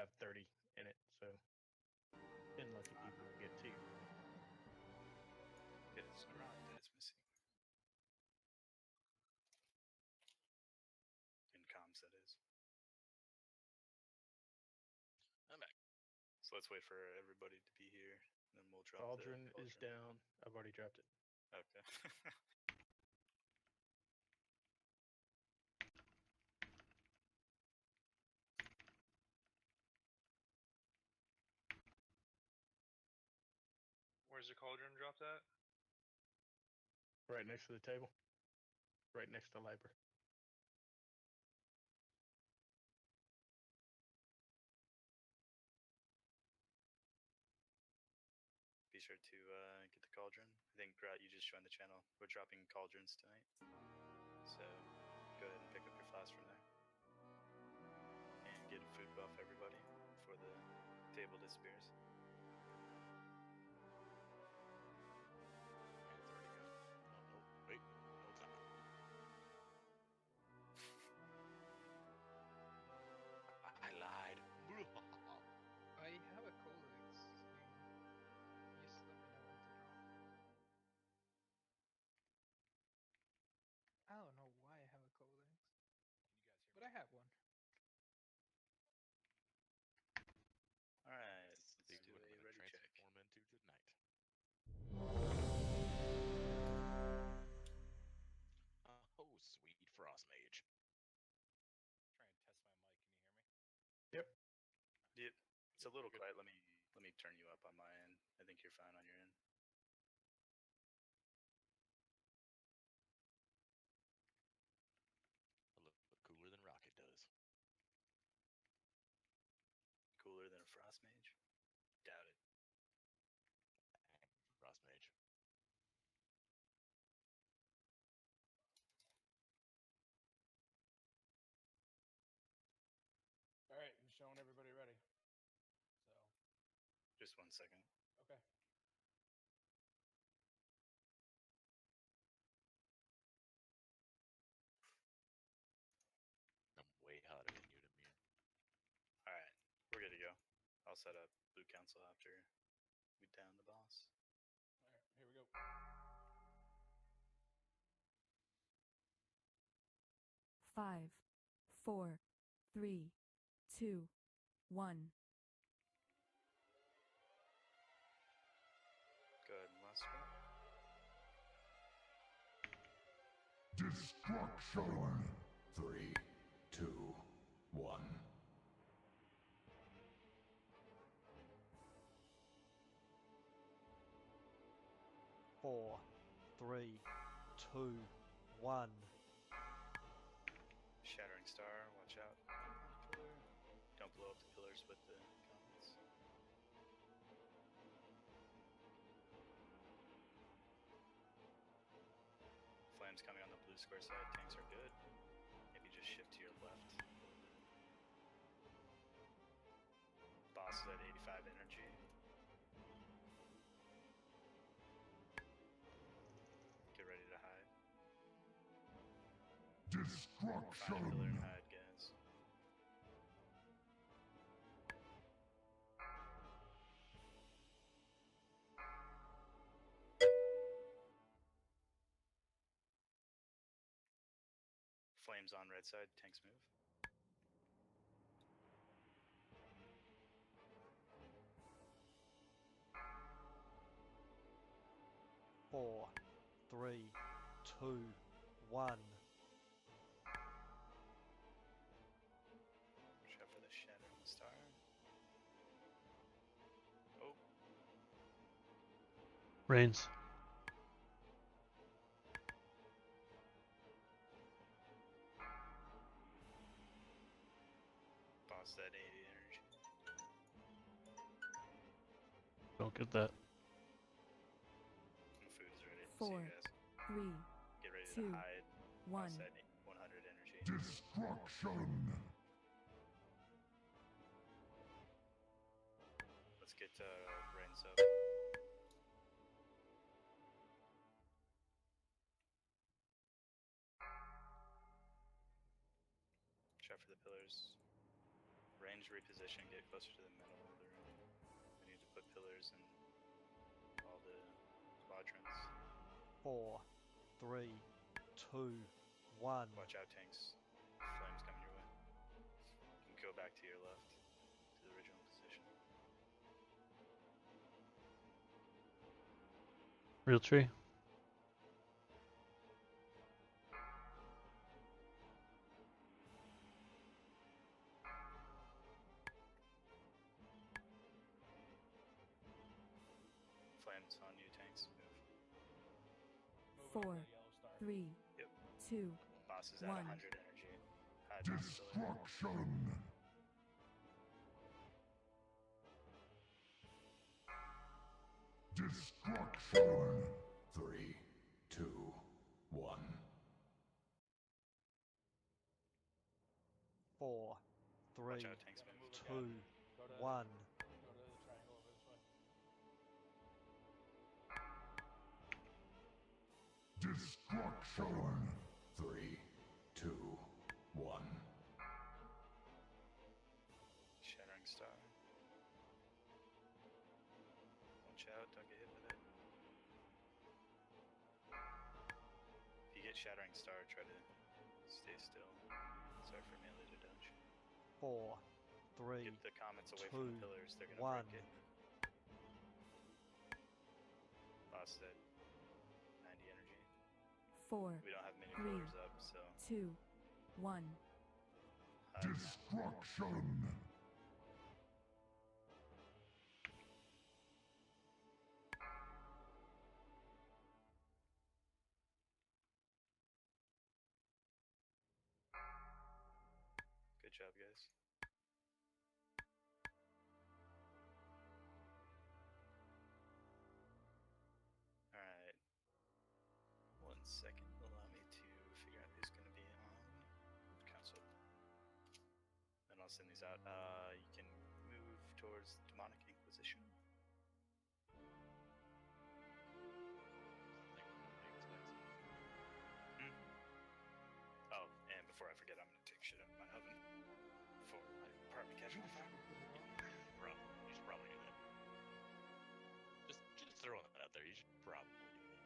have 30 in it, so 10 lucky people will get 2. It is a rock that is missing. In comms, that is. I'm back. So let's wait for everybody to be here, and then we'll drop Cauldron the is down. I've already dropped it. Okay. Where's the cauldron dropped at? Right next to the table. Right next to labor. Be sure to get the cauldron. I think, Grat, you just joined the channel. We're dropping cauldrons tonight. So go ahead and pick up your flask from there. And get a food buff, everybody, before the table disappears. And it's already gone. Oh, no. Wait. No, it's not. I lied. I have a codex thing. Just let me know when to drop. I don't know why I have a codex, but I have one. Alright, See let's do what I'm a gonna ready check. transform into tonight. Oh, sweet frost mage. Try and test my mic. Can you hear me? Yep. Yep. It's a little Good. quiet. Let me turn you up on my end. I think you're fine on your end. I look cooler than Rocket does. Cooler than a frost mage? Doubt it. Frost mage. All right, I'm showing everybody ready. So, Just 1 second. okay. I'm way hotter than you, Demir. Alright, we're good to go. I'll set up Blue Council after we down the boss. All right, here we go. 5, 4, 3, 2, 1. Go ahead and last spell. Destruction! 3, 2, 1. Four, 3, 2, 1. Shattering Star, watch out. Pillar. Don't blow up the pillars with the comments. Flames coming on the blue square side. Tanks are good. Maybe just shift to your left. Boss is at 85 energy. Get ready to hide. Find a pillar and Destruction! hide, guys. Flames on red side, tanks move. Four, 3, 2, 1. Watch out for the Shattering Star. Oh, Rains. boss at 80 energy. Don't get that. And food is ready. See 4, you guys. 3, Get ready 2, to hide. 1. Boss at 100 energy. Destruction! Let's get Rains up. Watch out for the pillars. range reposition, get closer to the middle of the room. We need to put pillars in all the quadrants. 4, 3, 2, 1. Watch out, tanks. Flames coming your way. You can go back to your left, to the original position. Real tree. Flames on you, tanks. Move. Moving Four. to the yellow star. 3, Yep. 2, Boss is at 1. 100 energy. Hide behind the pillar. Destruction. Destruction. 3, 2, 1. 4, 3, Watch out, tanks. Gonna Move. move 2, again. Go to 1. Go to the triangle over this way. Destruction. 3, 2, 1. Shattering star. Watch out, don't get hit with it. If you get shattering star, try to stay still. Sorry for melee to dodge. 4, 3, Get the comets away from the 2, pillars, they're gonna 1. break it. Boss is at 90 energy. 4, We don't have many 3, pillars up, so 2, 1. hide now. Destruction. Good job, guys. Alright. 1 second. Allow me to figure out who's going to be on council. Then I'll send these out. You can move towards Demonic Inquisition. Oh, and before I forget, I'm going to take shit out of my oven before my apartment catches on fire. Bro, you should probably do that. Just throwing that out there. You should probably do that.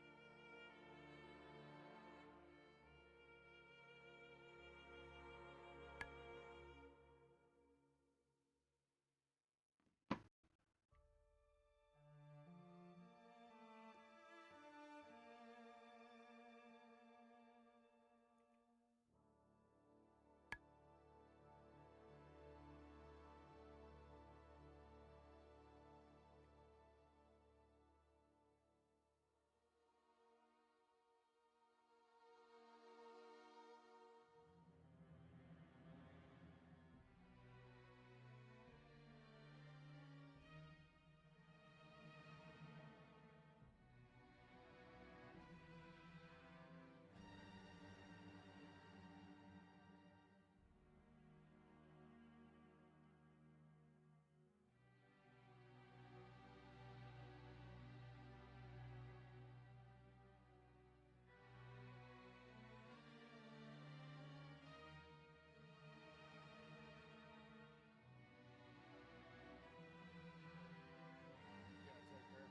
Gonna take her.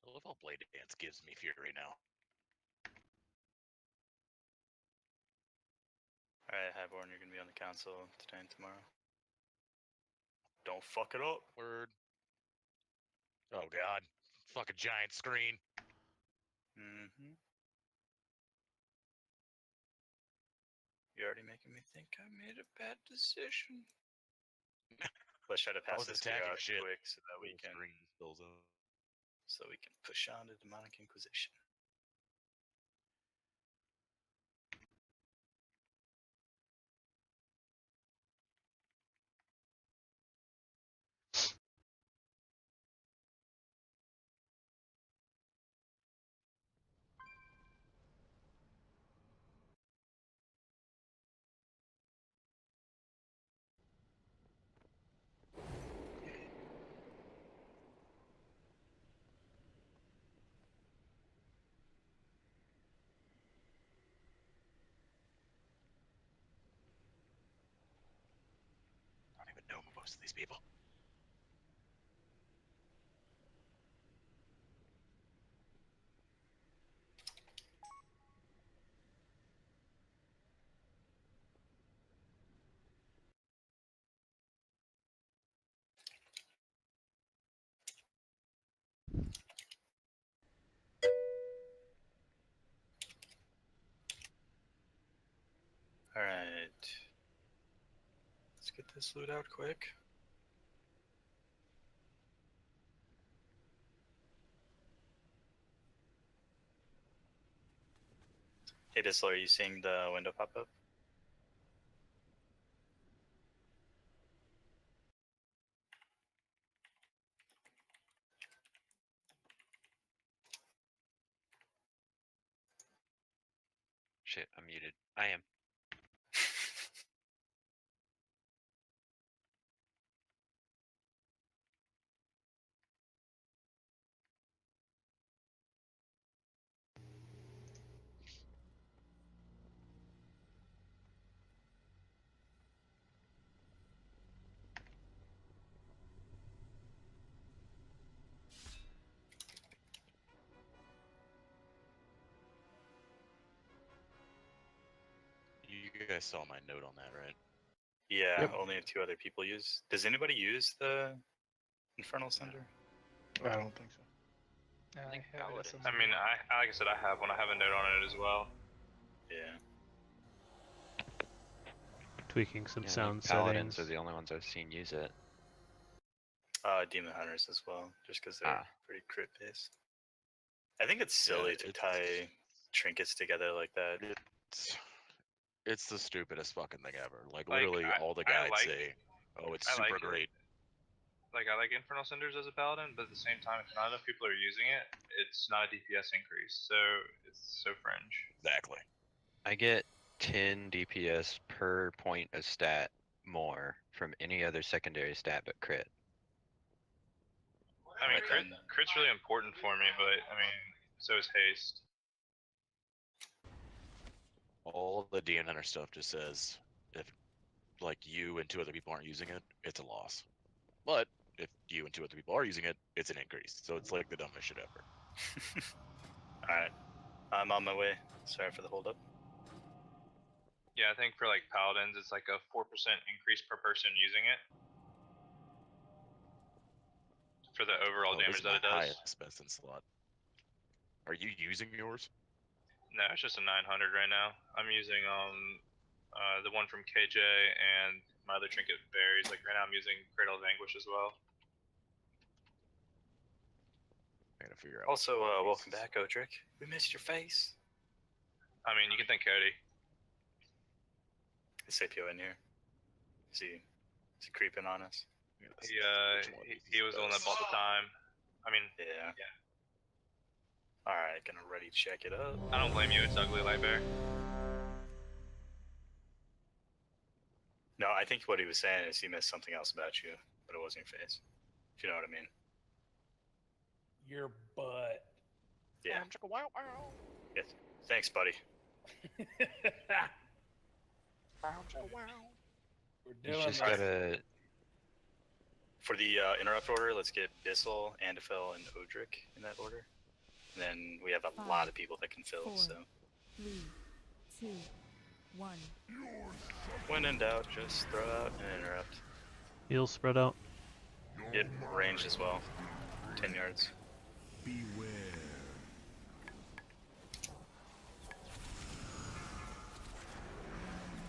I love how Blade Dance gives me fury now. Alright, Highborn, you're going to be on the council today and tomorrow. Don't fuck it up. Word. Oh god. Fucking giant screen. Mm-hmm. You're already making me think I made a bad decision. Let's try to I pass was this gear attacking out shit. quick so that we Little can screen spills up. push on to Demonic Inquisition. most of these people. Alright. Let's get this loot out quick. Hey Bissell, are you seeing the window pop up? Shit, I'm muted. I am. You guys saw my note on that, right? Yeah, Yep. only 2 other people use. Does anybody use the Infernal Cinder? I don't think so. I think have it Paladin. as I mean, I like I said, I have one. I have a note on it as well. Yeah. Tweaking some Yeah, I sound think Paladins settings. are the only ones I've seen use it. Demon Hunters as well, just because they're Ah. pretty crit based. I think it's silly to tie trinkets together like that. It's the stupidest fucking thing ever. Like, Like, literally, all the guides say, "Oh, it's I like super it. great." Like, I like Infernal Cinders as a paladin, but at the same time, if not enough people are using it, it's not a DPS increase, so it's so fringe. Exactly. I get 10 DPS per point of stat more from any other secondary stat but crit. I mean, Right then. crit's really important for me, but I mean, so is haste. All the DN Hunter stuff just says if, like, you and 2 other people aren't using it, it's a loss. But if you and 2 other people are using it, it's an increase. So it's like the dumbest shit ever. Alright. I'm on my way. Sorry for the hold up. Yeah, I think for like paladins, it's like a 4% increase per person using it. For the overall Oh, this damage is that it my does. highest best in slot. Are you using yours? No, it's just a 900 right now. I'm using the one from KJ and my other trinket varies. Like right now, I'm using Cradle of Anguish as well. I gotta figure out. Also, welcome back, Odric. We missed your face. I mean, you can thank Cody. Is Sapio in here? Is he creeping on us? He was the one that bought the time. I mean, Yeah. yeah. Alright, gonna ready check it up. I don't blame you. It's ugly, Lightbear. No, I think what he was saying is he missed something else about you, but it wasn't your face. If you know what I mean. Your butt. Yeah. Yes. Thanks, buddy. We're You doing just this. gotta. For the interrupt order, let's get Bissell, Andafel, and Odric in that order. And then we have a lot of people that can fill, 4, so 3, 2, 1. when in doubt, just throw out an interrupt. Heels spread out. Get range as well. 10 yards. Beware.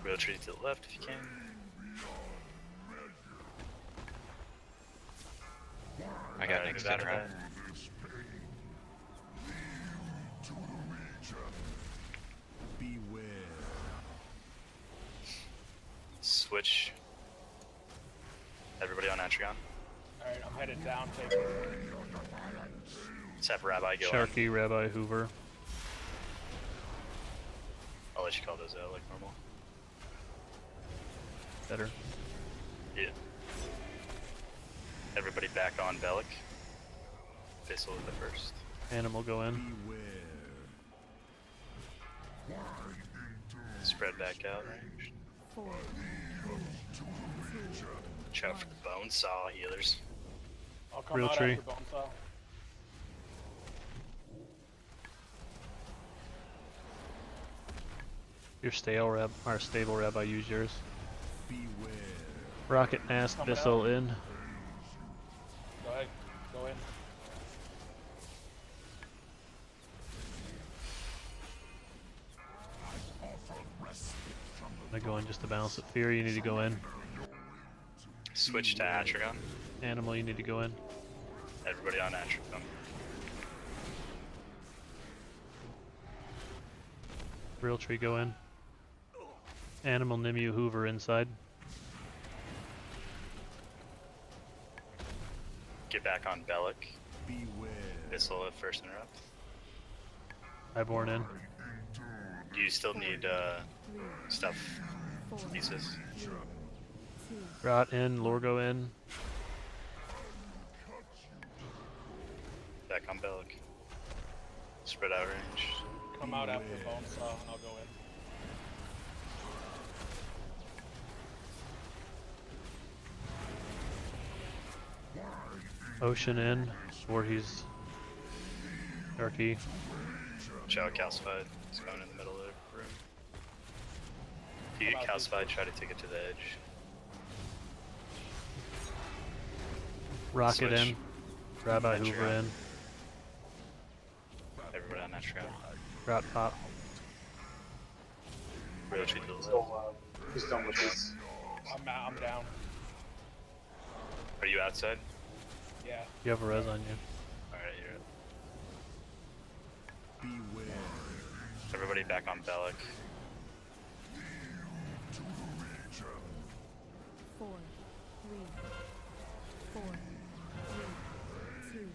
Real retreat to the left if you can. I got next move out of interrupt. that. Beware. Switch. Everybody on Atrion. Alright, I'm headed down, taking Let's have Rabbi go in. Sharky, Rabbi, Hoover. I'll let you call those out like normal. Better. Yeah. Everybody back on Bellic. Bissell with the first. Animal go in. Beware. Spread back out range. 4, 3, 2, Watch out for the bone saw healers. I'll come Real out tree. after Bonesaw. Your stale reb or stable reb, I use yours. Beware. Rocket Nast Coming Bissell out. in. Go ahead. Go in. I go in just to balance it. Fear, you need to go in. Switch to Atragon. Animal, you need to go in. Everybody on Atragon. Real tree, go in. Animal, Nimue, Hoover inside. Get back on Bellic. Beware. This'll first interrupt. Highborn in. You still need stuff pieces. Rot in. Lorgo in. Back on Bellic. Spread out range. Come out after Bonesaw and I'll go in. Ocean in. Voorhees. Sharky. Chow calcified. It's going in the middle of the room. If you get calcified, try to take it to the edge. Rocket Switch. in. Rabbi Metro. Hoover in. Everybody on Atragon. Rot pop. Real tree to the left. He's done with this. I'm down. Are you outside? Yeah. You have a res on you. Alright, you're up. Beware. Everybody back on Bellic. 4, 3, 4, 3, 2,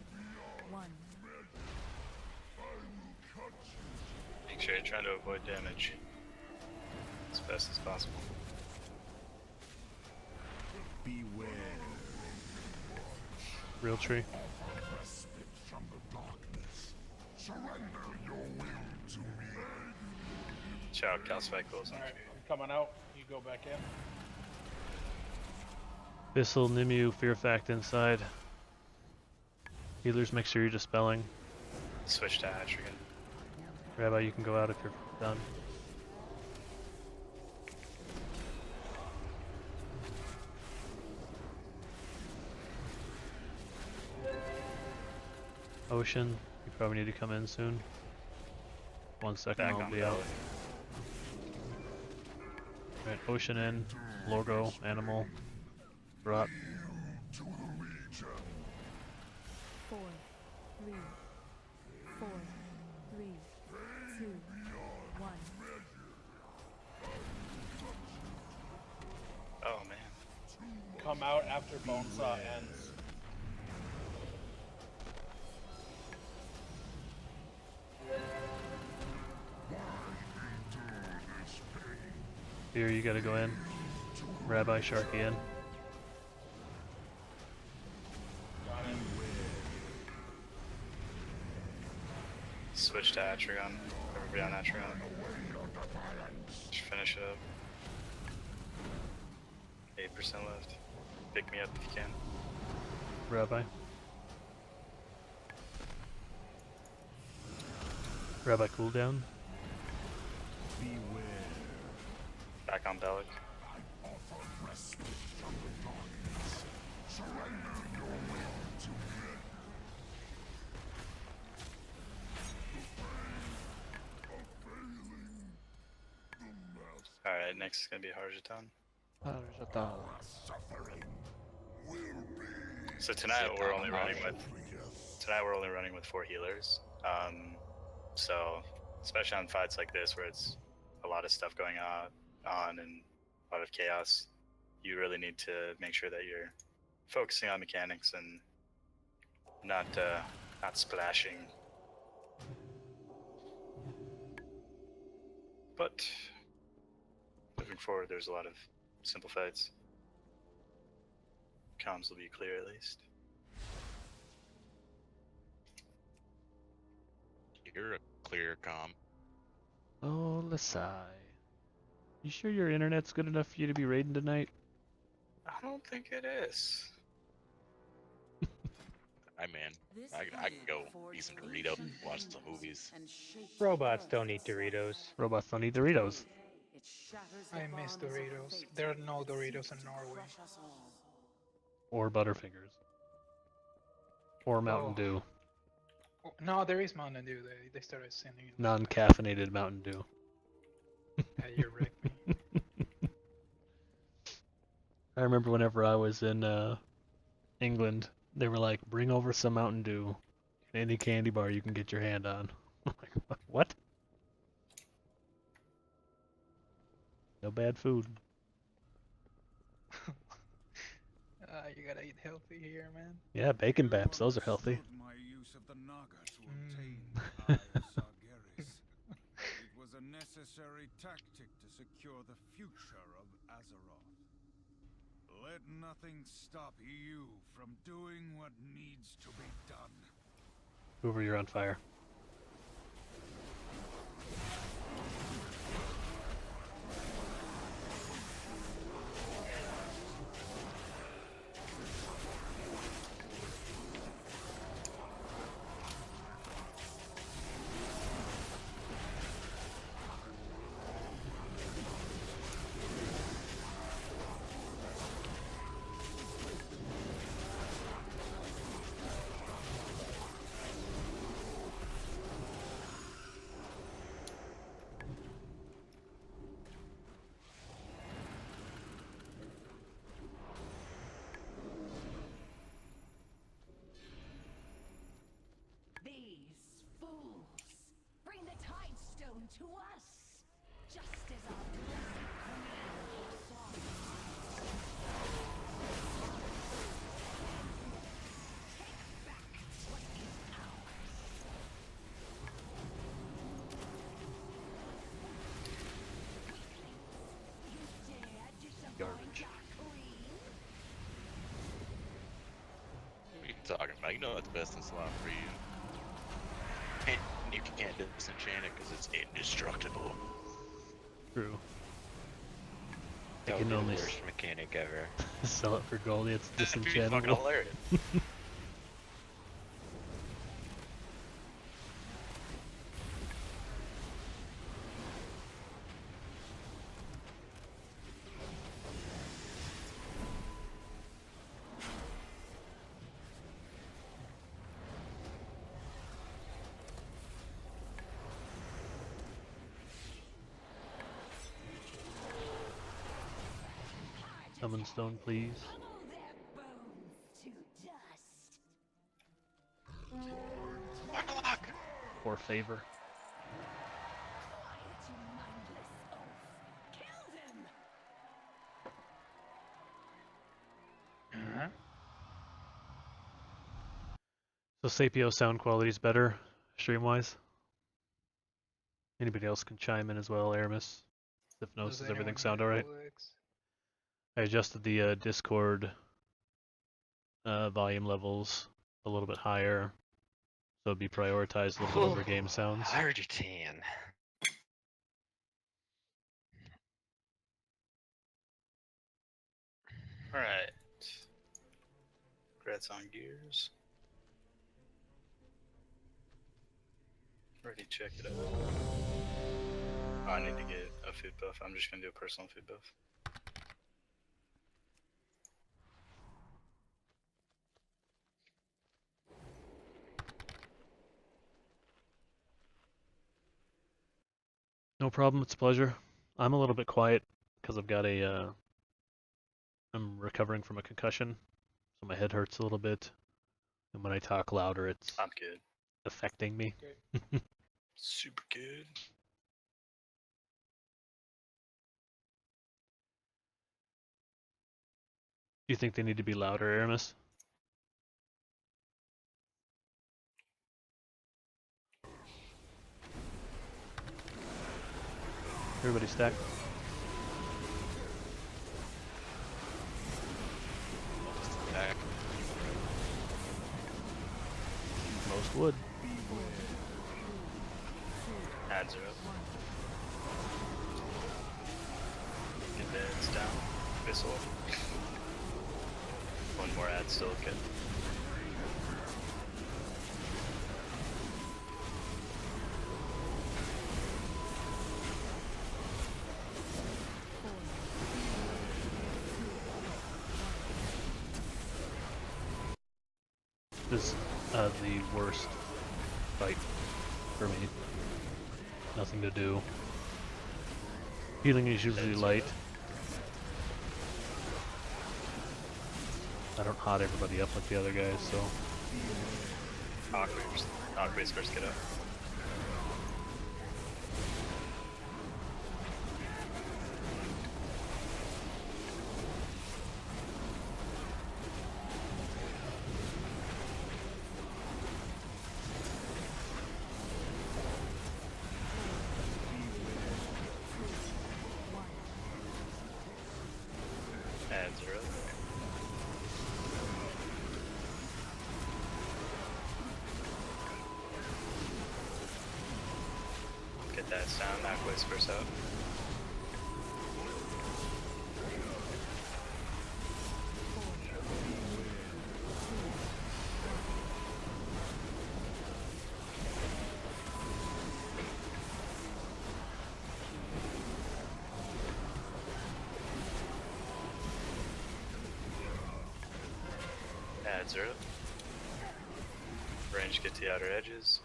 1. Make sure you're trying to avoid damage as best as possible. Beware. Real tree. Chow calcified goes on. Alright, I'm coming out. You go back in. Bissell, Nimue, Fear Fact inside. Healers, make sure you're dispelling. Switch to Atragon. Rabbi, you can go out if you're done. Ocean, you probably need to come in soon. 1 second, Back I'll on be out. Bellic. Right, Ocean in, Lorgo, Animal, Rot. 4, 3, 4, 3, 2, 1. Oh man. Come out after Bonesaw ends. Fear, you gotta go in. Rabbi, Sharky in. Got it. Switch to Atragon. Everybody on Atragon. Just finish it up. 8% left. Pick me up if you can. Rabbi. Rabbi cooldown. Beware. Back on Bellic. Alright, next is gonna be Harjatan. So tonight we're only running with 4 healers. So especially on fights like this where it's a lot of stuff going on and a lot of chaos, you really need to make sure that you're focusing on mechanics and not splashing. But moving forward, there's a lot of simple fights. Comms will be clear at least. You're a clear comm. Oh, Lasai. You sure your internet's good enough for you to be raiding tonight? I don't think it is. I mean, I can go eat some Doritos, watch some movies. Robots don't eat Doritos. Robots don't eat Doritos. I miss Doritos. There are no Doritos in Norway. Or Butterfingers. Or Mountain Oh. Dew. Oh, no, there is Mountain Dew. They started sending it. Non-caffeinated Mountain Dew. Yeah, you wrecked me. I remember whenever I was in England, they were like, bring over some Mountain Dew. Any candy bar you can get your hand on. I'm like, what? No bad food. You gotta eat healthy here, man. Yeah, bacon baps, those are healthy. My use of the Naga to obtain the Eye of Sargeras. It was a necessary tactic to secure the future of Azeroth. Let nothing stop you from doing what needs to be done. Hoover, you're on fire. These fools bring the Tide Stone to us, just as our blessed command saw. Take back what is ours. Weaklings, you dare disappoint our queen? What are you talking about? You know that's best in slot for you. And you can't disenchant it because it's indestructible. True. I That can would be the only worst mechanic ever. sell it for gold. It's That'd be fucking disenchantable. hilarious. Summon stone, please. Pummel their bones to dust. For favor. Quiet, you mindless oaf. Kill them. So Sapio sound quality is better, stream-wise. Anybody else can chime in as well, Aramis. If knows, does everything sound alright? I adjusted the Discord volume levels a little bit higher, so it'd be prioritized a little bit over game sounds. 110. Alright. Congrats on gears. Already check it out. Oh, I need to get a food buff. I'm just gonna do a personal food buff. No problem, it's a pleasure. I'm a little bit quiet because I've got I'm recovering from a concussion, so my head hurts a little bit. And when I talk louder, it's I'm good. affecting me. Super good. Do you think they need to be louder, Aramis? Everybody stack. Stack. Most would. Ads are up. Get beds down. Missile. one more ad still good. This is the worst fight for me. Nothing to do. Healing is usually light. I don't hot everybody up like the other guys, so. Aqua's first get up. Ads are up. Get that sound, knock whispers out. Ads are up. Range get to the outer edges.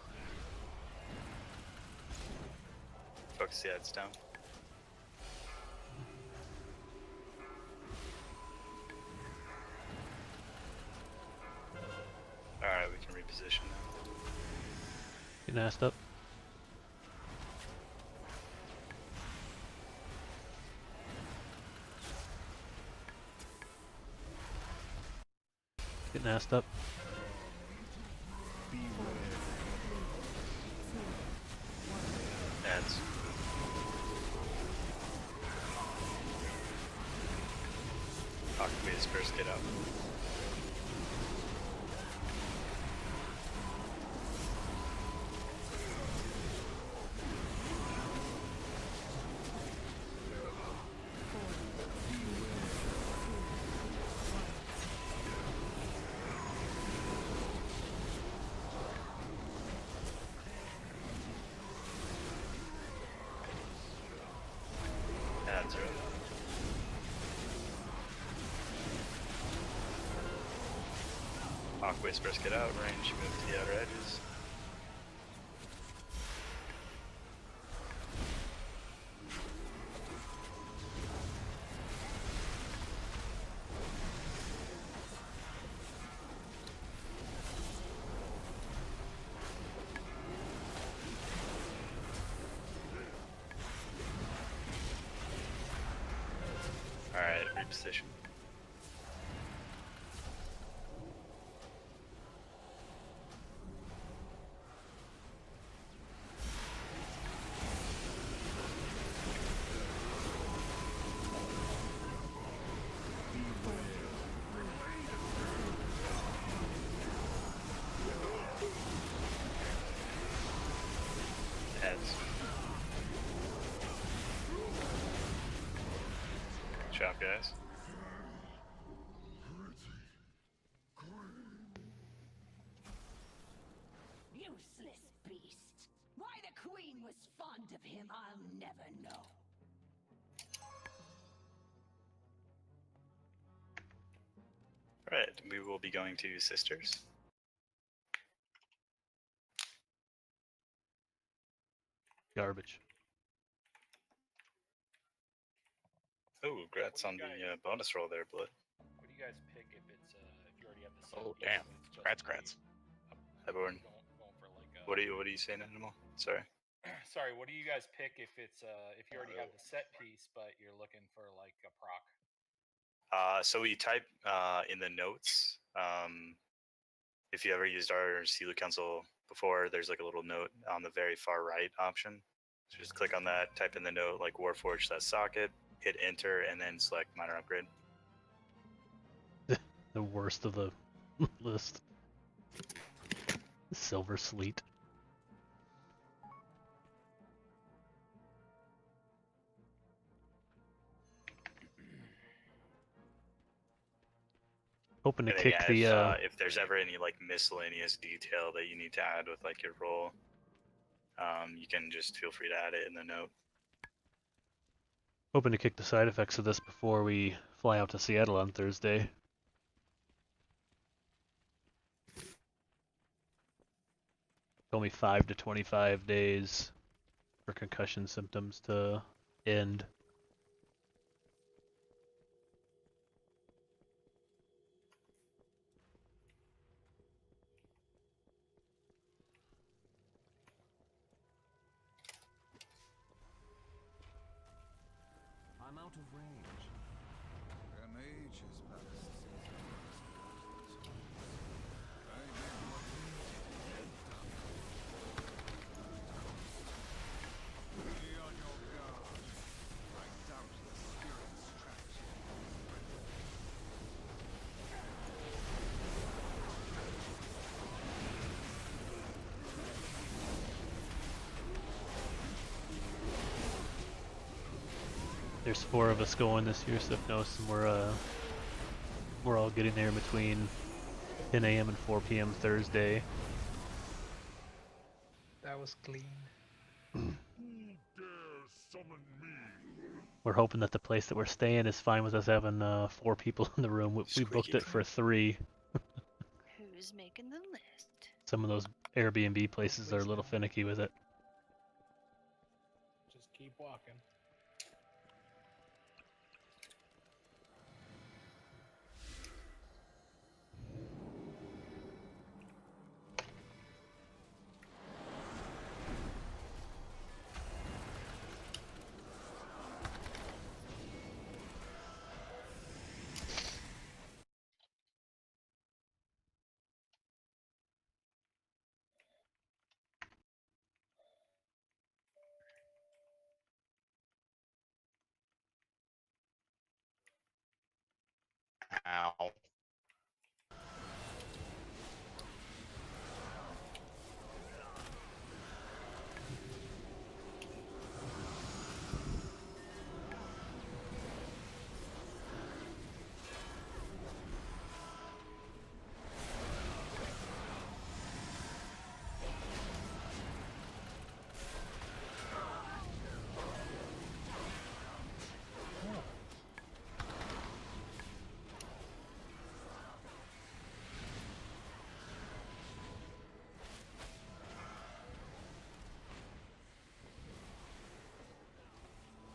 Focus the ads down. Alright, we can reposition now. Getting assed up. Getting assed up. Ads. Aqua's first get out. Ads are up. Aqua's first get out, range move to the outer edges. Alright, reposition. Heads. Chop, guys. Useless beast. Why the queen was fond of him, I'll never know. Alright, we will be going to Sisters. Garbage. Oh, congrats on the bonus roll there, Blood. What do you guys pick if it's if you already have the set Oh, piece, damn. if it's just Crats. Hi, Born. going for like What are you saying, Animal? Sorry. sorry, what do you guys pick if it's if you already have the set piece but you're looking for like a proc? So we type in the notes. If you ever used our Sealu Council before, there's like a little note on the very far right option. So just click on that, type in the note like Warforged socket, hit enter, and then select minor upgrade. The worst of the list. Silver Sleet. Hoping to And then, kick yeah, the if there's ever any like miscellaneous detail that you need to add with like your roll, you can just feel free to add it in the note. hoping to kick the side effects of this before we fly out to Seattle on Thursday. Told me 5 to 25 days for concussion symptoms to end. I'm out of range. An age has passed since I did what needed to be done. Be on your guard. I doubt the spirits trapped you. There's 4 of us going this year, Sipnos, and we're all getting there between 10 a.m. and 4 p.m. Thursday. That was clean. We're hoping that the place that we're staying is fine with us having 4 people in the room. We booked it for 3. Who's making the list? Some of those Airbnb places are a little finicky with it. Just keep walking. Ow.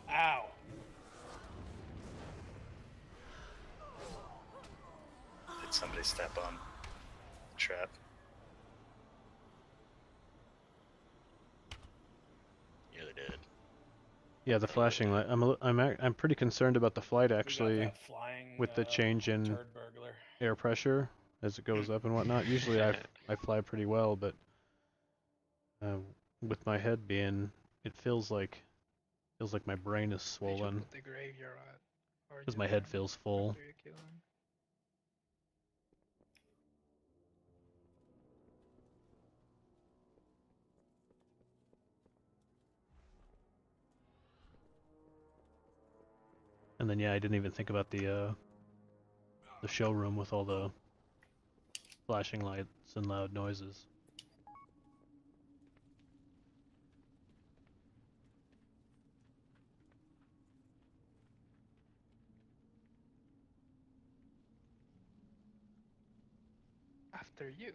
Ow. Did somebody step on the trap? Yeah, they did. Yeah, the flashing light. I'm pretty concerned about the flight actually, that flying, with the change in turd burglar. air pressure as it goes up and whatnot. Usually I fly pretty well, but with my head being, it feels like my brain is swollen The graveyard. because my head feels full. After you kill him. And then yeah, I didn't even think about the showroom with all the flashing lights and loud noises. After you.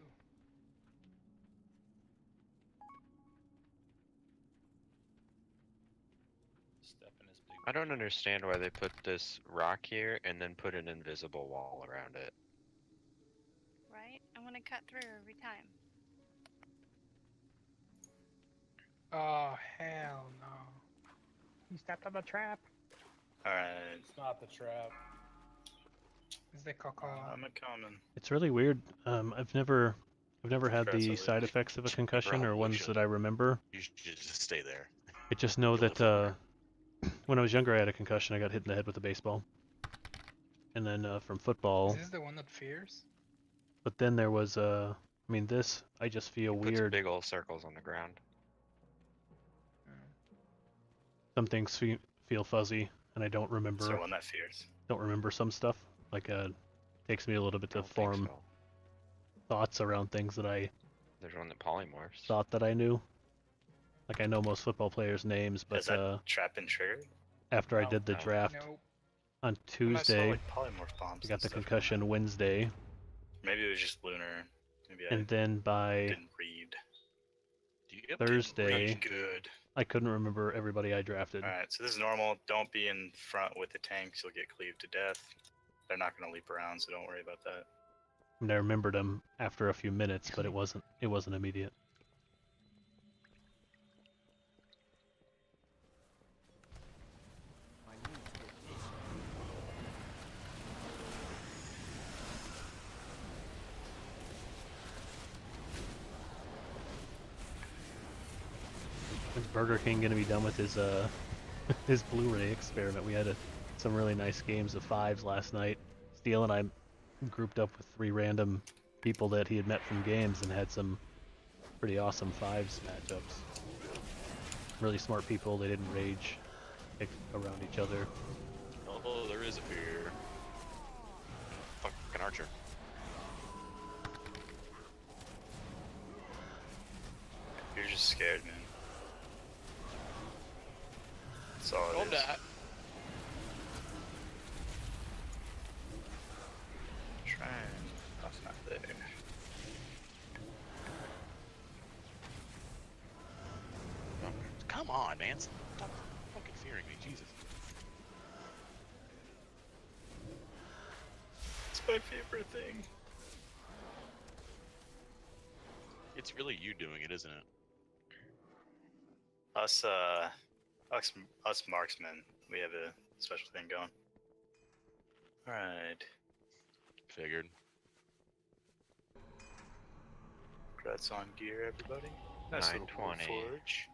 I don't understand why they put this rock here and then put an invisible wall around it. Right? I want to cut through every time. Oh, hell no. You stepped on the trap. Alright. It's not the trap. It's the caca. I'm a common. It's really weird. I've never had the Congratulations. side effects of a concussion or Probably ones should. that I remember. You should just stay there. I just know You'll live that when I was younger I had a concussion. I got hit in the head with a baseball. And then from football. Is this the one that fears? But then there was I mean this, I just feel Puts weird. big old circles on the ground. Some things feel fuzzy and I don't remember. So one that fears. Don't remember some stuff. Like I Takes me a little bit I to don't think form so. thoughts around things that I There's one that polymorphs. thought that I knew. Like I know most football players' names, Has but that trap been triggered? after I No, did the no. draft Nope. on And I saw Tuesday, like polymorph bombs. I got and the stuff in concussion there. Wednesday, Maybe it was just lunar. Maybe I and then by didn't read. Yep. Thursday, Read good. I couldn't remember everybody I drafted. Alright, so this is normal. Don't be in front with the tanks. You'll get cleaved to death. They're not going to leap around, so don't worry about that. I mean, I remembered them after a few minutes, but it wasn't immediate. I need to get this. Is Burger King gonna be done with his his Blu-ray experiment? We had some really nice games of fives last night. Steele and I grouped up with 3 random people that he had met from games and had some pretty awesome fives matchups. Really smart people. They didn't rage around each other. Although there is a fear. Fucking Archer. You're just scared, man. That's all Don't it is. die. Trying. That's not there. Come on, man. Stop fucking fearing me, Jesus. It's my favorite thing. It's really you doing it, isn't it? Us marksmen, we have a special thing going. Alright. Figured. Congrats on gear, everybody. Nice little 920. forge.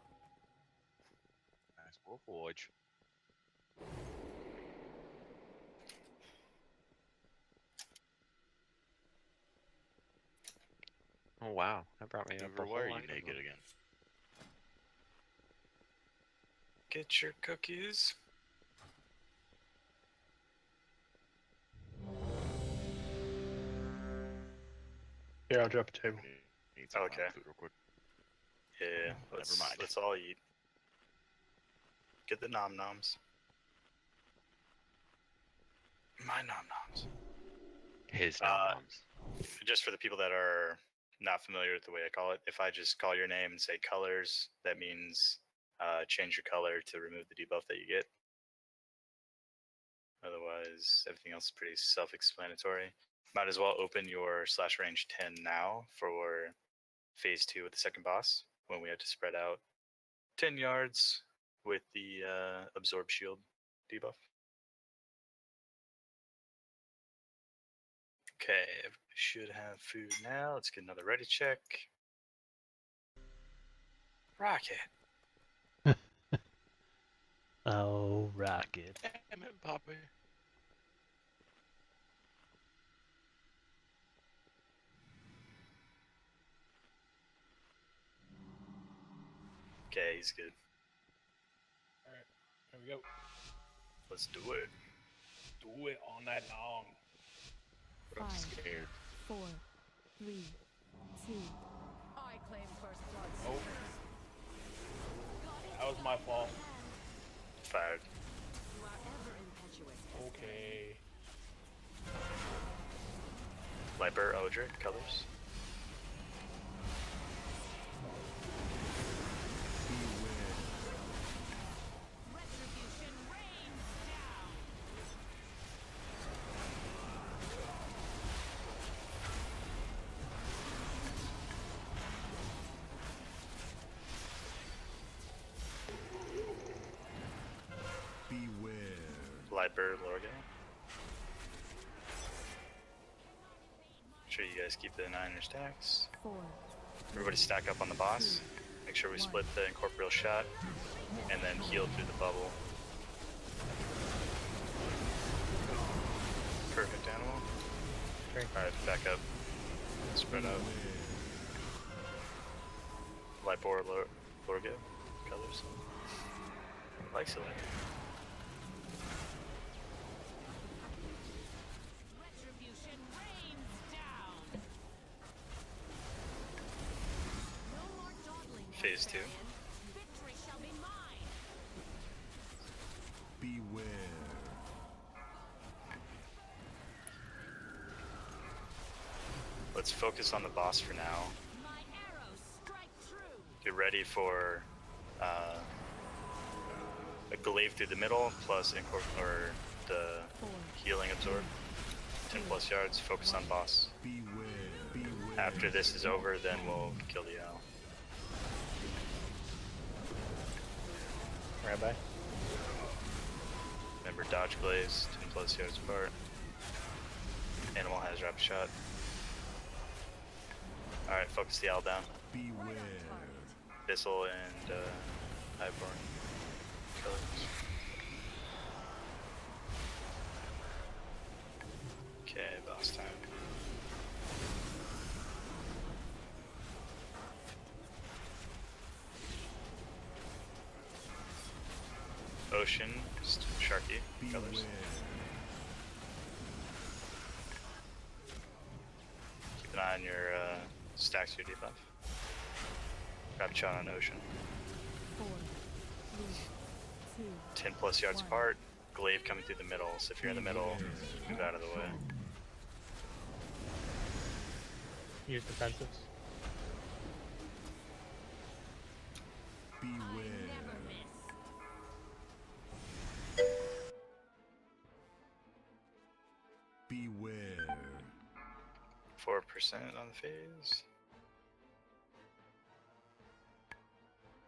Nice War Forge. Oh wow, that brought me up a Never whole were you item. naked again. Get your cookies. Yeah, I'll drop a table. Need some Okay. food real quick. Yeah, Never mind. let's all eat. Get the nom noms. My nom noms. His noms. Just for the people that are not familiar with the way I call it, if I just call your name and say colors, that means change your color to remove the debuff that you get. Otherwise, everything else is pretty self-explanatory. Might as well open your /range 10 now for phase 2 with the second boss, when we have to spread out 10 yards with the absorb shield debuff. Okay, everybody should have food now. Let's get another ready check. Rocket. Oh, Rocket. Damn it, Poppy. Okay, he's good. Alright, here we go. Let's do it. Do it on that long. But I'm 5, scared. 4, 3, 2. I claim first blood. Oh. That was my fault. Fired. You are ever impetuous. Okay. Viper, Eldred, colors. Retribution rains down. Beware. Viper, Lorga. Make sure you guys keep the 9er stacks. 4. Everybody stack up on the boss. Make sure we split the incorporeal shot, and then heal through the bubble. Perfect animal. Alright, back up. Spread out. Viper, Lorga, colors. Like select. Retribution Phase 2. Victory shall be mine. Beware. Let's focus on the boss for now. My arrows strike true. Get ready for a glaive through the middle plus or the healing absorb. 10 plus yards. Focus on boss. After this is over, then we'll kill the owl. Rabbi. Remember, dodge glaives, 10 plus yards apart. Animal has rapid shot. Alright, focus the owl down. Abyssal and Highborn. Killers. Okay, boss time. Ocean, Sharky, colors. Keep an eye on your stacks your debuff. Grab shot on Ocean. 10 plus yards apart. Glaive coming through the middle, so if you're in the middle, move out of the way. Use defensives. Beware. 4% on the phase.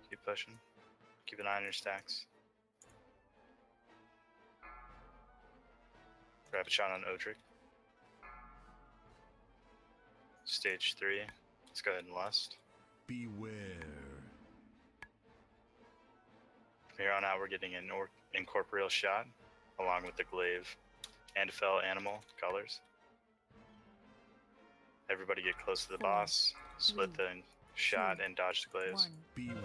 Keep pushing. Keep an eye on your stacks. Rapid shot on Odric. Stage 3. Let's go ahead and lust. Beware. From here on out, we're getting an incorporeal shot along with the glaive and fell animal colors. Everybody get close to the boss, split the shot, and dodge the glaives. Beware.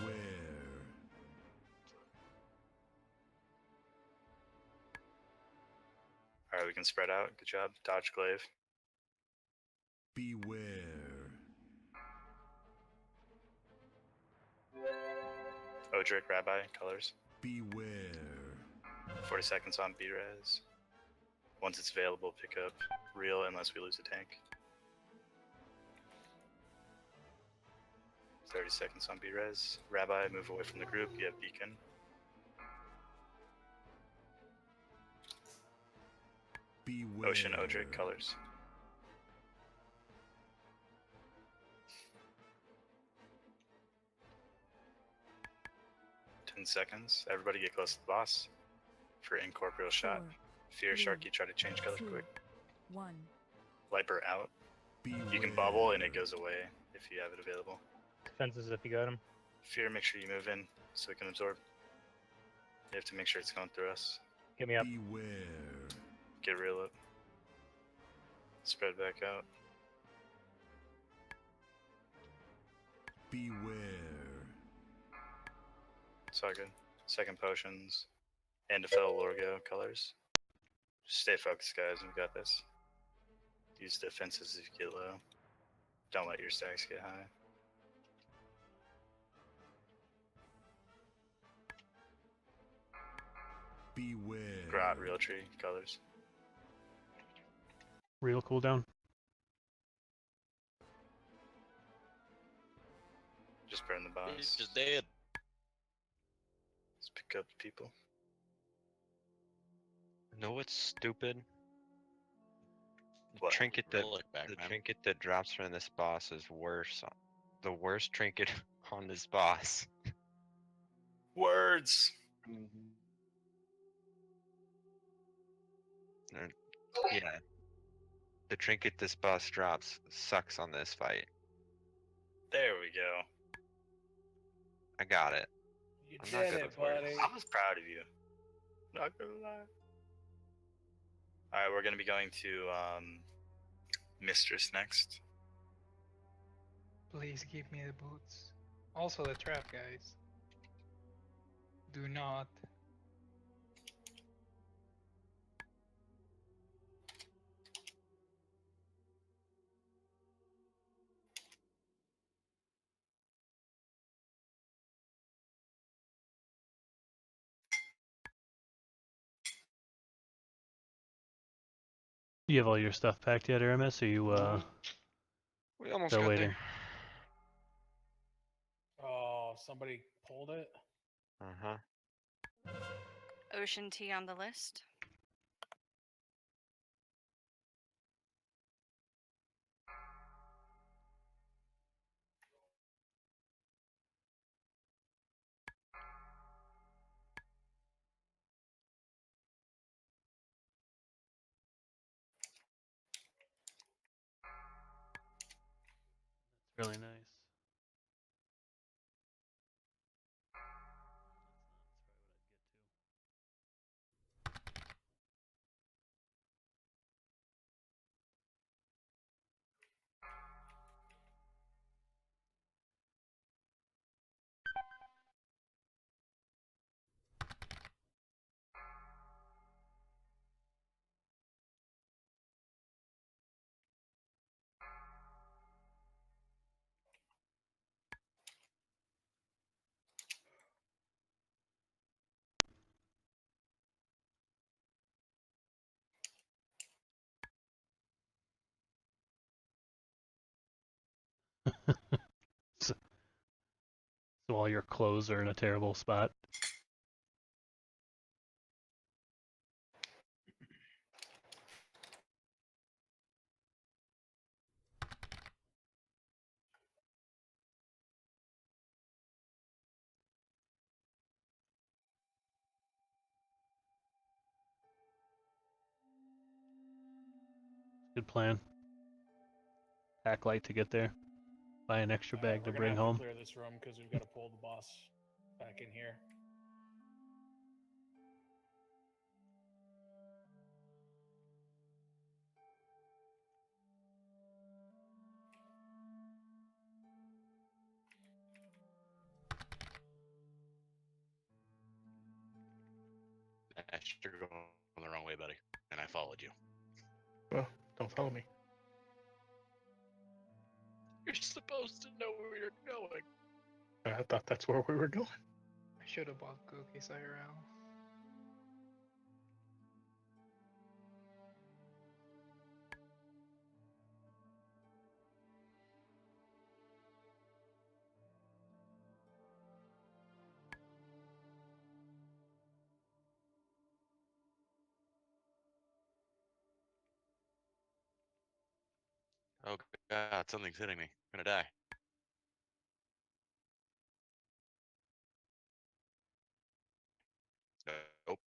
Alright, we can spread out. Good job. Dodge glaive. Beware. Odric, Rabbi, colors. Beware. 40 seconds on B-Res. Once it's available, pick up real unless we lose a tank. 30 seconds on B-Res. Rabbi, move away from the group. You have beacon. Beware. Ocean, Odric, colors. Seconds. Everybody get close to the boss for incorporeal shot. Fear Sharky, try to change colors quick. 1. Viper out. Beware. You can bubble and it goes away if you have it available. Defenses if you got them. Fear, make sure you move in so it can absorb. You have to make sure it's going through us. Get me up. Beware. Get real up. Spread back out. Beware. It's all good. Second potions. And Fel Lorgo colors. Just stay focused, guys. We got this. Use defenses if you get low. Don't let your stacks get high. Beware. Grot, real tree colors. Real cooldown. Just burn the boss. He's just dead. Let's pick up people. Know what's stupid? The What? trinket that Relic back, the man. trinket that drops from this boss is worse. The worst trinket on this boss. Words! Yeah. The trinket this boss drops sucks on this fight. There we go. I got it. You I'm not did good it, with words. buddy. I was proud of you. Not gonna lie. Alright, we're gonna be going to Mistress next. Please give me the boots. Also the trap, guys. Do not You have all your stuff packed yet, Aramis? Or you We almost still got waiting? there. Oh, somebody pulled it. Uh-huh. Ocean tea on the list. Really nice. So all your clothes are in a terrible spot. Good plan. Pack light to get there. Buy an extra bag We're to gonna bring have home. to clear this room because we've got to pull the boss back in here. Ash, you're going the wrong way, buddy. And I followed you. Well, don't follow me. You're supposed to know where you're going. I thought that's where we were going. I should have bought cookies IRL. Oh god, something's hitting me. I'm gonna die. Nope.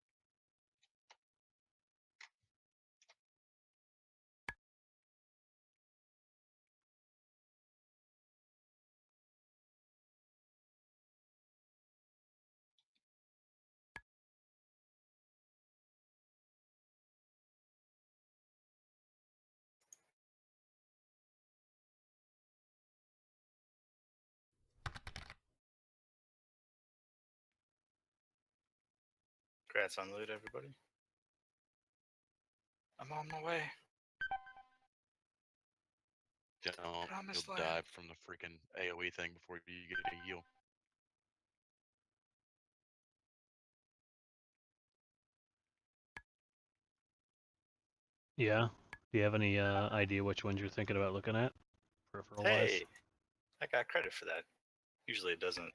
Congrats on loot, everybody. I'm on my way. Don't. Promised You'll land. die from the freaking AoE thing before you get a heal. Yeah. Do you have any idea which ones you're thinking about looking at? Peripheral wise? Hey, I got credit for that. Usually it doesn't.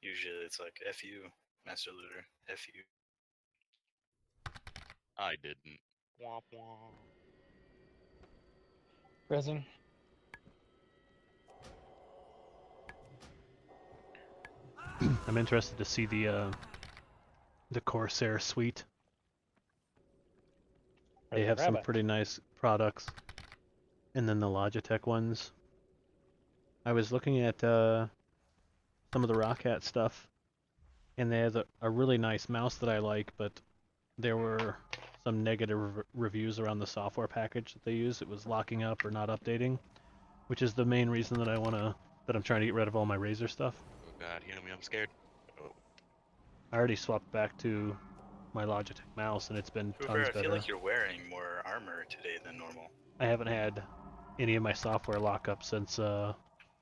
Usually it's like FU, Master Looter, FU. I didn't. Womp womp. Resin. I'm interested to see the Corsair suite. They have some pretty nice products. And then the Logitech ones. I was looking at some of the Rockhat stuff, and they have a really nice mouse that I like, but there were some negative reviews around the software package that they use. It was locking up or not updating, which is the main reason that I'm trying to get rid of all my Razer stuff. Oh god, heal me, I'm scared. Oh. I already swapped back to my Logitech mouse, and it's been Hoover, tons I better. feel like you're wearing more armor today than normal. I haven't had any of my software lockup since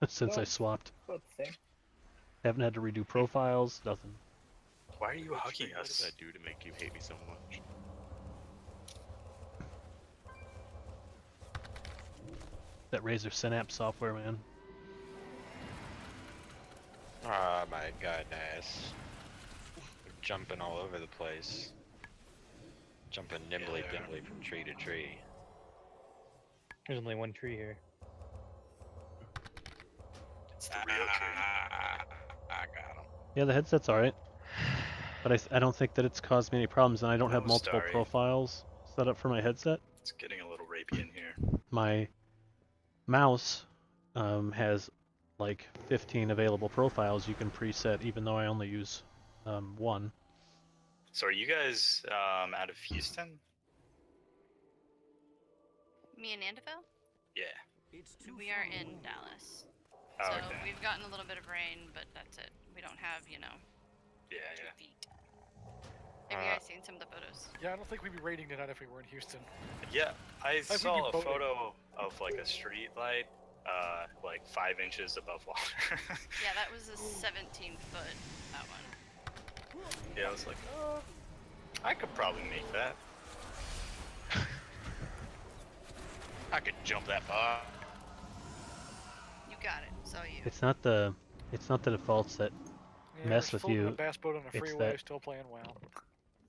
since I swapped. Haven't had to redo profiles, nothing. Why are you hugging What did us? I do to make you hate me so much? that Razer Synapse software, man. Oh my goodness. Jumping all over the place. Jumping nimbly dimbly from tree to tree. There's only one tree here. It's the real tree. I got him. Yeah, the headset's alright. But I don't think that it's caused me any problems, and I don't have Oh, multiple sorry. profiles set up for my headset. It's getting a little rapey in here. My mouse has like 15 available profiles you can preset, even though I only use one. So are you guys out of Houston? Me and Andeville? Yeah. We are in Dallas. Oh, So okay. we've gotten a little bit of rain, but that's it. We don't have, you know, Yeah, 2 yeah. feet. Have you guys seen some of the photos? Yeah, I don't think we'd be raiding tonight if we were in Houston. Yeah, I think saw we a boated. photo of like a street light, like 5 inches above water. Yeah, that was a 17-foot, that one. Yeah, I was like, oh, I could probably make that. I could jump that far. You got it, so you. It's not the defaults that Yeah, mess we're with floating you. a bass boat on a It's freeway, that still playing WoW.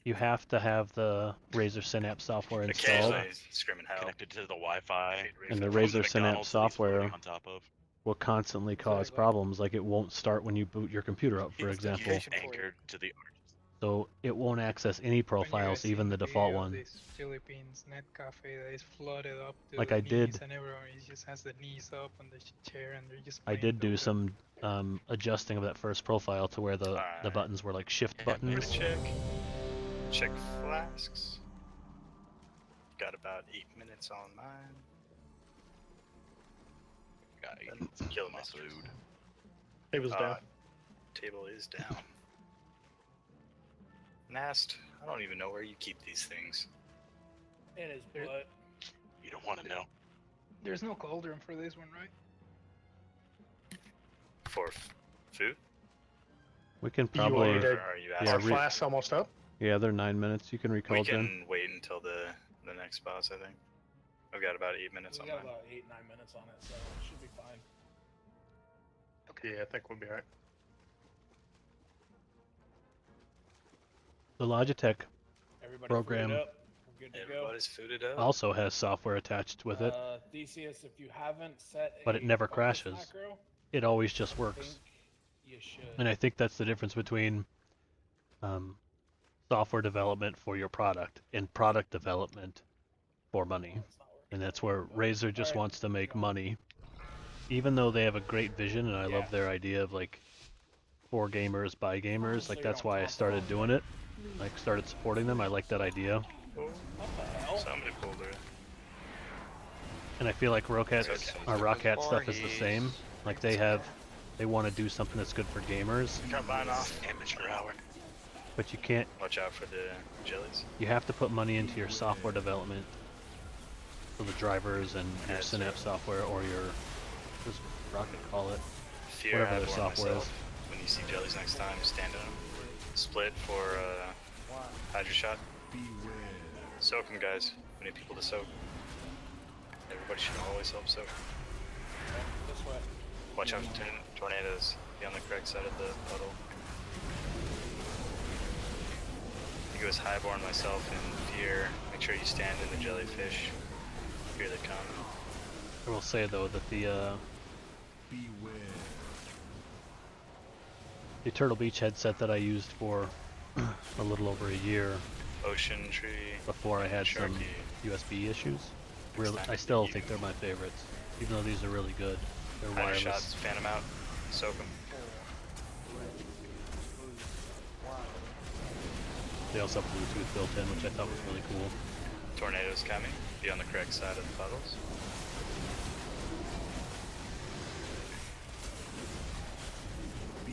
you have to have the Razer Synapse software installed, Occasionally screaming hell. Connected to the Wi-Fi. and the from Razer McDonald's Synapse that he's software floating on top of. will constantly cause problems. Like it won't start when you boot your computer up, for example. Anchored to the So it won't access any profiles, even the default one. This Philippines net cafe that is flooded up to Like the I did- knees, and everyone just has the knees up on the chair, and they're just. I playing did do Dota. some adjusting of that first profile to where the buttons were like shift buttons. Check flasks. Got about 8 minutes on mine. Got Kill my food. Table's down. Table is down. Nast, I don't even know where you keep these things. In his butt. You don't want to know. There's no cauldron for this one, right? For food? We can You probably. want me to- Or are you Yeah, Our flask's almost up. Yeah, they're 9 minutes. You can We recall can Jen. wait until the next boss, I think. I've got about 8 minutes We on got mine. about 8-9 minutes on it, so it should be fine. Yeah, I think we'll be alright. The Logitech Everybody program fooded up. We're good to go. Everybody's fooded up. also has software attached with it, Theseus, if you haven't set but a it never focus crashes. macro, It always just I works. think you should. And I think that's the difference between software development for your product and product development for money. And that's where Razer just wants to make money. Even though they have a great vision, and I love their idea of like for gamers by gamers, like that's why I started doing it. Like started supporting them. I like that idea. Somebody pulled her. And I feel like Rockhat stuff is the same. Like they want to do something that's good for gamers, Got mine off. Amateur hour. but you can't. Watch out for the jellies. You have to put money into your software development, so the drivers and your That's Synapse software or your, what does Rocket call it? Fear Whatever I their warn software is. myself. When you see jellies next time, stand on them. Split for Hydra shot. Soak them, guys. We need people to soak. Everybody should always help soak. This way. Watch out for tornadoes. Be on the correct side of the puddle. I think it was Highborn myself in Fear. Make sure you stand in the jellyfish. Here they come. I will say though that the Turtle Beach headset that I used for a little over a year Ocean Tree. before I had some Sharky. USB issues, really, I still think they're my favorites, even though these are really good. They're Hydra wireless. shots. Fan them out. Soak them. They also have Bluetooth built in, which I thought was really cool. Tornadoes coming. Be on the correct side of the puddles.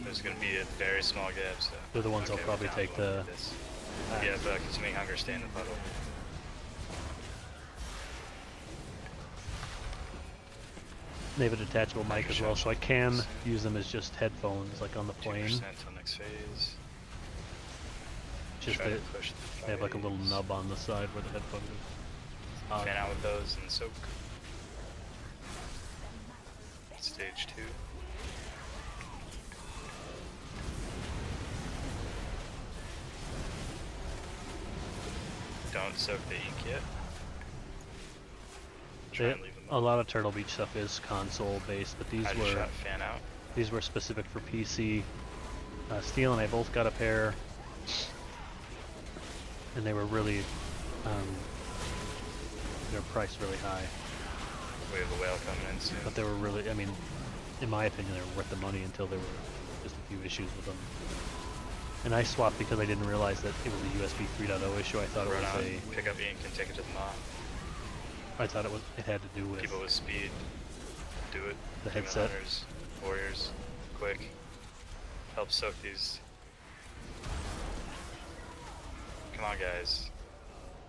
There's gonna be a very small gap, so. They're the ones I'll probably take the. Yeah, but consuming hunger, stay in the puddle. They have a detachable mic as well, so I can use them as just headphones, like on the plane. 2% till next phase. Just Try to that push the they have like a little phase. nub on the side where the headphone is. Fan out with those and soak. Stage 2. Don't soak the ink yet. Try and leave them A lot of Turtle Beach stuff is console based, but these Hydro were shot, fan out. these were specific for PC. Steel and I both got a pair, and they were really they're priced really high. We have a whale coming in soon. But they were really, I mean, in my opinion, they were worth the money until there were just a few issues with them. And I swapped because I didn't realize that it was a USB 3.0 issue. I thought it Run was out, a. pick up ink and take it to the maw. I thought it had to do with People with speed, do it. the Demon headset. Hunters, warriors, quick. Help soak these. Come on, guys.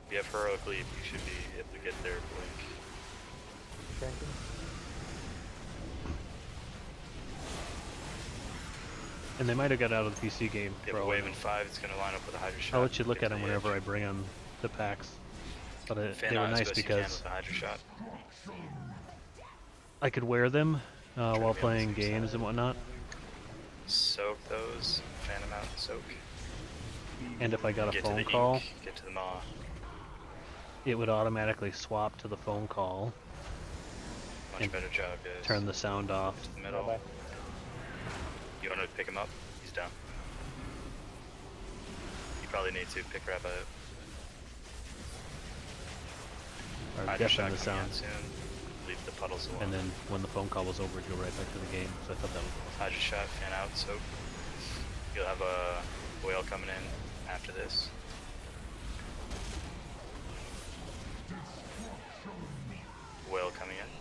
If you have heroic leap, you should be able to get their blink. And they might have got out of the PC game. If for a all I wave know. in 5, it's going to line up with a Hydra shot. I'll let you look Get at to them the whenever edge. I bring them to PAX. But Fan they were out as nice best you can because with the Hydra shot. I could wear them while be on the playing safe games side. and whatnot. Soak those, fan them out and soak. And if I got a Get to phone the call, ink, get to the maw. it would automatically swap to the phone call. Much and better job, guys. Turn the sound off. To the middle. You want to pick him up? He's down. You probably need to pick Rabbi up. Or Hydra shot deafen the coming sound. out soon. Leave the puddles alone. And then when the phone call was over, it'd go right back to the game. So I thought that was awesome. Hydra shot, fan out, soak. You'll have a whale coming in after this. Whale coming in.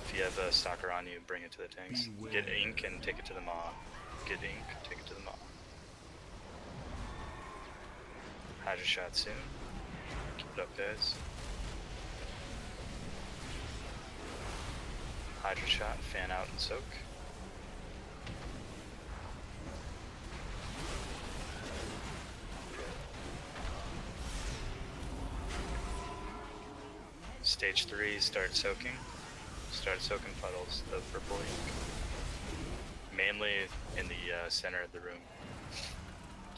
If you have a stalker on you, bring it to the tanks. Get ink and take it to the maw. Get ink, take it to the maw. Hydra shot soon. Keep it up, guys. Hydra shot, fan out and soak. Stage 3, start soaking. Start soaking puddles of purple ink. Mainly in the center of the room.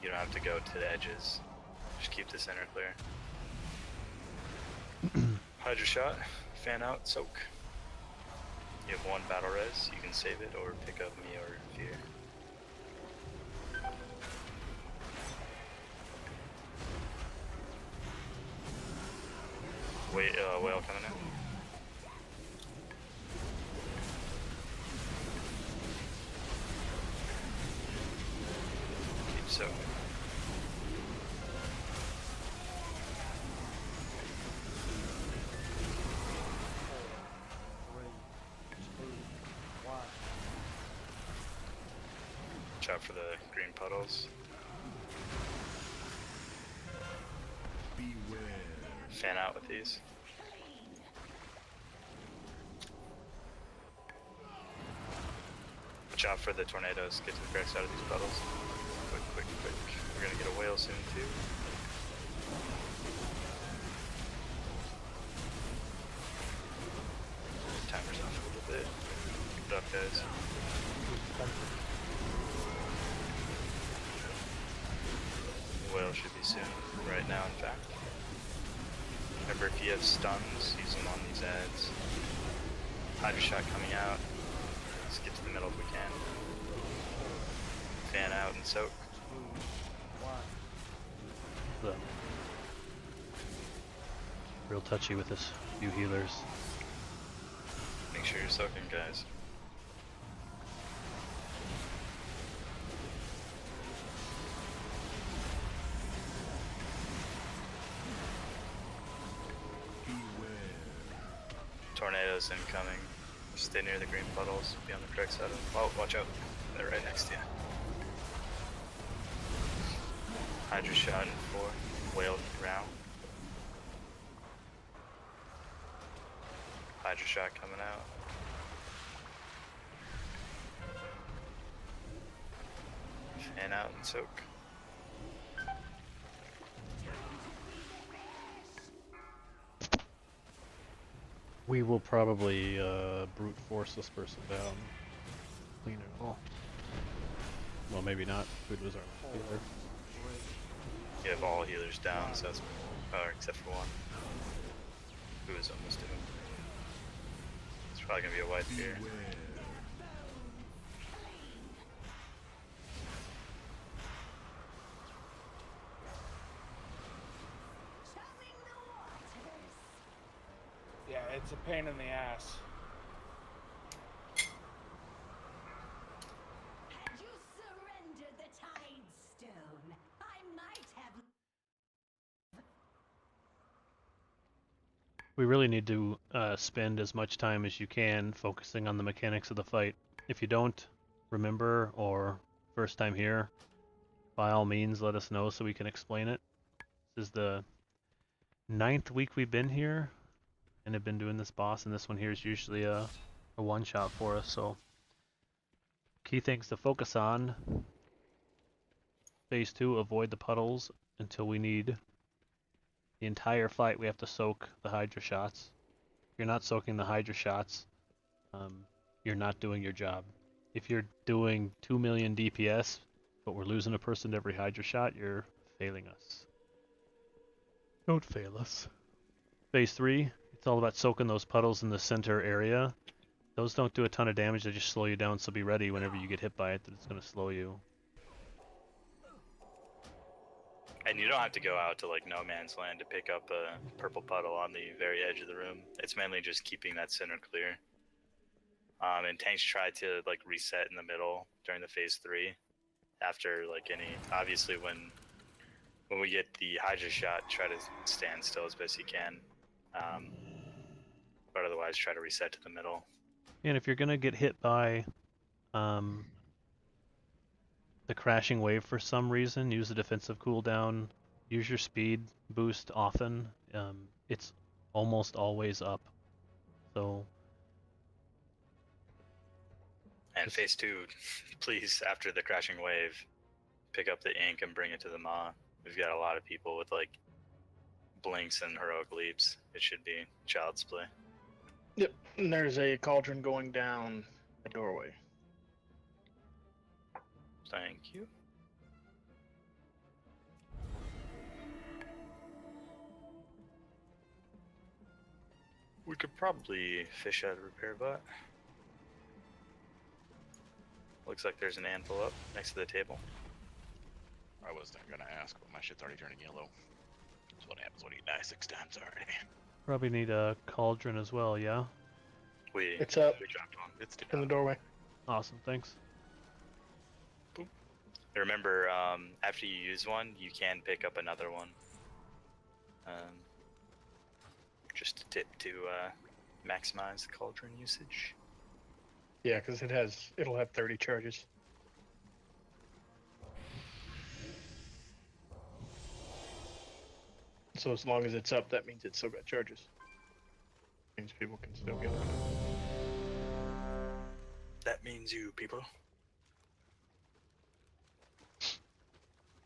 You don't have to go to the edges. Just keep the center clear. Hydra shot, fan out, soak. You have one battle res, you can save it or pick up me or Fear. Wait, whale coming in. Keep soaking. Watch out for the green puddles. Fan out with these. Watch out for the tornadoes. Get to the correct side of these puddles. Quick, quick, quick. We're gonna get a whale soon too. Timer's off a little bit. Keep it up, guys. Whale should be soon. Right now, in fact. Remember, if you have stuns, use them on these ads. Hydra shot coming out. Let's get to the middle if we can. Fan out and soak. Real touchy with this few healers. Make sure you're soaking, guys. Tornadoes incoming. Stay near the green puddles. Be on the correct side of them. Oh, watch out. They're right next to you. Hydra shot in 4. Whale round. Hydra shot coming out. Fan out and soak. We will probably brute force this person down. Clean it all. Well, maybe not. Food was our healer. You have all healers down, so it's except for one. Who is almost doomed. It's probably gonna be a wipe here. Yeah, it's a pain in the ass. Had you surrendered the Tide Stone, I might have. We really need to spend as much time as you can focusing on the mechanics of the fight. If you don't remember or first time here, by all means let us know so we can explain it. This is the 9th week we've been here and have been doing this boss, and this one here is usually a one-shot for us, so key things to focus on. Phase 2, avoid the puddles until we need. The entire fight we have to soak the Hydra shots. If you're not soaking the Hydra shots, you're not doing your job. If you're doing 2 million DPS, but we're losing a person to every Hydra shot, you're failing us. Don't fail us. Phase 3, it's all about soaking those puddles in the center area. Those don't do a ton of damage, they just slow you down, so be ready whenever you get hit by it that it's going to slow you. And you don't have to go out to like no man's land to pick up a purple puddle on the very edge of the room. It's mainly just keeping that center clear. And tanks try to like reset in the middle during the phase 3. After like any, obviously when we get the Hydra shot, try to stand still as best you can. But otherwise try to reset to the middle. And if you're going to get hit by the crashing wave for some reason, use the defensive cooldown, use your speed boost often. It's almost always up. So. And phase 2, please, after the crashing wave, pick up the ink and bring it to the Maw. We've got a lot of people with like blinks and heroic leaps. It should be child's play. Yep, and there's a cauldron going down the doorway. Thank you. We could probably fish out a repair bot. Looks like there's an anvil up next to the table. I wasn't gonna ask, but my shit's already turning yellow. That's what happens when you die 6 times already. Probably need a cauldron as well, yeah? It's up. We dropped one. It's in the doorway. Awesome, thanks. Boop. Remember, after you use one, you can pick up another one. Just a tip to maximize the cauldron usage. Yeah, because it'll have 30 charges. So as long as it's up, that means it's still got charges. Means people can still get on it. That means you, people.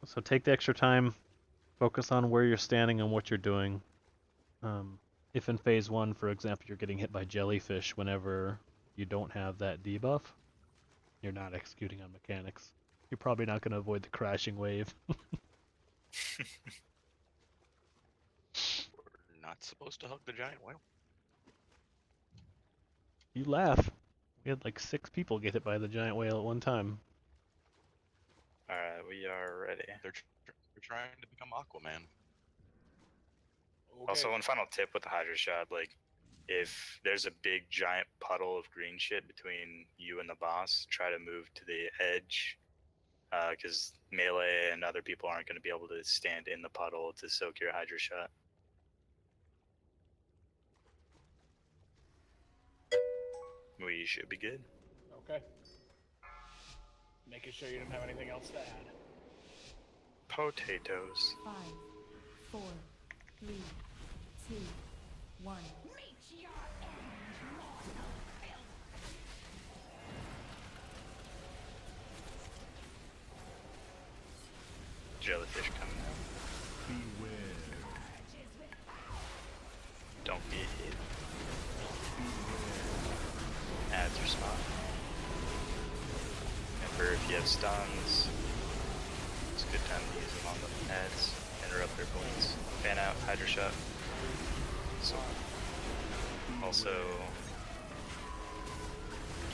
So take the extra time, focus on where you're standing and what you're doing. If in phase 1, for example, you're getting hit by jellyfish whenever you don't have that debuff, you're not executing on mechanics. You're probably not going to avoid the crashing wave. We're not supposed to hug the giant whale. You laugh. We had like 6 people get hit by the giant whale at one time. Alright, we are ready. They're trying to become Aquaman. Okay. Also, one final tip with the Hydra shot, like, if there's a big giant puddle of green shit between you and the boss, try to move to the edge, because melee and other people aren't going to be able to stand in the puddle to soak your Hydra shot. We should be good. Okay. Making sure you didn't have anything else to add. Potatoes. 5, 4, 3, 2, 1. Reach your end, mortal filth. Jellyfish coming out. Beware. Don't get hit. If you have stuns, it's a good time to use them on the heads. Interrupt their points. Fan out, Hydra shot. So, also,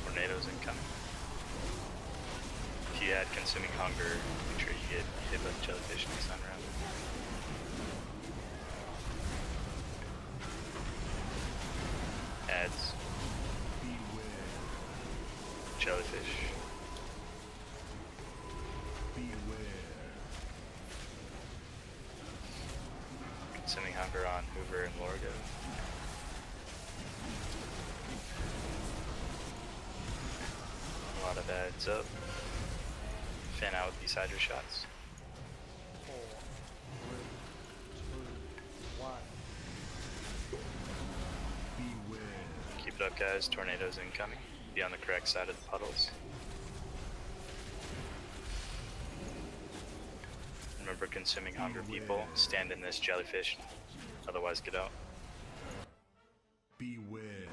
tornadoes incoming. If you had consuming hunger, make sure you get hit by the jellyfish next time around. Ads. Jellyfish. Consuming hunger on Hoover and Lorgo. A lot of ads up. Fan out with these Hydra shots. 4, 3, 2, 1. Keep it up, guys. Tornadoes incoming. Be on the correct side of the puddles. Remember, consuming hunger people, stand in this jellyfish, otherwise get out. Beware.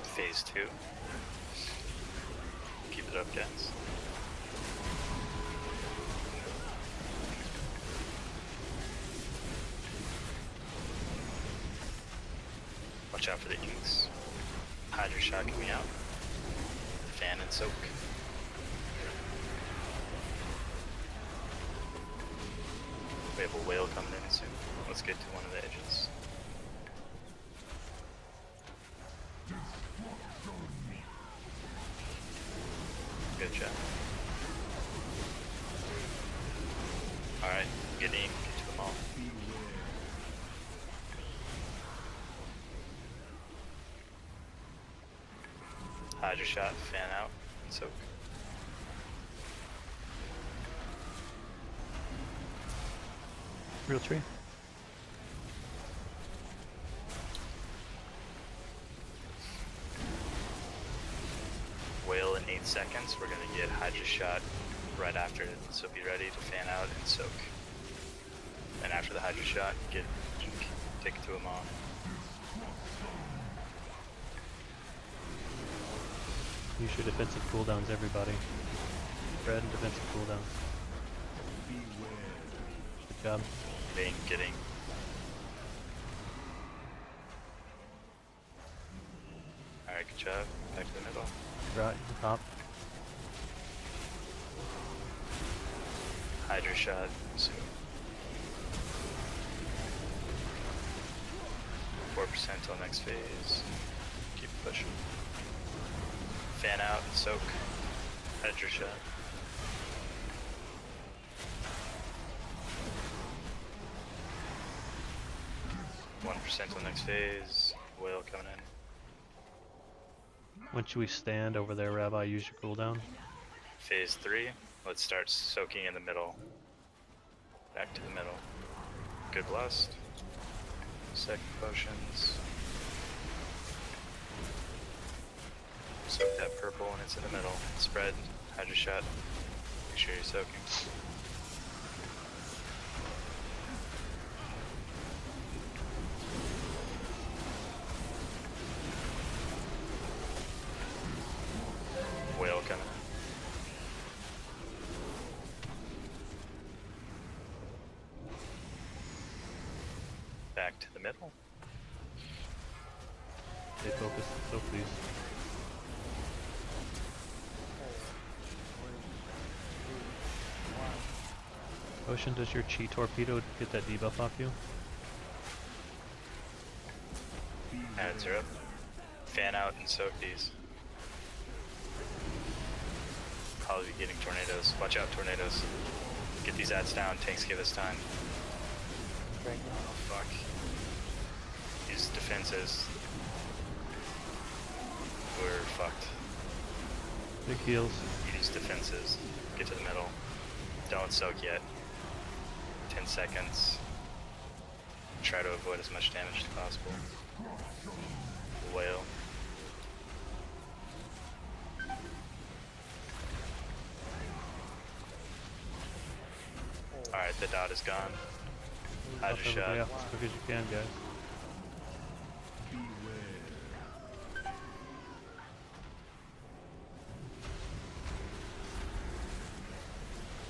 Phase 2. Keep it up, guys. Watch out for the inks. Hydra shot coming out. Fan and soak. We have a whale coming in soon. Let's get to one of the edges. Good job. Alright, get in, get to them all. Hydra shot, fan out, and soak. Real tree. Whale in 8 seconds. We're gonna get Hydra shot right after it, so be ready to fan out and soak. And after the Hydra shot, get ink, take it to them all. Use your defensive cooldowns, everybody. Red and defensive cooldowns. Good job. Getting. Alright, good job. Back to the middle. Right, top. Hydra shot, so 4% till next phase. Keep pushing. Fan out and soak. Hydra shot. Till next phase. Whale coming in. When should we stand over there, Rabbi? Use your cooldown. Phase 3. Let's start soaking in the middle. Back to the middle. Good blast. Second potions. Soak that purple when it's in the middle. Spread. Hydra shot. Make sure you're soaking. Whale coming. Back to the middle. Stay focused, so please. 4, 3, 2, 1. Ocean, does your chi torpedo get that debuff off you? Ads are up. Fan out and soak these. Probably getting tornadoes. Watch out, tornadoes. Get these ads down. Tanks give us time. Oh, fuck. Use defenses. We're fucked. Big heals. Use defenses. Get to the middle. Don't soak yet. 10 seconds. Try to avoid as much damage as possible. Whale. Alright, the dot is gone. I Buff just everybody shot. off as quick as you can, guys.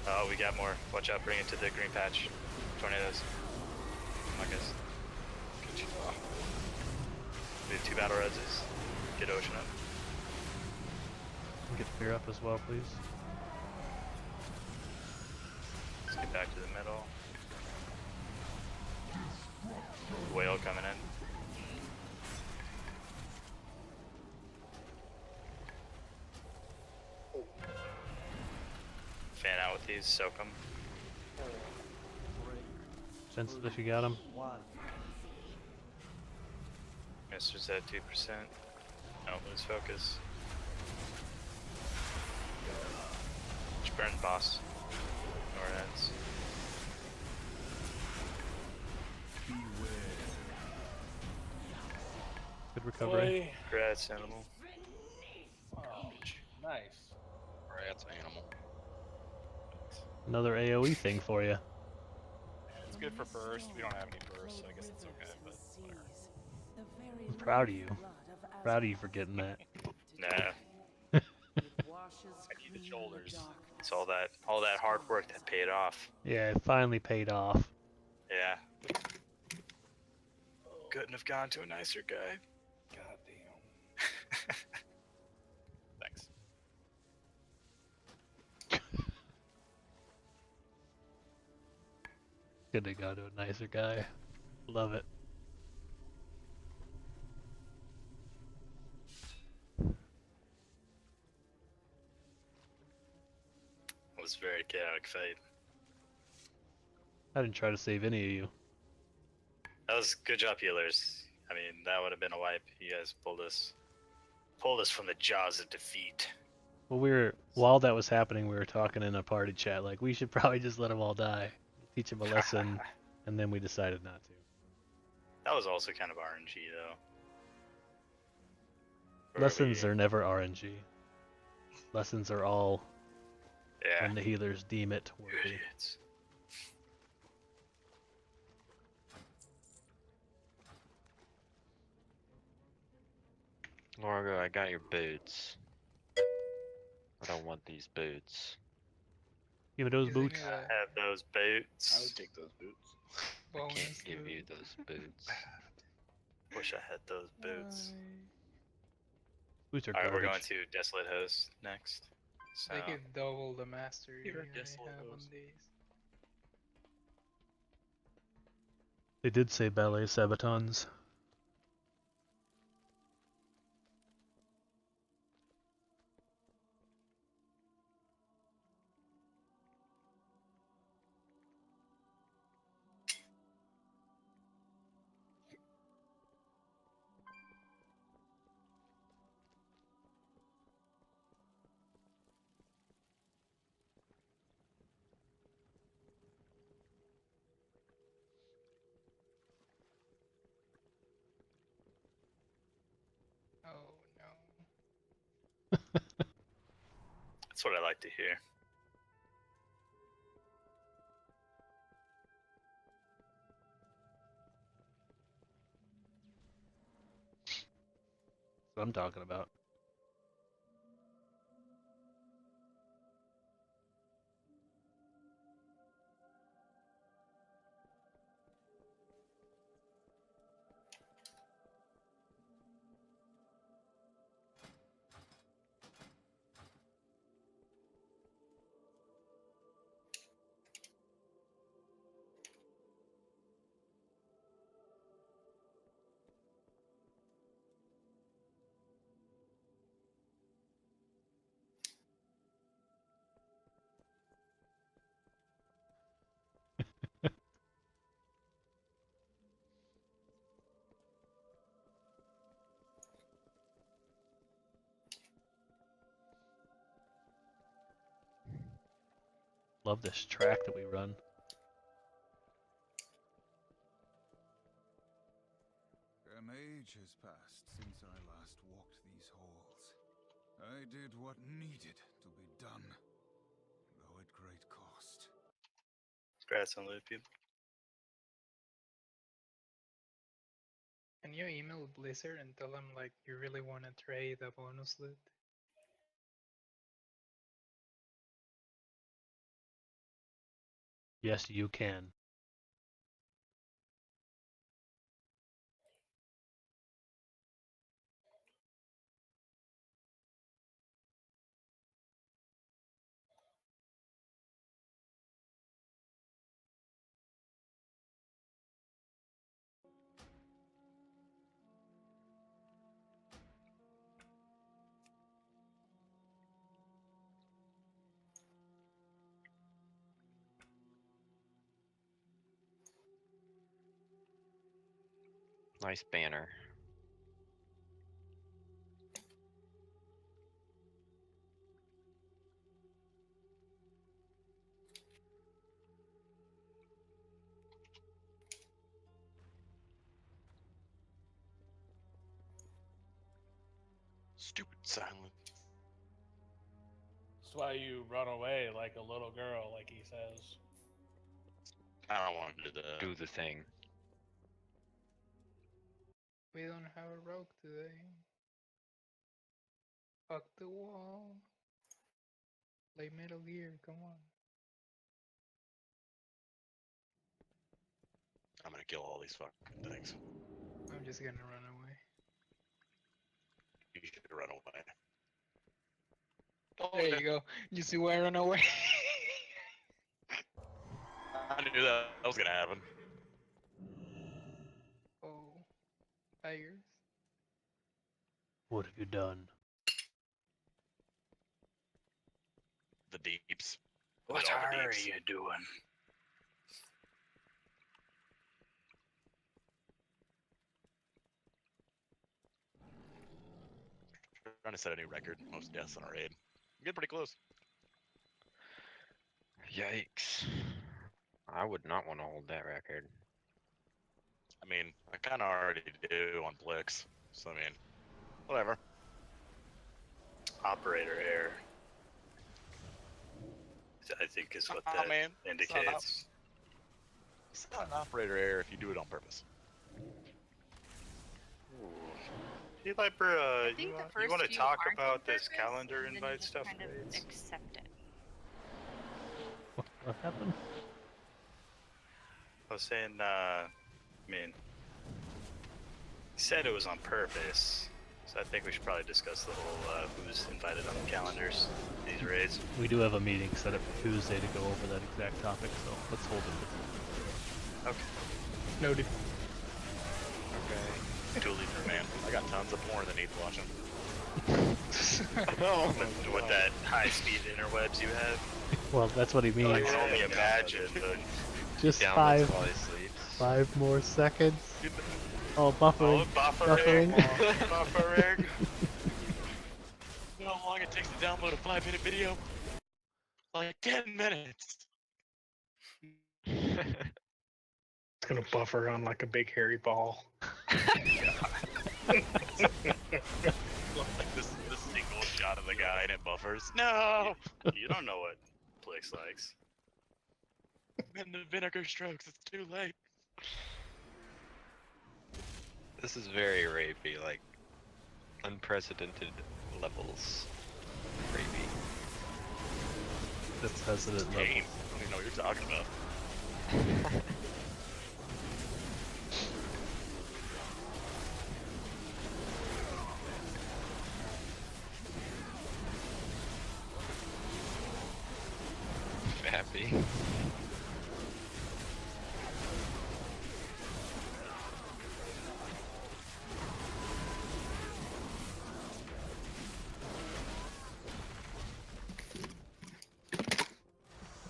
Oh, we got more. Watch out, bring it to the green patch. Tornadoes. Come on, guys. Good job. We have 2 battle reses. Get Ocean up. Get Fear up as well, please. Let's get back to the middle. Whale coming in. Fan out with these, soak them. Sensitive if you got him. Mister's at 2%. Don't lose focus. Just burn boss. Norends. Good recovery. Congrats, animal. Oh, nice. Rats animal. Another AoE thing for you. It's good for burst. We don't have any burst, so I guess it's okay, but whatever. I'm proud of you. Proud of you for getting that. Nah. I need the shoulders. It's all that hard work that paid off. Yeah, it finally paid off. Yeah. Couldn't have gone to a nicer guy. God damn. Thanks. Good to go to a nicer guy. Love it. It was a very chaotic fight. I didn't try to save any of you. That was good job, healers. I mean, that would have been a wipe. You guys pulled us from the jaws of defeat. Well, while that was happening, we were talking in a party chat, like, we should probably just let them all die. Teach them a lesson, and then we decided not to. That was also kind of RNG, though. Lessons are never RNG. Lessons are all when the healers deem it worthy. Idiots. Largo, I got your boots. I don't want these boots. Give me those Using boots. a I have those boots. I would take those boots. I can't bonus give you loot. those boots. Wish I had those boots. Boots are Alright, we're going garbage. to Desolate Host next. So, They give double the mastery You're they desolate have on host. these. They did say ballet sabatons. Oh no. that's what I like to hear. That's what I'm talking about. Love this track that we run. An age has passed since I last walked these halls. I did what needed to be done, though at great cost. Congrats on loot, people. Can you email Blizzard and tell them like you really want to trade the bonus loot? Yes, you can. Nice banner. Stupid silence. That's why you run away like a little girl, like he says. I don't want to do that. Do the thing. We don't have a rogue today. Fuck the wall. Play Metal Gear, come on. I'm gonna kill all these fucking things. I'm just gonna run away. You should run away. There you go. You see why I run away? I knew that was gonna happen. Oh, tigers. What have you done? The deeps. What Did all the are deeps. you doing? Trying to set a new record. Most deaths on a raid. I'm getting pretty close. Yikes. I would not want to hold that record. I mean, I kind of already do on Blix. So, I mean, whatever. Operator error. I think is what that Man, indicates. It's not an operator error if you do it on purpose. Hey, Viper, I think you the first want to few talk aren't about on this purpose, calendar and then you invite just stuff? kind of Raids? accept it. What happened? I was saying, I mean, he said it was on purpose, so I think we should probably discuss the whole who's invited on the calendars, these raids. We do have a meeting set up for Tuesday to go over that exact topic, so let's hold it. Okay. Noted. Okay. Too late for man. I got tons of porn that needs watching. With that high-speed interwebs you have. Well, that's what he means. I can only imagine, but Just Downloads while he sleeps. 5 more seconds. Oh, buffering. Oh, buffering. Buffering. Buffering. You know how long it takes to download a 5-minute video? Like 10 minutes. It's gonna buffer on like a big hairy ball. Like this single shot of the guy and it buffers. No! You don't know what Blix likes. And the vinegar strokes, it's too late. This is very rapey, like unprecedented levels. Rapey. That's hesitant level. Game. I don't even know what you're talking about. Happy.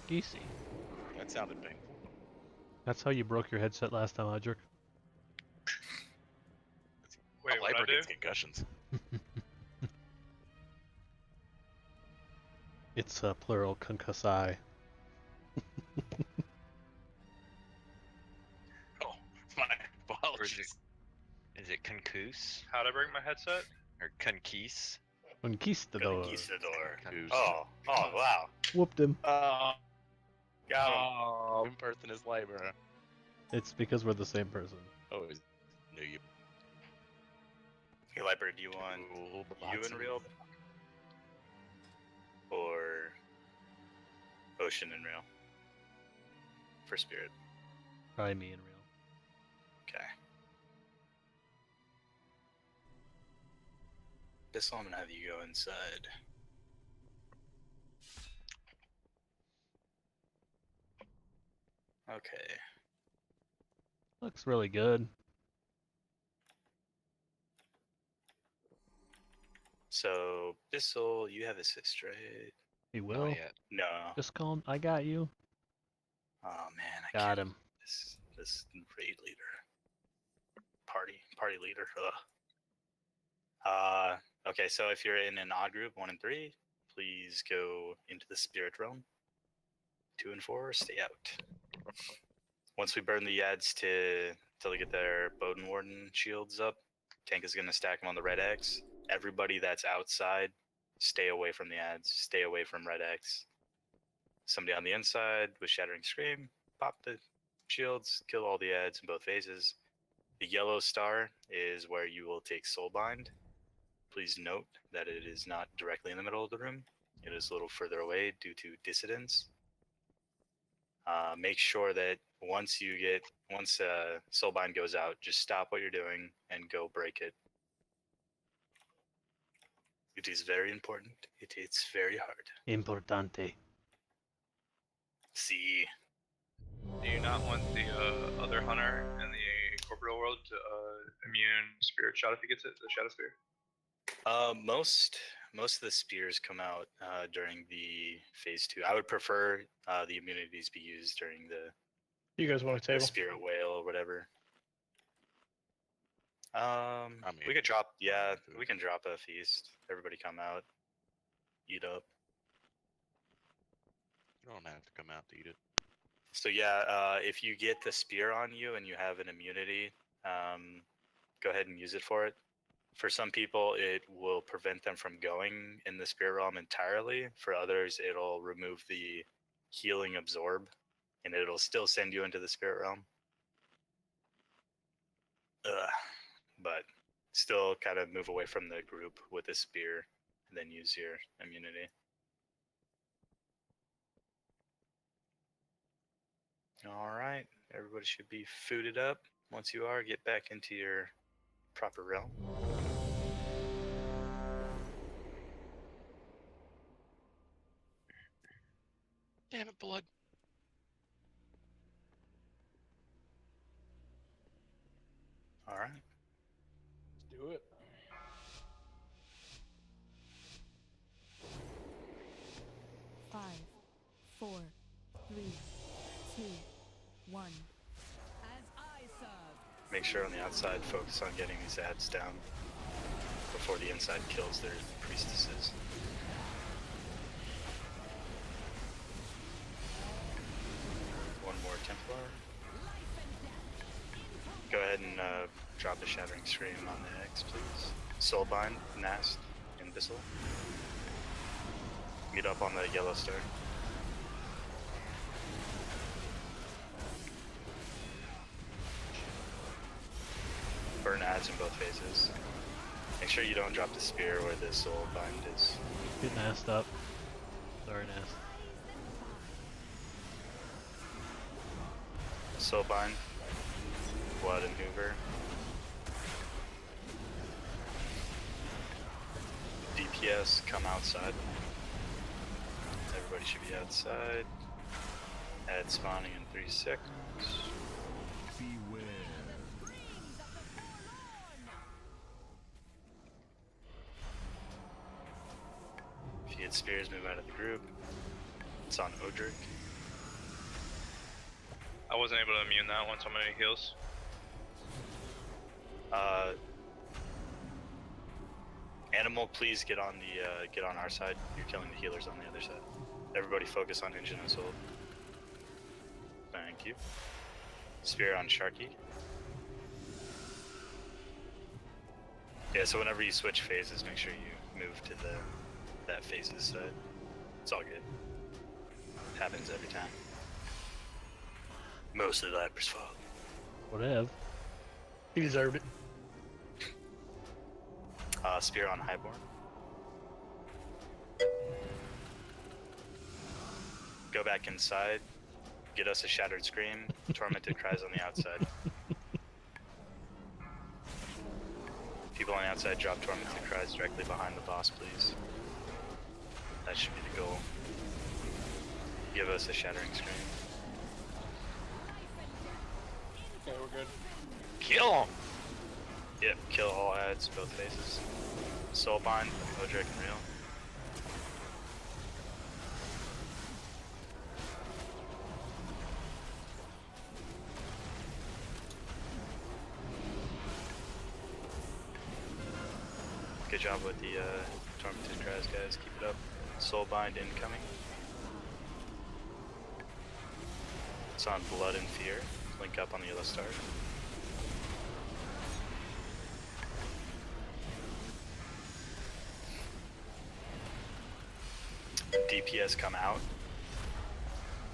Easy. That sounded painful. That's how you broke your headset last time, Audric. Wait, what I Viper do? gets concussions. It's plural concussi. Oh, my Or apologies. is it concouse? How'd I break my headset? Or conquise? Conquistador. Conquistador. Goose. Oh, wow. Whooped him. God Got him. Oh. Same person as Libra. It's because we're the same person. Always knew you. Hey, Liber, do you want you in real or Ocean in real for Spirit? Probably me in real. Okay. This one I'm gonna have you go inside. Okay. Looks really good. So, Bissell, you have assist, right? He will. yet. No. Just call him. I got you. Oh man, I Got can't. him. This raid leader. Party leader. Ugh. Okay, so if you're in an odd group, 1 and 3, please go into the spirit realm. 2 and 4, stay out. Once we burn the ads till they get their Bowden Warden shields up, Tank is gonna stack them on the red X. Everybody that's outside, stay away from the ads. Stay away from red X. Somebody on the inside with Shattering Scream, pop the shields, kill all the ads in both phases. The yellow star is where you will take Soulbind. Please note that it is not directly in the middle of the room. It is a little further away due to dissidence. Make sure that once Soulbind goes out, just stop what you're doing and go break it. It is very important. It's very hard. Importante. See. Do you not want the other hunter in the corporeal world to immune spirit shot if he gets it, the shadow spear? Most of the spears come out during the phase 2. I would prefer the immunities be used during the You guys want a the table? spirit whale or whatever. mean, we could drop. Yeah, we can drop a feast. Everybody come out, eat up. You don't have to come out to eat it. So yeah, if you get the spear on you and you have an immunity, go ahead and use it for it. For some people, it will prevent them from going in the spirit realm entirely. For others, it'll remove the healing absorb, and it'll still send you into the spirit realm. But still kind of move away from the group with a spear, and then use your immunity. All right, everybody should be fooded up. Once you are, get back into your proper realm. Damn it, blood. All right. Let's do it. Five, 4, 3, 2, 1. As I serve. Make sure on the outside, focus on getting these ads down before the inside kills their priestesses. One more Templar. Go ahead and drop the Shattering Scream on the X, please. Soulbind, Nast, and Bissell. Meet up on the yellow star. Burn ads in both phases. Make sure you don't drop the spear where the Soulbind is. Get Nast up. Sorry, Nast. Soulbind, Blood and Hoover. DPS, come outside. Everybody should be outside. Ad spawning in 3 seconds. Beware. If you get spears, move out of the group. It's on Odric. I wasn't able to immune that one, so many heals. Animal, please get on our side. You're killing the healers on the other side. Everybody focus on engine and soul. Thank you. Spear on Sharky. Yeah, so whenever you switch phases, make sure you move to that phases side. It's all good. Happens every time. Mostly Lapper's fault. Whatever. He deserved it. Spear on Highborn. Go back inside. Get us a Shattered Scream. Tormented Cries on the outside. People on the outside drop Tormented Cries directly behind the boss, please. That should be the goal. Give us a Shattering Scream. Okay, we're good. Kill him! Yep, kill all ads, both faces. Soulbind, Odric, and Real. Good job with the Tormented Cries, guys. Keep it up. Soulbind incoming. It's on Blood and Fear. Link up on the yellow star. DPS come out.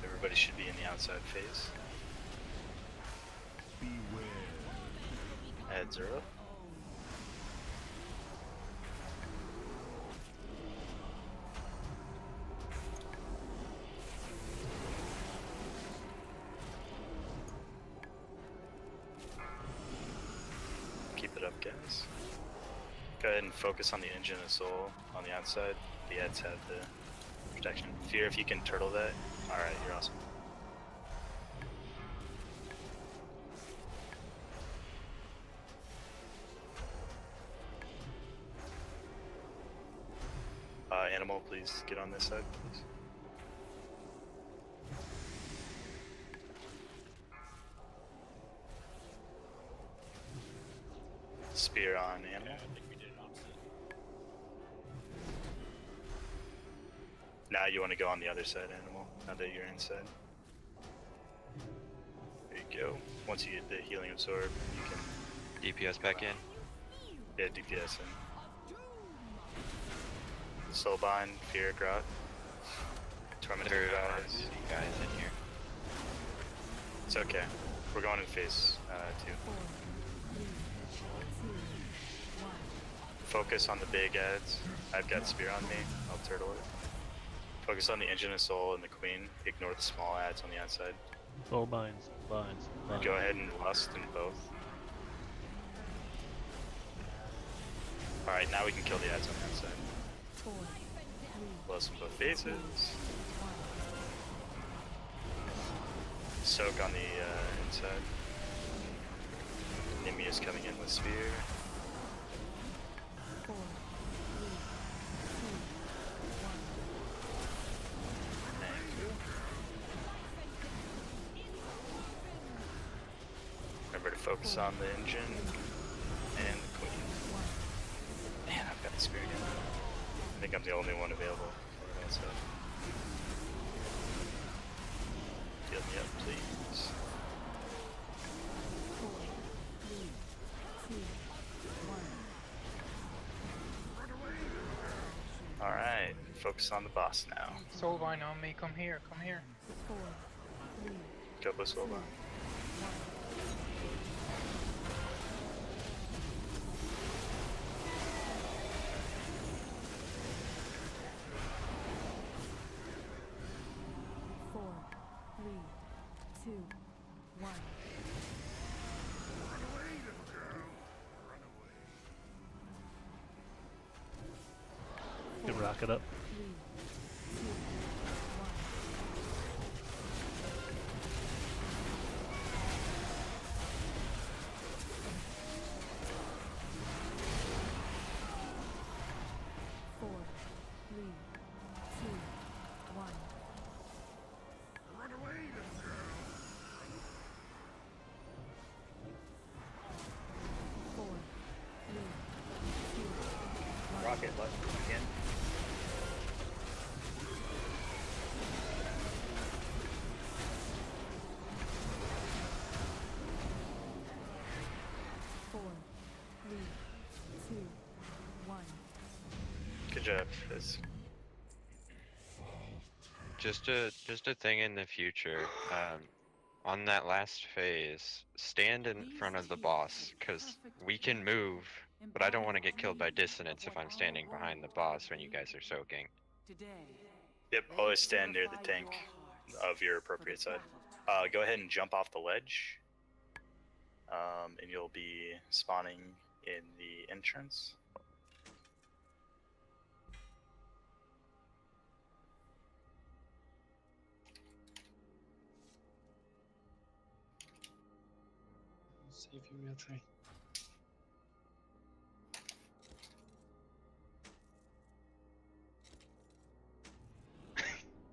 Everybody should be in the outside phase. Add 0. Keep it up, guys. Go ahead and focus on the Engine of Soul on the outside. The ads have the protection. Fear, if you can turtle that. Alright, you're awesome. Animal, please get on this side, please. Spear on animal. Yeah, I think we did it opposite. Now you want to go on the other side, animal, now that you're inside. There you go. Once you get the healing absorb, you can... DPS back in. Yeah, DPS in. Soulbind, Fear, Grot. Tormented There are Cries. guys in here. It's okay. We're going in phase 2. Focus on the big ads. I've got Spear on me. I'll turtle it. Focus on the Engine of Soul and the Queen. Ignore the small ads on the outside. Soul binds, binds, binds. Go ahead and Lust in both. Alright, now we can kill the ads on the outside. Lust in both faces. Soak on the inside. Nimius coming in with Spear. Remember to focus on the Engine and the Queen. Man, I've got the Spear again. I think I'm the only one available for that stuff. Heal me up, please. Alright, focus on the boss now. Soulbind on me, come here, come here. Go with Soulbind. Get rocket up. Rocket left again. Good job, Fizz. Just a thing in the future. On that last phase, stand in front of the boss, because we can move, but I don't want to get killed by dissonance if I'm standing behind the boss when you guys are soaking. Yep, always stand near the tank of your appropriate side. Go ahead and jump off the ledge, and you'll be spawning in the entrance. Save you, real tree.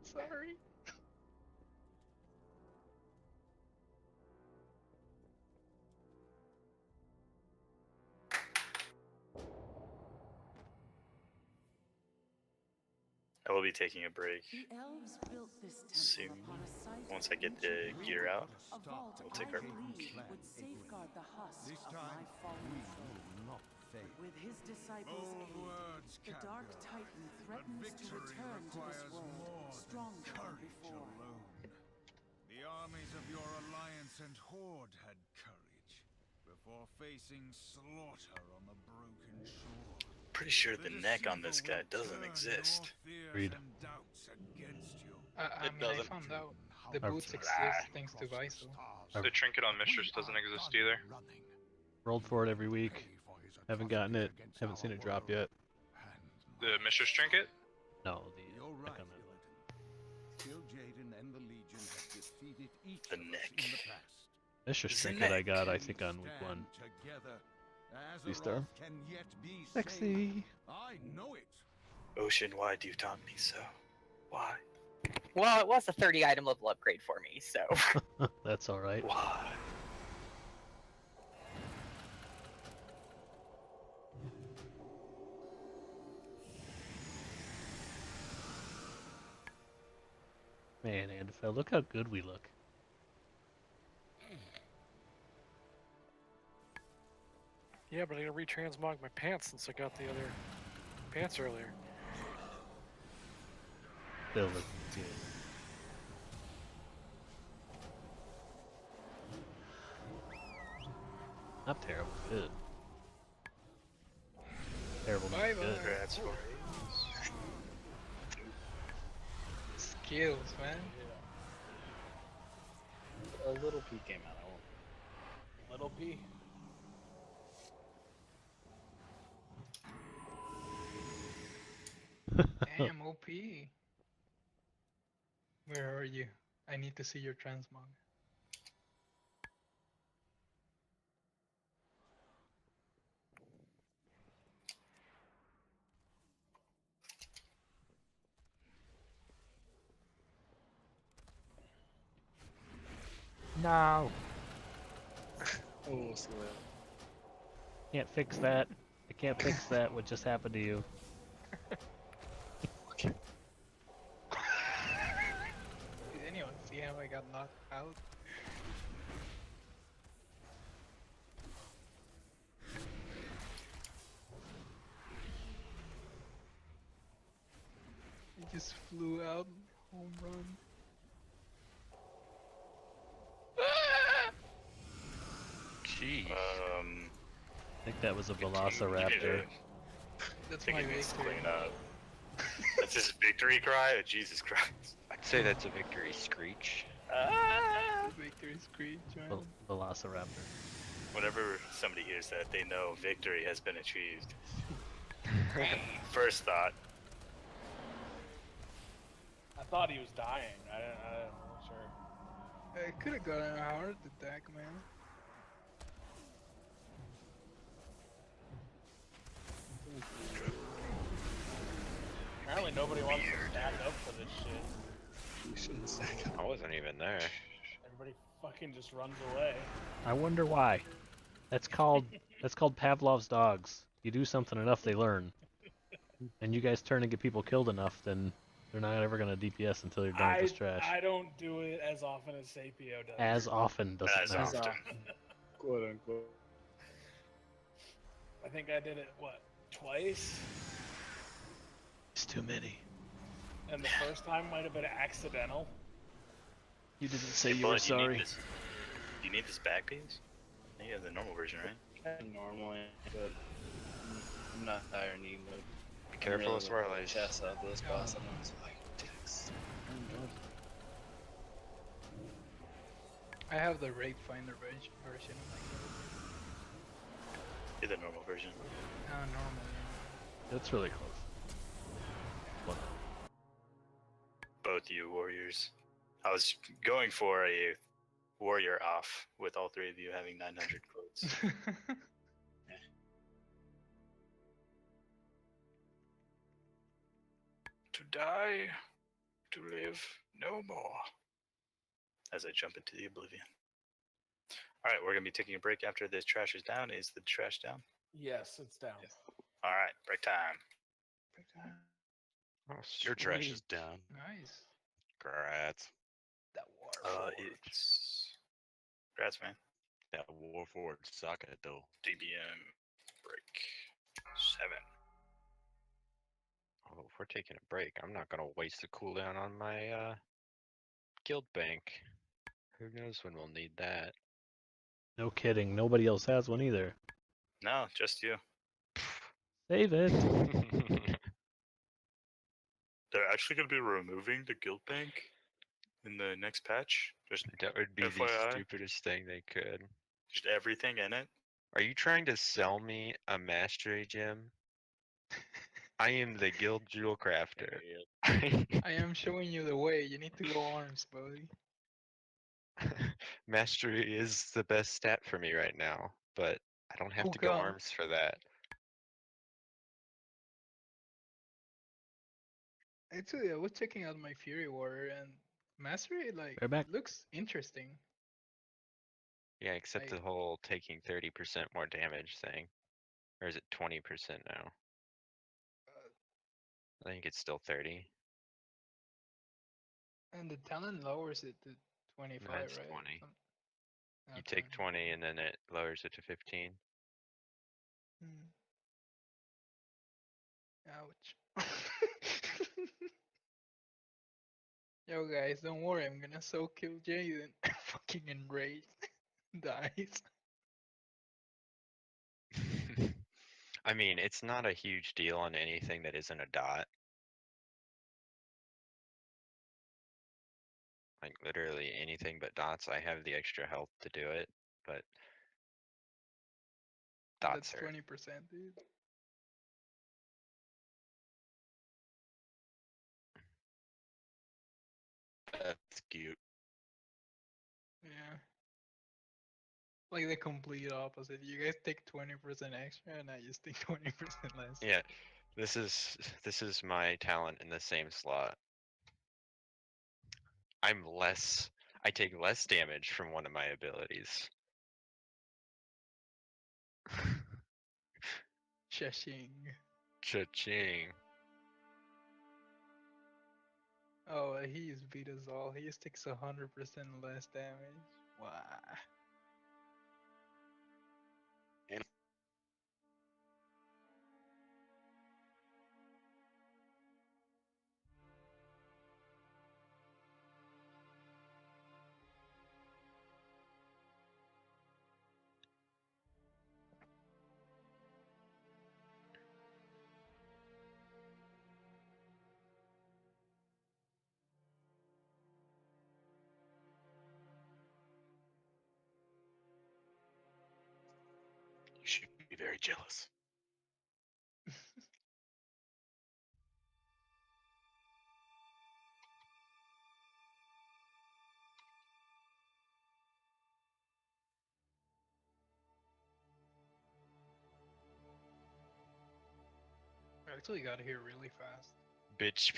Sorry. I will be taking a break soon. Once I get the gear out, we'll take our break. This time, we will not fail. With his disciples' aid, the Dark Titan threatens to return to this world stronger than before. Alone. The armies of your alliance and horde had courage before facing slaughter on the broken shore. Pretty sure the neck on this guy doesn't exist. Agreed. I found out the boots exist thanks to Viso. The trinket on Mistress doesn't exist either. Rolled for it every week. Haven't gotten it. Haven't seen it drop yet. The Mistress trinket? No, You're the right, neck on it. Kil'jaeden and the Legion have defeated each The of us neck. in the past. This just trinket I got, I think, on week 1. Together, Beastar. Azeroth can yet be Sexy. saved. I know it. Ocean, why do you taunt me so? Why? Well, it was a 30 item level upgrade for me, so. That's alright. Why? Man, Andafel, look how good we look. Yeah, but I gotta retransmog my pants since I got the other pants earlier. Still looking good. Not terrible, good. Terrible, not Bye-bye. good. Congrats, boys. Skills, man. A little P came out. Little P. Damn, OP. Where are you? I need to see your transmog. No. Almost there. Can't fix that. I can't fix that. What just happened to you? Did anyone see how I got knocked out? He just flew out, home run. Jeez. I think that was a Velociraptor. That's Think my he needs to victory. clean up. That's his victory cry? Oh, Jesus Christ. I'd say that's a victory screech. Victory screech, man. Velociraptor. Whenever somebody hears that, they know victory has been achieved. First thought. I thought he was dying. I don't know, sure. I could have gotten a heart attack, man. Apparently nobody wants to stack up for this shit. You shouldn't stack up. I wasn't even there. Everybody fucking just runs away. I wonder why. That's called Pavlov's dogs. You do something enough, they learn. And you guys turn and get people killed enough, then they're not ever gonna DPS until you're done with this trash. I don't do it as often as Sapio does. As often doesn't As matter. often. Quote unquote. I think I did it, what, twice? It's too many. And the first time might have been accidental. You didn't say Hey, you were Bullet, you sorry. need this. You need this back piece? You have the normal version, right? Normally, but I'm not higher need mode. Be careful of swirlies. Chest out this boss, and I was like, dicks. I have the rape finder version. You're the normal version. Normal. That's really close. What? Both you warriors. I was going for a warrior off with all three of you having 900 quotes. To die, to live no more. As I jump into the oblivion. Alright, we're going to be taking a break after this trash is down. Is the trash down? Yes, it's down. Alright, break time. Oh, Your trash sweet. is down. Nice. Congrats. That war. It's... Congrats, man. That Warforged suck it though. DBM break 7. Oh, if we're taking a break, I'm not gonna waste the cooldown on my guild bank. Who knows when we'll need that? No kidding. Nobody else has one either. No, just you. Save it. They're actually going to be removing the guild bank in the next patch. Just That would be FYI. the stupidest thing they could. Just everything in it. Are you trying to sell me a mastery gem? I am the guild jewel crafter. I am showing you the way. You need to go arms, buddy. Mastery is the best stat for me right now, but I don't have Oh, to go God. arms for that. Actually, I was checking out my Fury Warrior and Mastery, like, Right back. looks interesting. Yeah, except the whole taking 30% more damage thing. Or is it 20% now? I think it's still 30. And the talent lowers it to 25, No, it's right? 20. You Okay. take 20 and then it lowers it to 15. Ouch. Yo, guys, don't worry. I'm gonna so kill Jaden. Fucking enraged. Dies. I mean, it's not a huge deal on anything that isn't a dot. Like literally anything but dots, I have the extra health to do it, but dots That's are 20%, dude. That's cute. Yeah. Like the complete opposite. You guys take 20% extra, and I just take 20% less. yeah. This is my talent in the same slot. I take less damage from one of my abilities. Cha-ching. Cha-ching. Oh, he's beat us all. He just takes 100% less damage. Wow. You should be very jealous. I actually got here really fast. Bitch.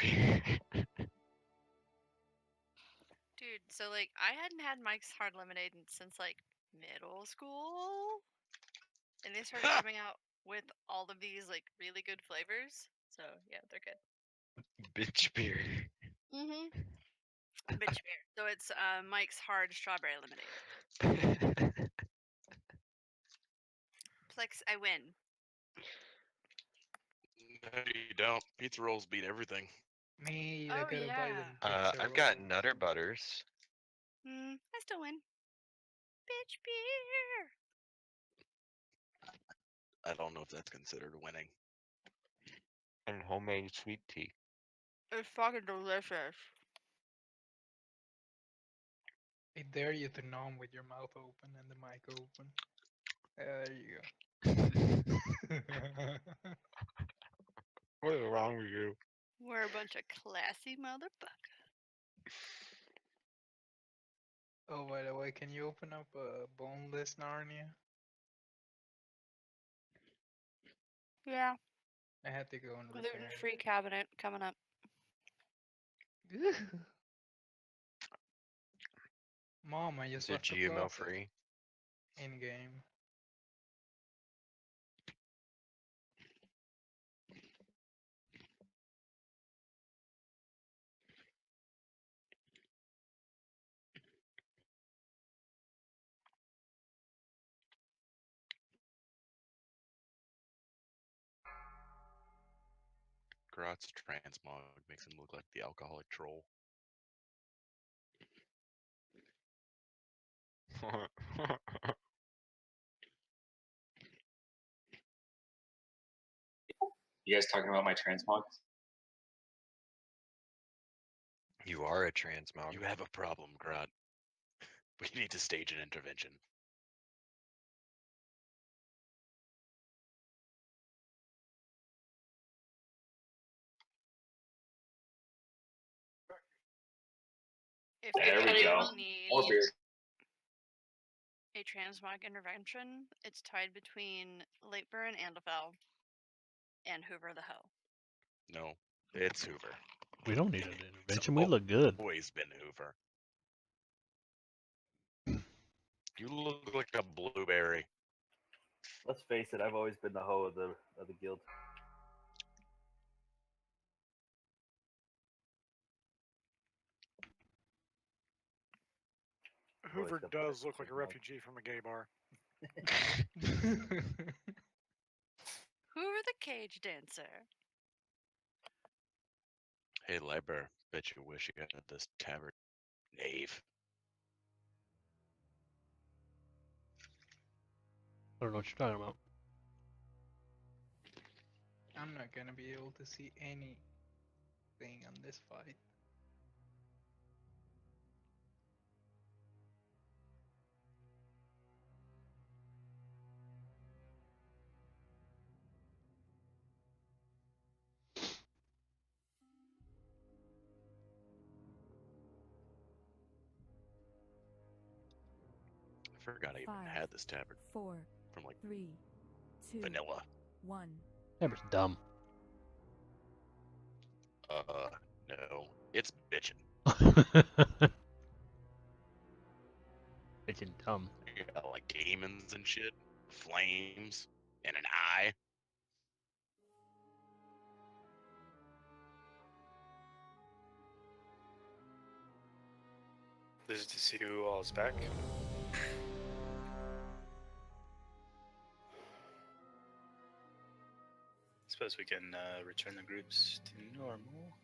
Dude, so like I hadn't had Mike's Hard Lemonade since like middle school, and they started coming out with all of these like really good flavors. So yeah, they're good. Bitch beer. Mhm. Bitch beer. So it's Mike's Hard Strawberry Lemonade. Plex, I win. No, you don't. Pizza rolls beat everything. Me, Oh, I gotta buy them. yeah. pizza I've got rolls. Nutter Butters. I still win. Bitch beer. I don't know if that's considered winning. And homemade sweet tea. It's fucking delicious. I dare you to nom with your mouth open and the mic open. There you go. What is wrong with you? We're a bunch of classy motherfuckers. Oh, by the way, can you open up a boneless Narnia? Yeah. I had to go and return. Gluten-free cabinet coming up. Mom, I just Is it watched the GMO plaza free? in game. Grot's transmog makes him look like the alcoholic troll. You guys talking about my transmog? You are a transmog. You have a problem, Grot. We need to stage an intervention. If There we anybody go. More beer. needs a transmog intervention, it's tied between Lateburn and Andalfell and Hoover the Hoe. No, it's Hoover. We don't need an It's intervention. We look good. always been Hoover. You look like a blueberry. Let's face it, I've always been the hoe of the guild. Hoover does look like a refugee from a gay bar. Hoover the Cage Dancer. Hey, Liber, bet you wish you had this tavern. Knave. I don't know what you're talking about. I'm not gonna be able to see anything on this fight. I forgot I even had this tavern. 4, From like 3, 2, vanilla. 1. Taver's dumb. No. It's bitchin'. Bitchin' dumb. You got like demons and shit. Flames. And an eye. This is to see who all is back. Suppose we can return the groups to normal.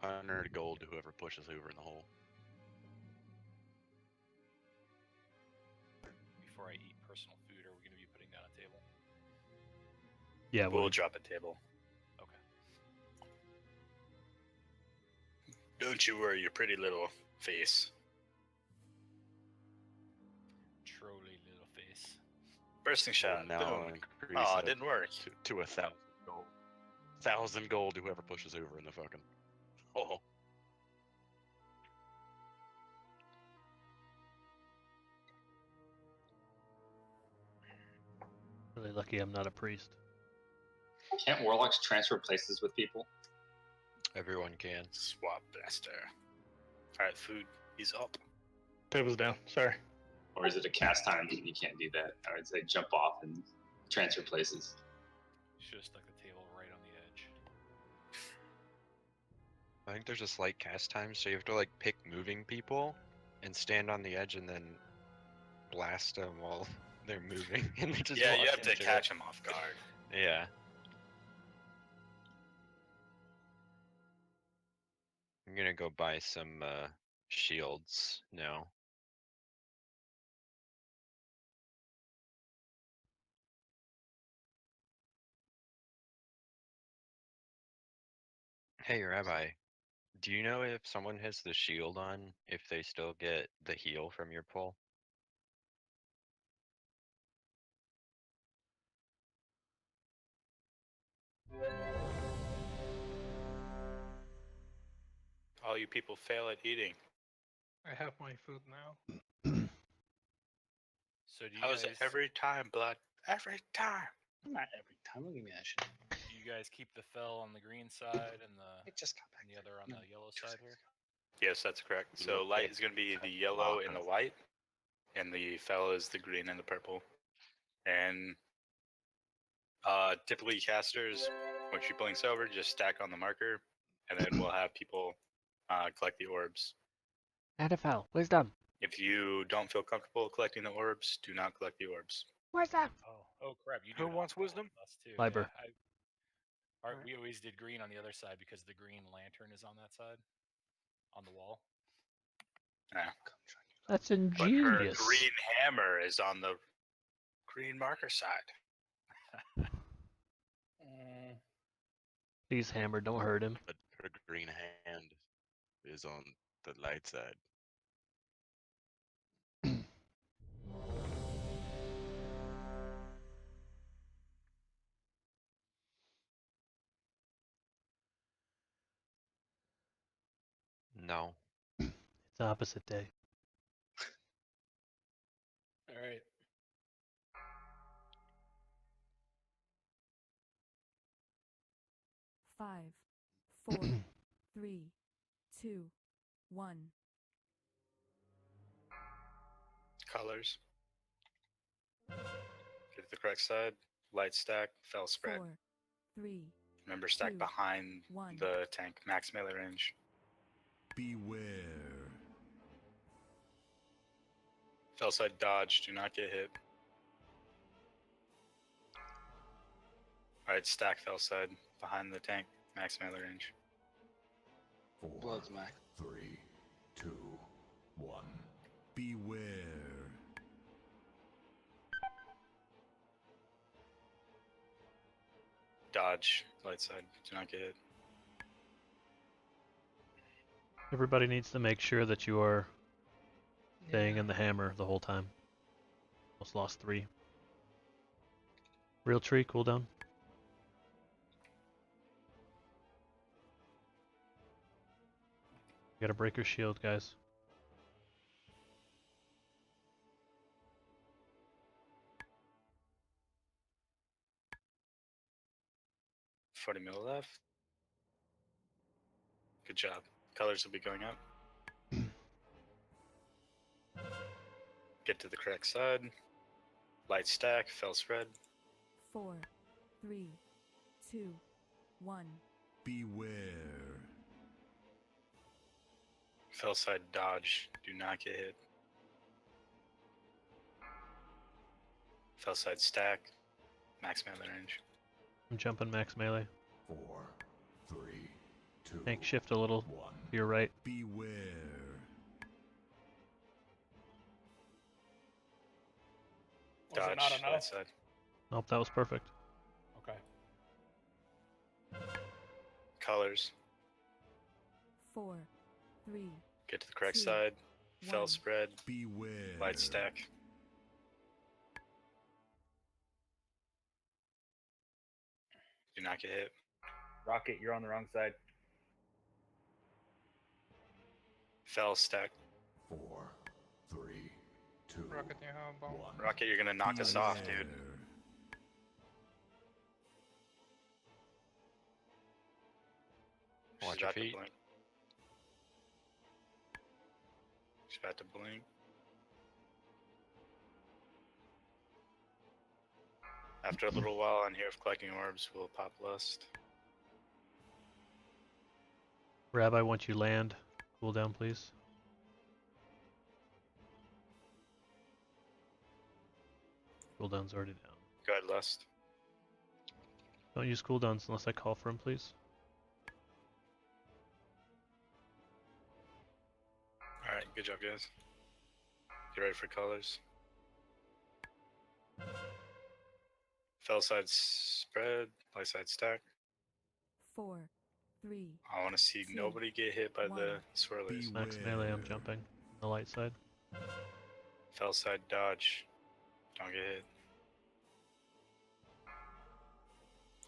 100 gold to whoever pushes Hoover in the hole. Before I eat personal food, are we going to be putting down a table? Yeah, We'll drop a table. Okay. Don't you worry your pretty little face. Trolley little face. Bursting shot. Now Boom. increase Oh, it it didn't work. to 1,000 gold. 1,000 gold to whoever pushes Hoover in the fucking hole. Really lucky I'm not a priest. Can't warlocks transfer places with people? Everyone can. Swap blaster. Alright, food. He's up. Table's down. Sorry. Or is it a cast time and you can't do that? I would say jump off and transfer places. Should have stuck the table right on the edge. I think there's a slight cast time, so you have to like pick moving people and stand on the edge and then blast them while they're moving. And they just Yeah, you walk have to into catch it. him off guard. Yeah. I'm gonna go buy some shields now. Hey, Rabbi, do you know if someone has the shield on, if they still get the heal from your pull? All you people fail at eating. I have my food now. So do you How is guys it every time, blood? Every time. Not every time. Don't give me that shit. do you guys keep the fell on the green side and It just got back. the other on the yellow side here? Yes, that's correct. You So look light like is going to be the a yellow and the lot. white, and the fell is the green and the purple. And typically casters, once you blinks over, just stack on the marker, and then we'll have people collect the orbs. Add a foul. Wisdom. If you don't feel comfortable collecting the orbs, do not collect the orbs. Wisdom. Oh crap! You do Who it wants on wisdom? Us too. Liber. Yeah, we always did green on the other side because the green lantern is on that side, on the wall. Yeah. That's But her ingenious. green hammer is on the green marker side. Please, Hammer, don't hurt him. But her green hand is on the light side. No. It's opposite day. All right. Five, 4, 3, 2, 1. Colors. Get to the correct side. Light stack, fell spread. 4, 3. Remember, stack 2, behind 1. the tank. Max melee range. Beware. Fell side dodge. Do not get hit. Alright, stack fell side behind the tank. Max melee range. 4, Blood's max. 3, 2, 1. Beware. Dodge. Light side. Do not get hit. Everybody needs to make sure that you are staying in the hammer the whole time. Almost lost 3. Real tree, cooldown. You gotta break your shield, guys. $40 mil left. Good job. Colors will be going up. Get to the correct side. Light stack, fell spread. 4, 3, 2, 1. Beware. Fell side dodge. Do not get hit. Fell side stack. Max melee range. I'm jumping max melee. 4, 3, 2. Tank shift a little. 1. To your right. Beware. Was Dodge. it not enough? Light side. Nope, that was perfect. Okay. Colors. 4, 3. Get to the correct 2, side. Fell 1. spread. Beware. Light stack. Do not get hit. Rocket, you're on the wrong side. Fell stack. 4, 3, 2. Rocket, you have a bomb. 1. Rocket, you're gonna knock us off, dude. Watch She's your about to feet. blink. She's about to blink. After a little while on here of collecting orbs, we'll pop lust. Rabbi, once you land, cooldown, please. Cooldown's already down. Go ahead, lust. Don't use cooldowns unless I call for him, please. Good job, guys. Get ready for colors. Fell side spread, light side stack. 4, 3. I want to see 2, nobody get hit by the swirlies. Max melee, I'm jumping. On the light side. Fell side dodge. Don't get hit.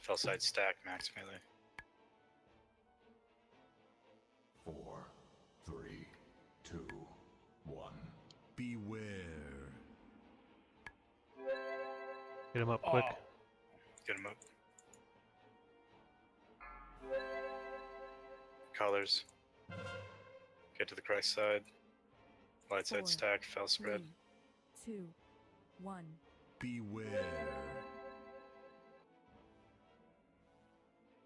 Fell side stack, max melee. 4, 3, 2, 1. Beware. Get him up quick. Get him up. Colors. Get to the Christ side. Light side 4, stack, fell spread. 3, 2, 1. Beware.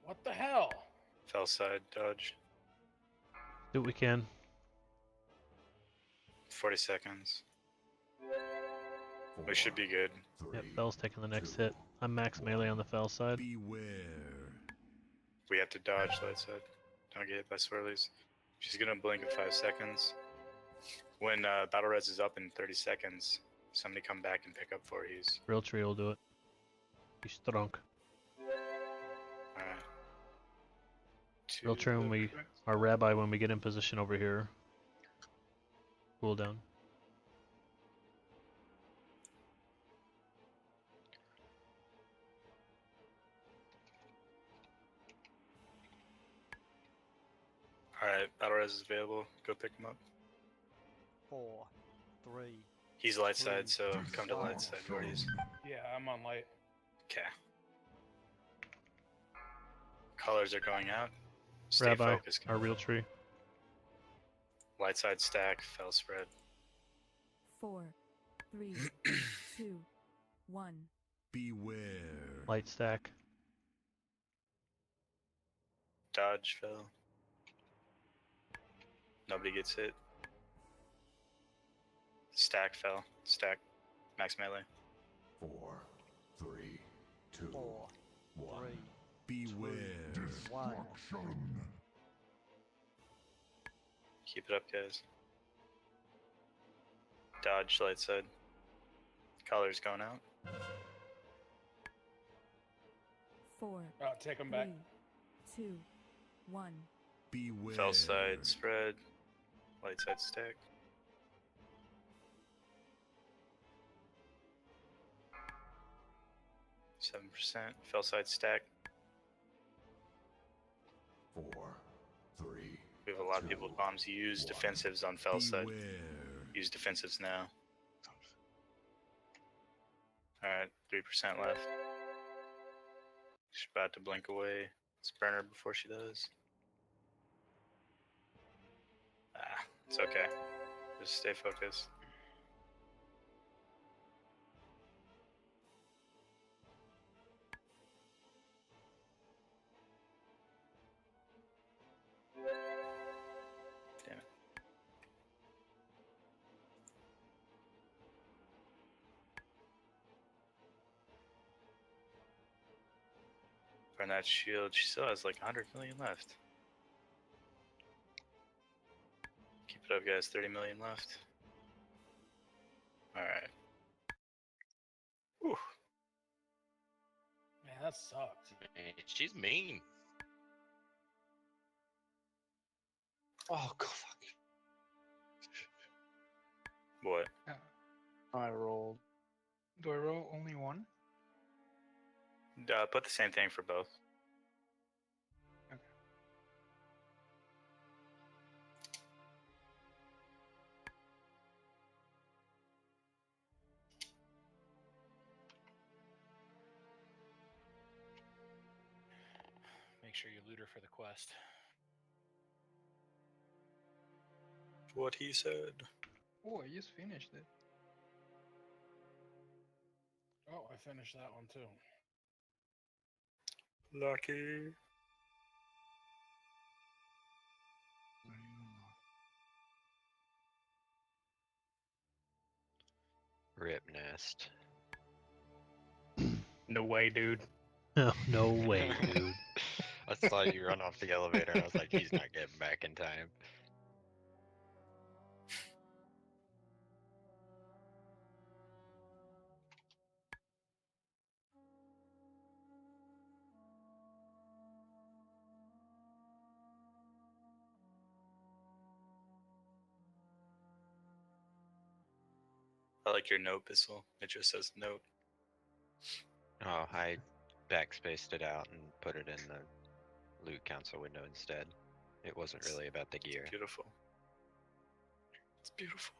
What the hell? Fell side dodge. Do what we can. 40 seconds. We should be good. Yep, Fell's taking the next hit. I'm max melee on the Fell side. Beware. We have to dodge light side. Don't get hit by swirlies. She's gonna blink in 5 seconds. When battle res is up in 30 seconds, somebody come back and pick up 4 E's. Real tree will do it. He's strong. Alright. Real tree when we, our rabbi when we get in position over here. Cool down. Alright, battle res is available. Go pick him up. 4, 3. He's light side, so come to light side where he is. Yeah, I'm on light. Okay. Colors are going out. Stay Rabbi, focused. our real tree. Light side stack, fell spread. 4, 3, 2, 1. Beware. Light stack. Dodge fell. Nobody gets hit. Stack fell. Stack. Max melee. 4, 3, 2, 4, 1. 3, Beware. 1. Keep it up, guys. Dodge light side. Colors going out. 4, Oh, take him back. 3, 2, 1. Beware. Fell side spread. Light side stack. %. Fell side stack. 4, 3. We have a lot of people with bombs. Use defensives on fell side. Use defensives now. Alright, 3% left. She's about to blink away. Let's burn her before she does. Ah, it's okay. Just stay focused. Damn it. Burn that shield. She still has like 100 million left. Keep it up, guys. 30 million left. Alright. Whew. Man, that sucked. Man, she's mean. Oh, go fuck. What? I rolled. Do I roll only one? Put the same thing for both. Okay. Make sure you loot her for the quest. What he said. Oh, I just finished it. Oh, I finished that one too. Lucky. Rip nest. No way, dude. No, no way, dude. I saw you run off the elevator and I was like, he's not getting back in time. I like your note, Bissell. It just says note. Oh, I backspaced it out and put it in the loot console window instead. It wasn't really about the gear. Beautiful. It's beautiful.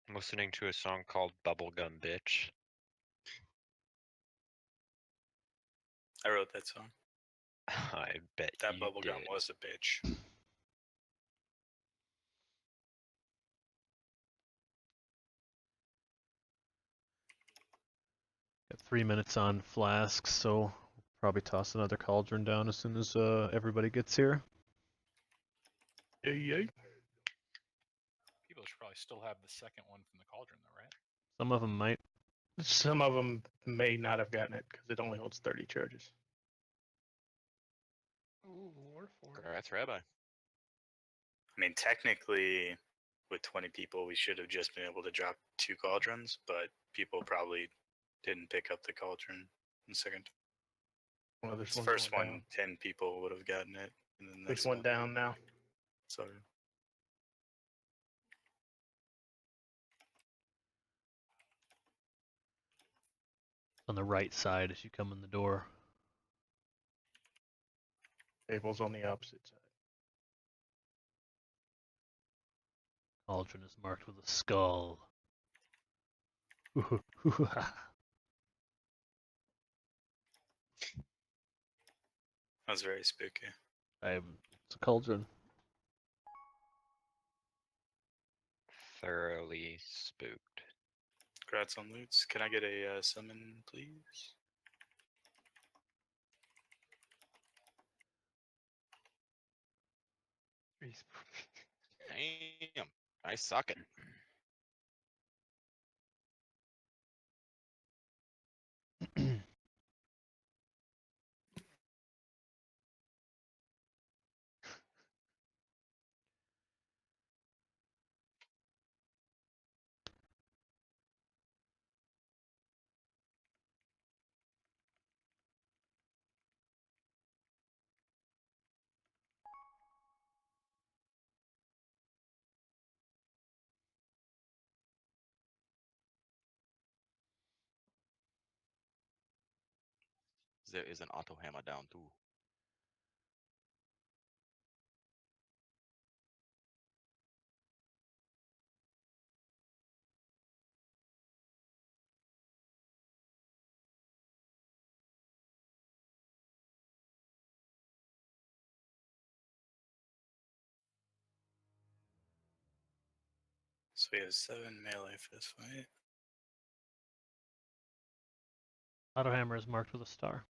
I'm listening to a song called Bubblegum Bitch. I wrote that song. I bet That you bubblegum did. was a bitch. Got 3 minutes on flasks, so probably toss another cauldron down as soon as everybody gets here. Yeah. People should probably still have the second one from the cauldron, though, right? Some of them might. Some of them may not have gotten it because it only holds 30 charges. Ooh, Lord for That's Rabbi. I mean, technically, with 20 people, we should have just been able to drop 2 cauldrons, but people probably didn't pick up the cauldron in second. Well, there's The one first going one, down. 10 people would have gotten it, and then There's this one down now. So On the right side as you come in the door. Table's on the opposite side. Cauldron is marked with a skull. that was very spooky. It's a cauldron. Thoroughly spooked. Congrats on loots. Can I get a summon, please? Damn. I suck it. There is an auto hammer down too. So we have 7 melee for this fight. Auto hammer is marked with a star.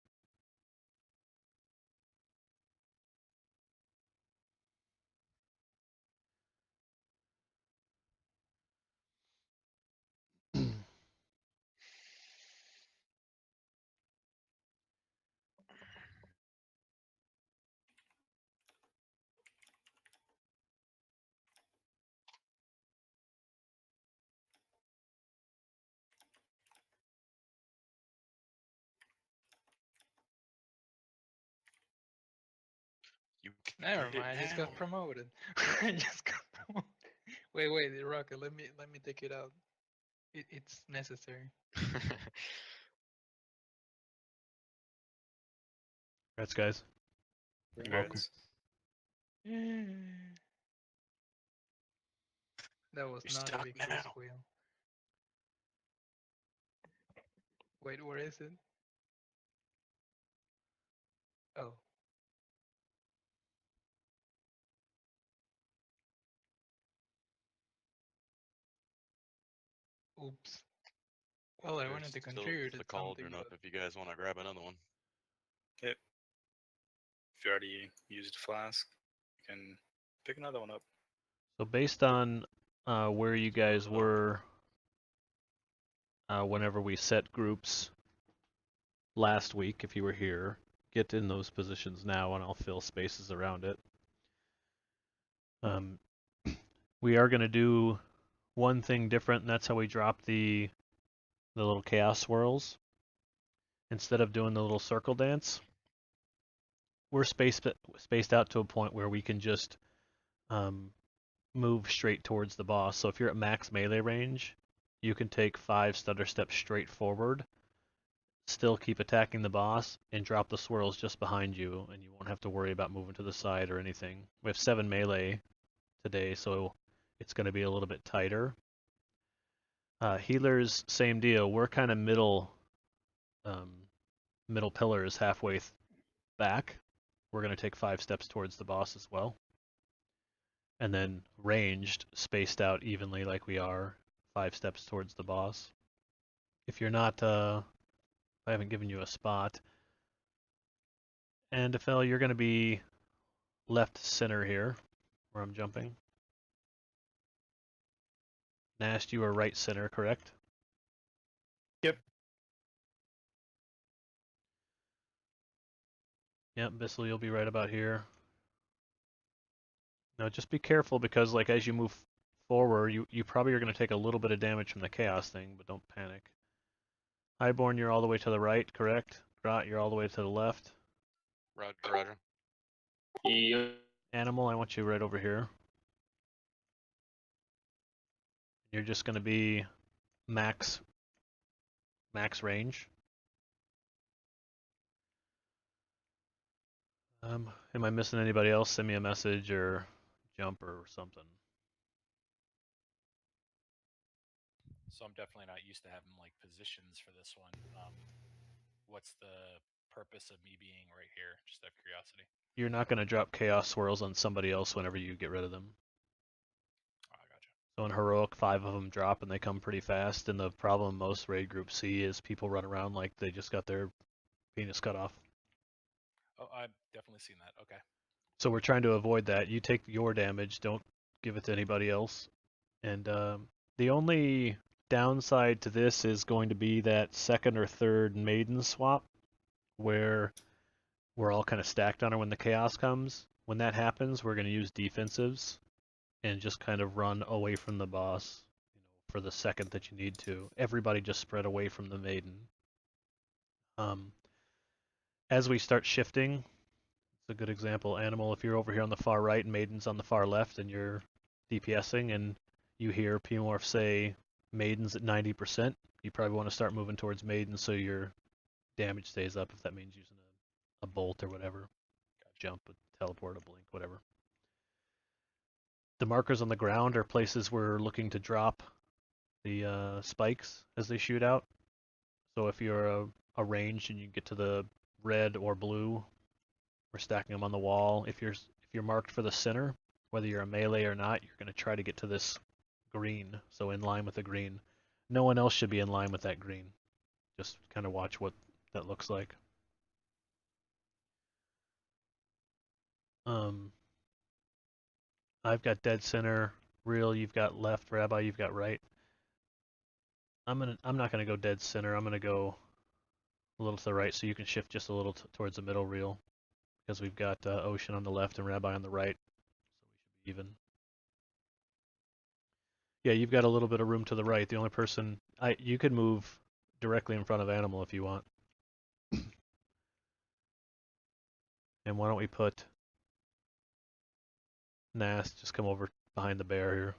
Never End it mind, I just now. got promoted. I just got promoted. Wait, Rocket, let me take it out. It's necessary. Congrats, guys. You're welcome. That was You not stop a victory now. squeal. Wait, where is it? Oh. Oops. Well, I There's wanted to still contribute the something, cauldron up but if you guys want to grab another one. Yep. If you already used a flask, you can pick another one up. So based on where you guys were whenever we set groups last week, if you were here, get in those positions now and I'll fill spaces around it. We are going to do one thing different, and that's how we drop the little chaos swirls. Instead of doing the little circle dance, we're spaced out to a point where we can just move straight towards the boss. So if you're at max melee range, you can take 5 stutter steps straight forward, still keep attacking the boss, and drop the swirls just behind you, and you won't have to worry about moving to the side or anything. We have 7 melee today, so it's going to be a little bit tighter. Healers, same deal. We're kind of middle pillars halfway back. We're going to take 5 steps towards the boss as well. And then ranged, spaced out evenly like we are, 5 steps towards the boss. If you're not, I haven't given you a spot. And Phil, you're going to be left center here, where I'm jumping. Nast, you are right center, correct? Yep. Yep, Bissell, you'll be right about here. Now just be careful because like as you move forward, you probably are going to take a little bit of damage from the chaos thing, but don't panic. Highborn, you're all the way to the right, correct? Grot, you're all the way to the left. Roger. Yep. Animal, I want you right over here. You're just going to be max range. Am I missing anybody else? Send me a message or jump or something. So I'm definitely not used to having like positions for this one. What's the purpose of me being right here? Just out of curiosity. You're not going to drop chaos swirls on somebody else whenever you get rid of them. Oh, I gotcha. So in heroic, 5 of them drop and they come pretty fast. And the problem most raid groups see is people run around like they just got their penis cut off. Oh, I've definitely seen that. Okay. So we're trying to avoid that. You take your damage, don't give it to anybody else. And the only downside to this is going to be that second or third maiden swap where we're all kind of stacked on her when the chaos comes. When that happens, we're going to use defensives and just kind of run away from the boss, for the second that you need to. Everybody just spread away from the maiden. As we start shifting, it's a good example. Animal, if you're over here on the far right and Maiden's on the far left and you're DPSing and you hear P-Morph say Maiden's at 90%, you probably want to start moving towards Maiden so your damage stays up, if that means using a bolt or whatever. Jump, a teleport, a blink, whatever. The markers on the ground are places we're looking to drop the spikes as they shoot out. So if you're a range and you get to the red or blue, we're stacking them on the wall. If you're marked for the center, whether you're a melee or not, you're going to try to get to this green, so in line with the green. No one else should be in line with that green. Just kind of watch what that looks like. I've got dead center. Real, you've got left. Rabbi, you've got right. I'm not gonna go dead center. I'm gonna go a little to the right, so you can shift just a little towards the middle. Real, because we've got Ocean on the left and Rabbi on the right, so we should be even. Yeah, you've got a little bit of room to the right. The only person you could move directly in front of Animal if you want. And why don't we put Nast, just come over behind the bear here.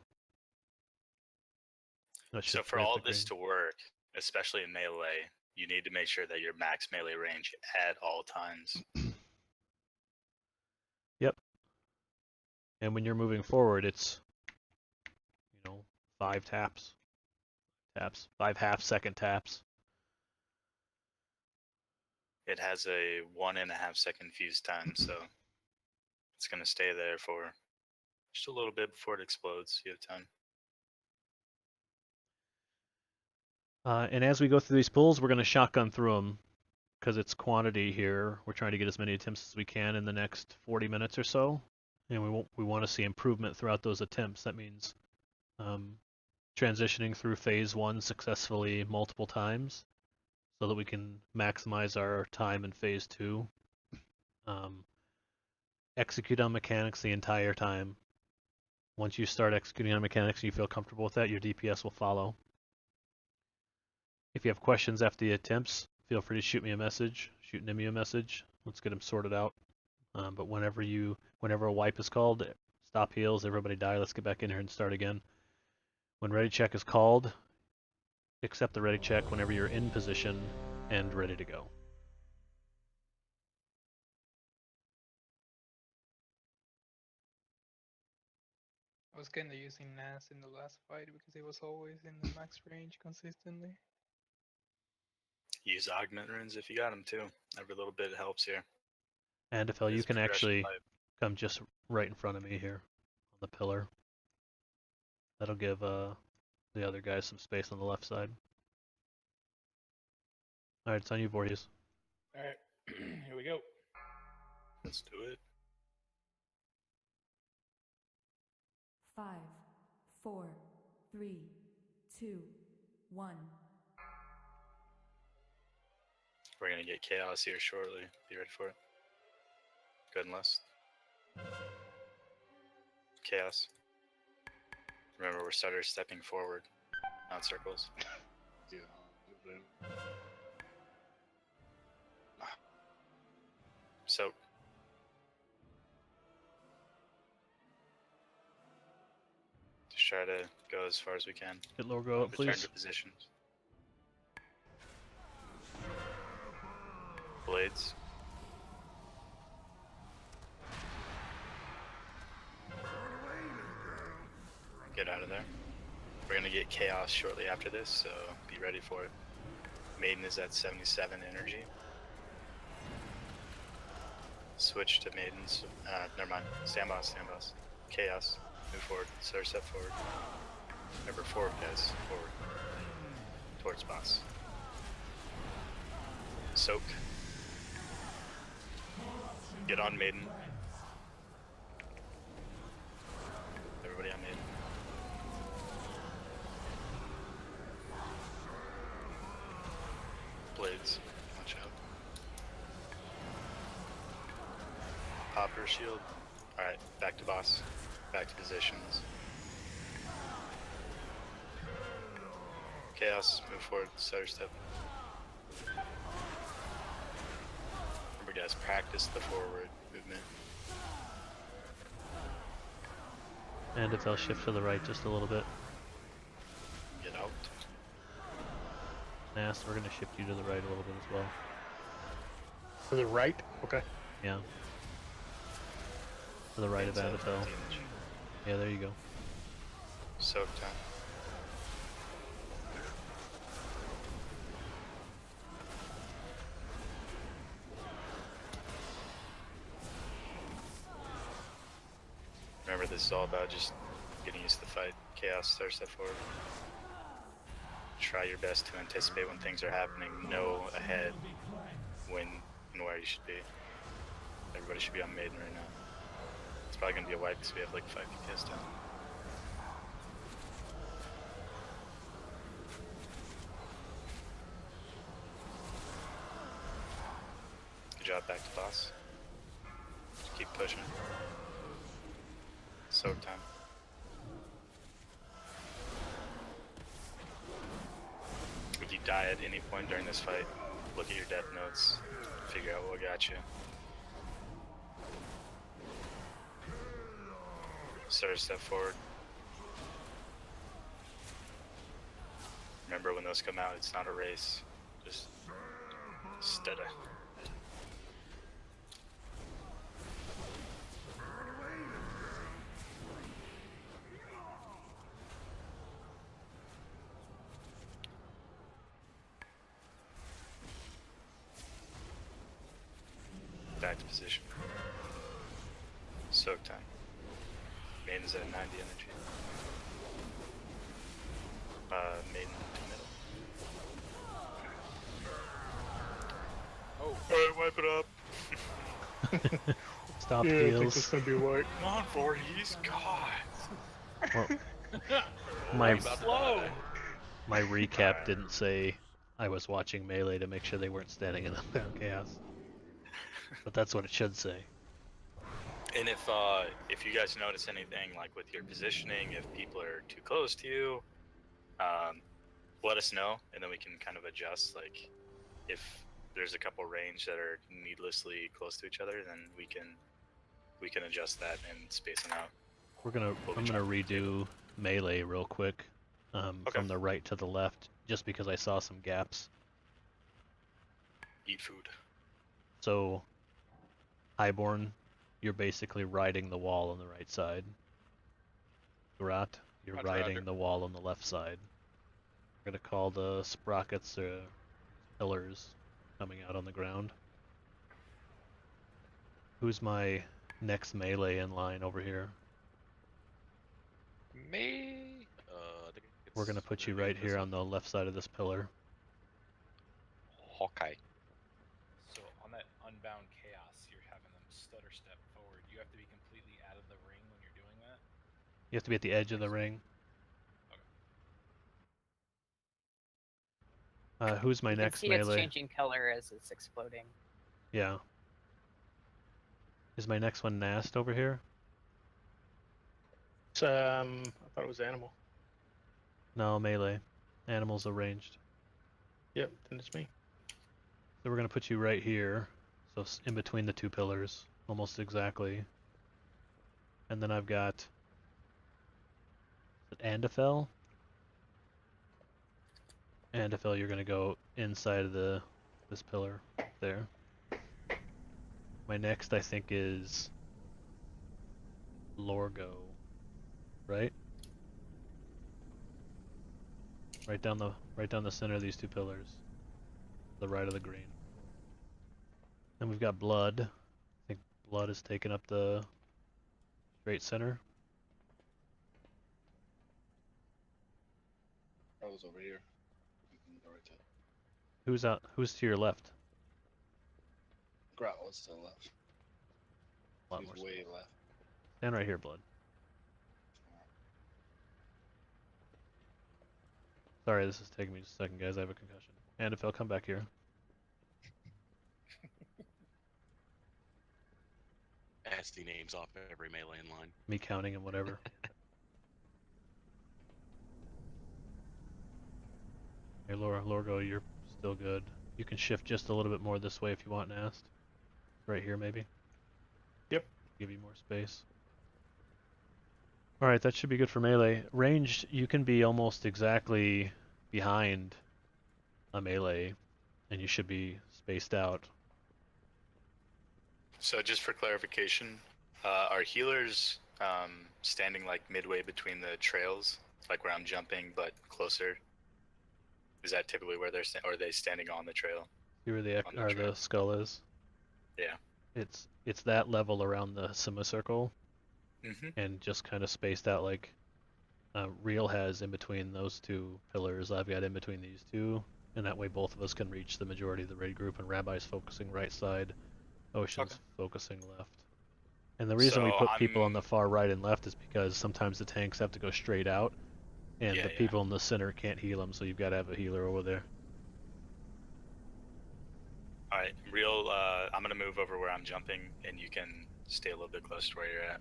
That So should for free up all the this green. to work, especially in melee, you need to make sure that you're max melee range at all times. Yep. And when you're moving forward, it's 5 taps. 5 half-second taps. It has a 1.5 second fuse time, so it's gonna stay there for just a little bit before it explodes. You have time. And as we go through these pulls, we're going to shotgun through them because it's quantity here. We're trying to get as many attempts as we can in the next 40 minutes or so, and we want to see improvement throughout those attempts. That means transitioning through phase 1 successfully multiple times so that we can maximize our time in phase 2. Execute on mechanics the entire time. Once you start executing on mechanics and you feel comfortable with that, your DPS will follow. If you have questions after the attempts, feel free to shoot me a message, shoot Nimi a message. Let's get them sorted out. But whenever a wipe is called, stop heals, everybody die, let's get back in here and start again. When ready check is called, accept the ready check whenever you're in position and ready to go. I was kinda using Nas in the last fight because he was always in the max range consistently. Use augment runes if you got them too. Every little bit helps here. And if you It's can progression actually pipe. come just right in front of me here on the pillar. That'll give the other guys some space on the left side. Alright, it's on you, Voorhees. Alright, here we go. Let's do it. 5, 4, 3, 2, 1. We're gonna get chaos here shortly. Be ready for it. Good and less. Chaos. Remember, we're stutter stepping forward, not circles. Yeah. So. Just try to go as far as we can. Get logo up, Return please. to positions. Blades. Get out of there. We're gonna get chaos shortly after this, so be ready for it. Maiden is at 77 energy. Switch to Maidens. Never mind. Stand boss, stand boss. Chaos. Move forward. Stutter step forward. Remember, forward, guys. Forward. Towards boss. Soak. Get on Maiden. Everybody on Maiden. Blades. Watch out. Popper shield. Alright, back to boss. Back to positions. Chaos, move forward, stutter step. Remember guys, practice the forward movement. And if they'll shift to the right just a little bit. Get out. Nast, we're going to shift you to the right a little bit as well. To the right? Okay. Yeah. To the right of Hands up, Anapel. damage. Yeah, there you go. Soak time. Remember, this is all about just getting used to the fight. Chaos, stutter step forward. Try your best to anticipate when things are happening. Know ahead when and where you should be. Everybody should be on Maiden right now. It's probably going to be a wipe because we have like 5 PPS down. Good job, back to boss. Just keep pushing. Soak time. If you die at any point during this fight, look at your death notes, figure out what got you. Start a step forward. Remember when those come out, it's not a race. Just stutter. Back to position. Soak time. Main is at 90 energy. Main to middle. Oh. Alright, wipe it up. Stop Yeah, I think heals. this gonna be white. Come on, 40s. God. Well, my Slow. my recap didn't say I was watching Melee to make sure they weren't standing in Unbound Chaos. But that's what it should say. And if you guys notice anything like with your positioning, if people are too close to you, let us know, and then we can kind of adjust. Like, if there's a couple range that are needlessly close to each other, then we can adjust that and space them out. I'm gonna redo Melee real quick, from the right to the left, just because I saw some gaps. Eat food. So, Highborn, you're basically riding the wall on the right side. Grat, you're Roger, riding roger. the wall on the left side. We're gonna call the sprockets pillars coming out on the ground. Who's my next melee in line over here? Me? I think We're gonna put you right here on the left side of this pillar. Hawkeye. So on that Unbound Chaos, you're having them stutter step forward. You have to be completely out of the ring when you're doing that. You have to be at the edge of the ring. Who's my You next can see melee? it's changing color as it's exploding. Yeah. Is my next one Nast over here? It's, I thought it was animal. No, melee. Animals arranged. Yep, then it's me. So we're gonna put you right here, so in between the two pillars, almost exactly. And then I've got is it Andafel. Andafel, you're gonna go inside of this pillar there. My next, I think, is Lorgo, right? Right down the center of these two pillars, the right of the green. Then we've got Blood. I think Blood is taking up the straight center. I was over here. You can go right to Who's out? Who's to your left? Grout was to the left. A lot He more was way space. left. Stand right here, Blood. Sorry, this is taking me just a second, guys. I have a concussion. And if I'll come back here. Nasty names off every melee in line. Me counting and whatever. Hey, Lorgo, you're still good. You can shift just a little bit more this way if you want, Nast. Right here, maybe. Yep. Give you more space. Alright, that should be good for melee. Ranged, you can be almost exactly behind a melee, and you should be spaced out. So just for clarification, are healers standing like midway between the trails, like where I'm jumping, but closer? Is that typically where they're or are they standing on the trail? See where the skull is? Yeah. It's that level around the semicircle, and just kind of spaced out like Real has in between those two pillars. I've got in between these two, and that way both of us can reach the majority of the raid group, and Rabbi's focusing right side, Ocean's focusing left. And the reason we So put people on the far right and left is because sometimes the tanks have to go straight out, and the people in the center can't heal them, so you've got to have a healer over there. Alright, Real, I'm gonna move over where I'm jumping, and you can stay a little bit close to where you're at.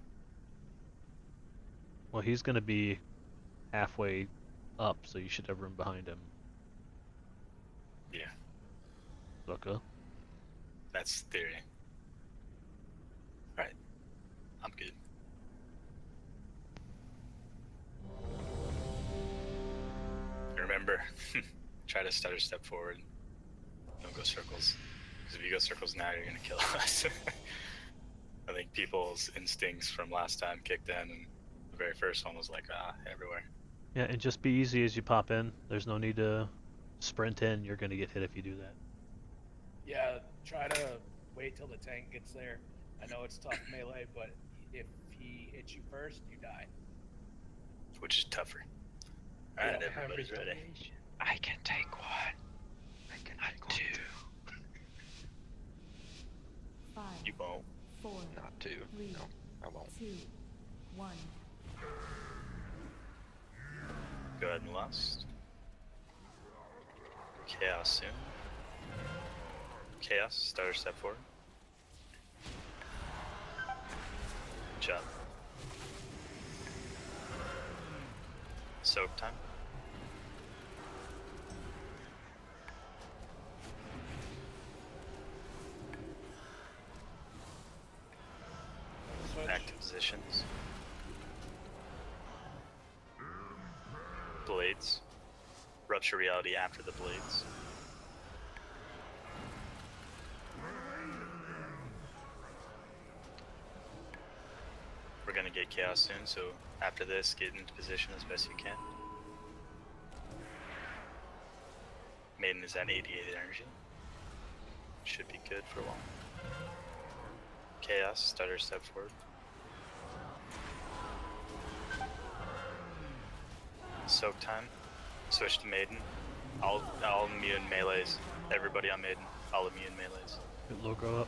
Well, he's going to be halfway up, so you should have room behind him. Yeah. Okay. That's theory. Alright. I'm good. remember, try to stutter step forward. Don't go circles. Because if you go circles now, you're gonna kill us. I think people's instincts from last time kicked in, and the very first one was like, everywhere. Yeah, and just be easy as you pop in. There's no need to sprint in. You're gonna get hit if you do that. Yeah, try to wait till the tank gets there. I know it's tough melee, but if he hits you first, you die. Which is tougher. Alright, Yeah, everybody's ready. I can take one. I can take two. 5, You won't. 4, Not two. 3, No, I won't. 2, 1. Go ahead and lust. Chaos soon. Chaos, stutter step forward. Good job. Soak time. Back to positions. Blades. Rupture reality after the blades. We're gonna get chaos soon, so after this, get into position as best you can. Maiden is at 88 energy. Should be good for a while. Chaos, stutter step forward. Soak time. Switch to Maiden. I'll immune melees. Everybody on Maiden. I'll immune melees. Good logo up.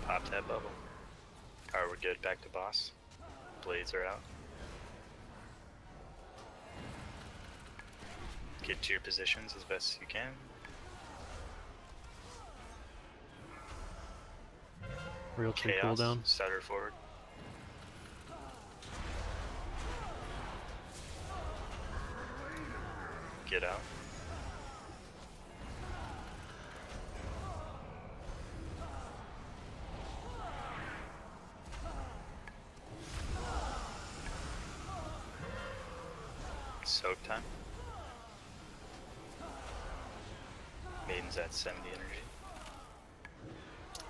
Pop that bubble. Alright, we're good. Back to boss. Blades are out. Get to your positions as best as you can. Real tree Chaos, cooldown. stutter forward. Get out. Soak time. Maiden's at 70 energy.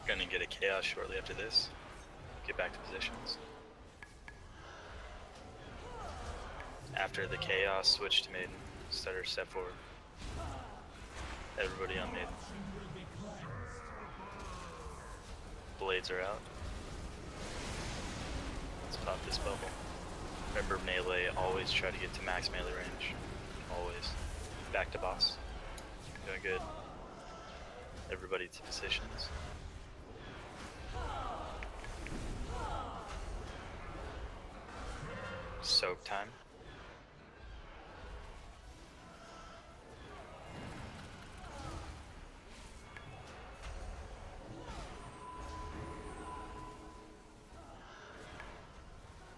Gonna get a chaos shortly after this. Get back to positions. After the chaos, switch to Maiden. Stutter step forward. Everybody on Maiden. Blades are out. Let's pop this bubble. Remember melee, always try to get to max melee range. Always. Back to boss. Doing good. Everybody to positions. Soak time.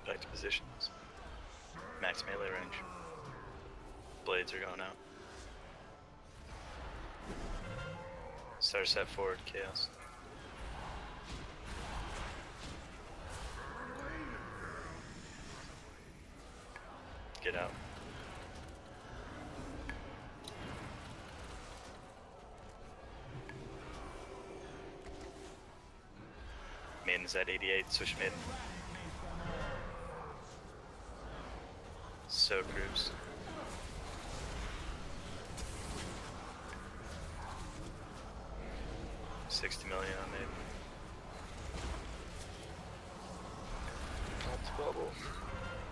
Back to positions. Max melee range. Blades are going out. Start step forward, chaos. Get out. Maiden's at 88, switch Maiden. So groups. $60 million on Maiden. That's bubble.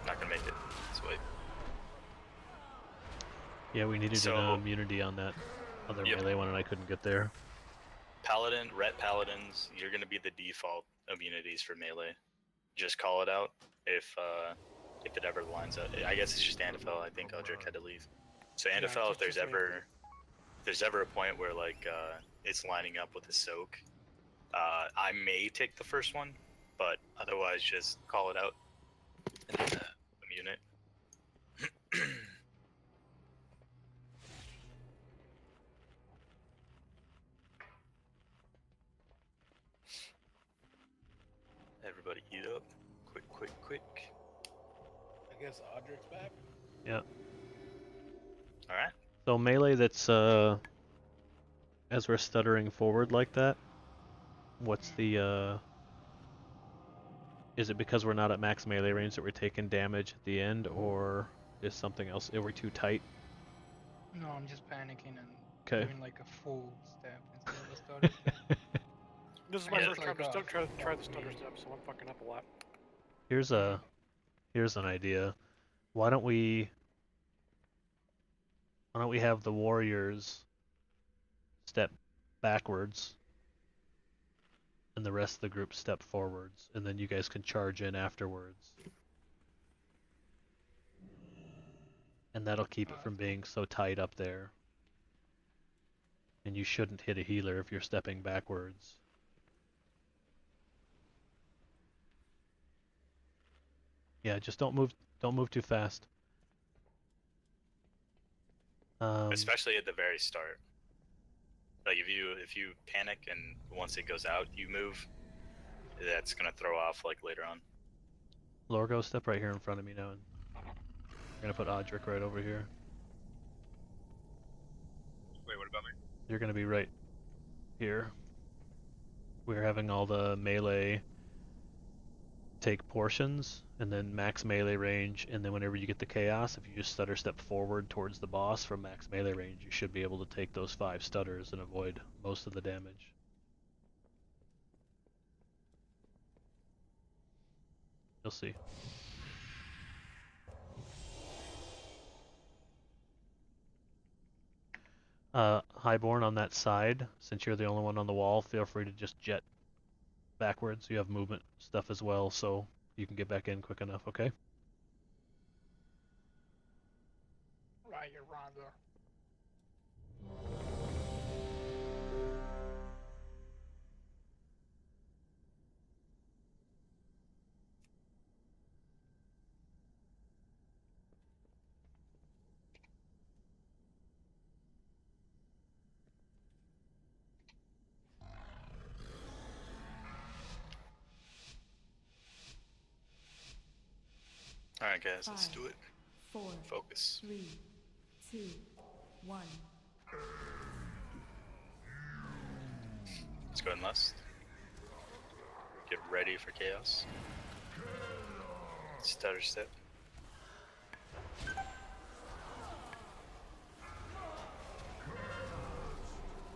Not gonna make it. Let's wait. Yeah, we needed So- an immunity on that other Yep. melee one, and I couldn't get there. Paladin, Ret Paladins, you're gonna be the default immunities for melee. Just call it out if it ever lines up. I guess it's just Andafel. I think Eldrick had to leave. So Yeah, Andafel, if just there's ever a point where like it's lining up with a soak, I may take the first one, but otherwise just call it out and then immune it. Everybody eat up. Quick, quick, quick. I guess Audric's back. Yeah. Alright. So melee that's as we're stuttering forward like that, what's the is it because we're not at max melee range that we're taking damage at the end, or is something else? Are we too tight? No, I'm just panicking and 'Kay. doing like a full step instead of a stutter step. This is I my guess first like time to try fuck the stutter me. step, so I'm fucking up a lot. Here's an idea. Why don't we have the warriors step backwards and the rest of the group step forwards, and then you guys can charge in afterwards. And that'll keep it from being so tight up there. And you shouldn't hit a healer if you're stepping backwards. Yeah, just don't move too fast. Especially at the very start. Like if you panic and once it goes out you move, that's gonna throw off like later on. Lorgo, step right here in front of me now, and we're gonna put Audric right over here. Wait, what about me? You're gonna be right here. We're having all the melee take portions, and then max melee range, and then whenever you get the chaos, if you just stutter step forward towards the boss from max melee range, you should be able to take those 5 stutters and avoid most of the damage. You'll see. Highborn on that side, since you're the only one on the wall, feel free to just jet backwards. You have movement stuff as well, so you can get back in quick enough, okay? Right, you're wrong there. Alright guys, let's do it. 4, Focus. 3, 2, 1. Let's go and lust. Get ready for chaos. Stutter step.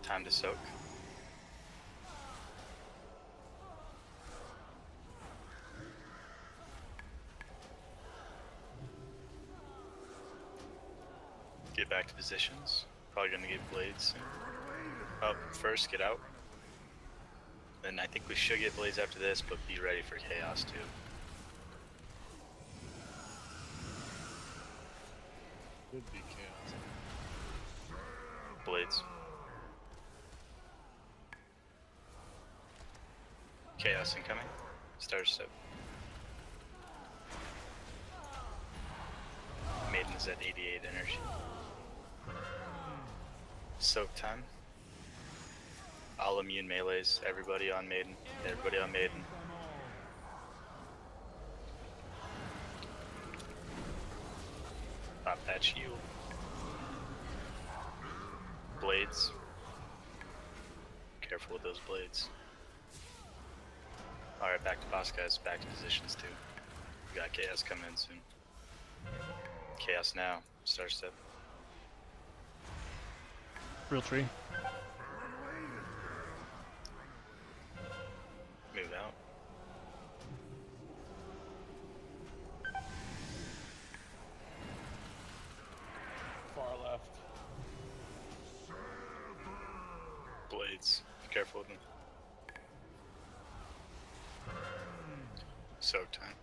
Time to soak. Get back to positions. Probably gonna get blades soon. Up first, get out. Then I think we should get blades after this, but be ready for chaos too. Could be chaos. Blades. Chaos incoming. Star step. Maiden is at 88 energy. Soak time. All immune melees. Everybody on Maiden. Everybody on Maiden. Pop that shield. Blades. Careful with those blades. Alright, back to boss guys. Back to positions too. We got chaos coming in soon. Chaos now. Star step. Real tree. Move out. Far left. Blades. Be careful with them. Soak time.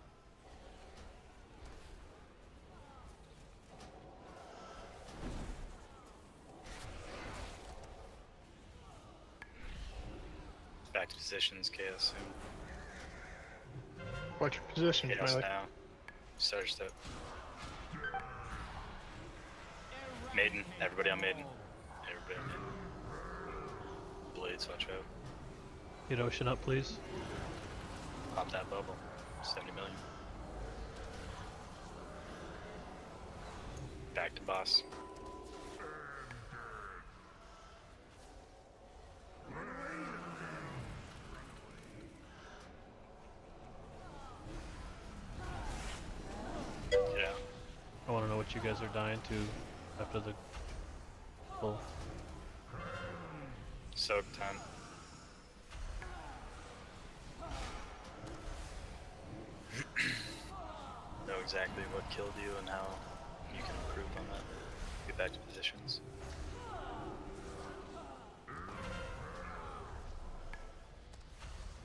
Back to positions, chaos soon. Watch your positions, Chaos melee. now. Star step. Maiden. Everybody on Maiden. Everybody on Maiden. Blades, watch out. Get Ocean up, please. Pop that bubble. 70 million. Back to boss. Yeah. I want to know what you guys are dying to after the pull. Soak time. Know exactly what killed you and how you can improve on that. Get back to positions.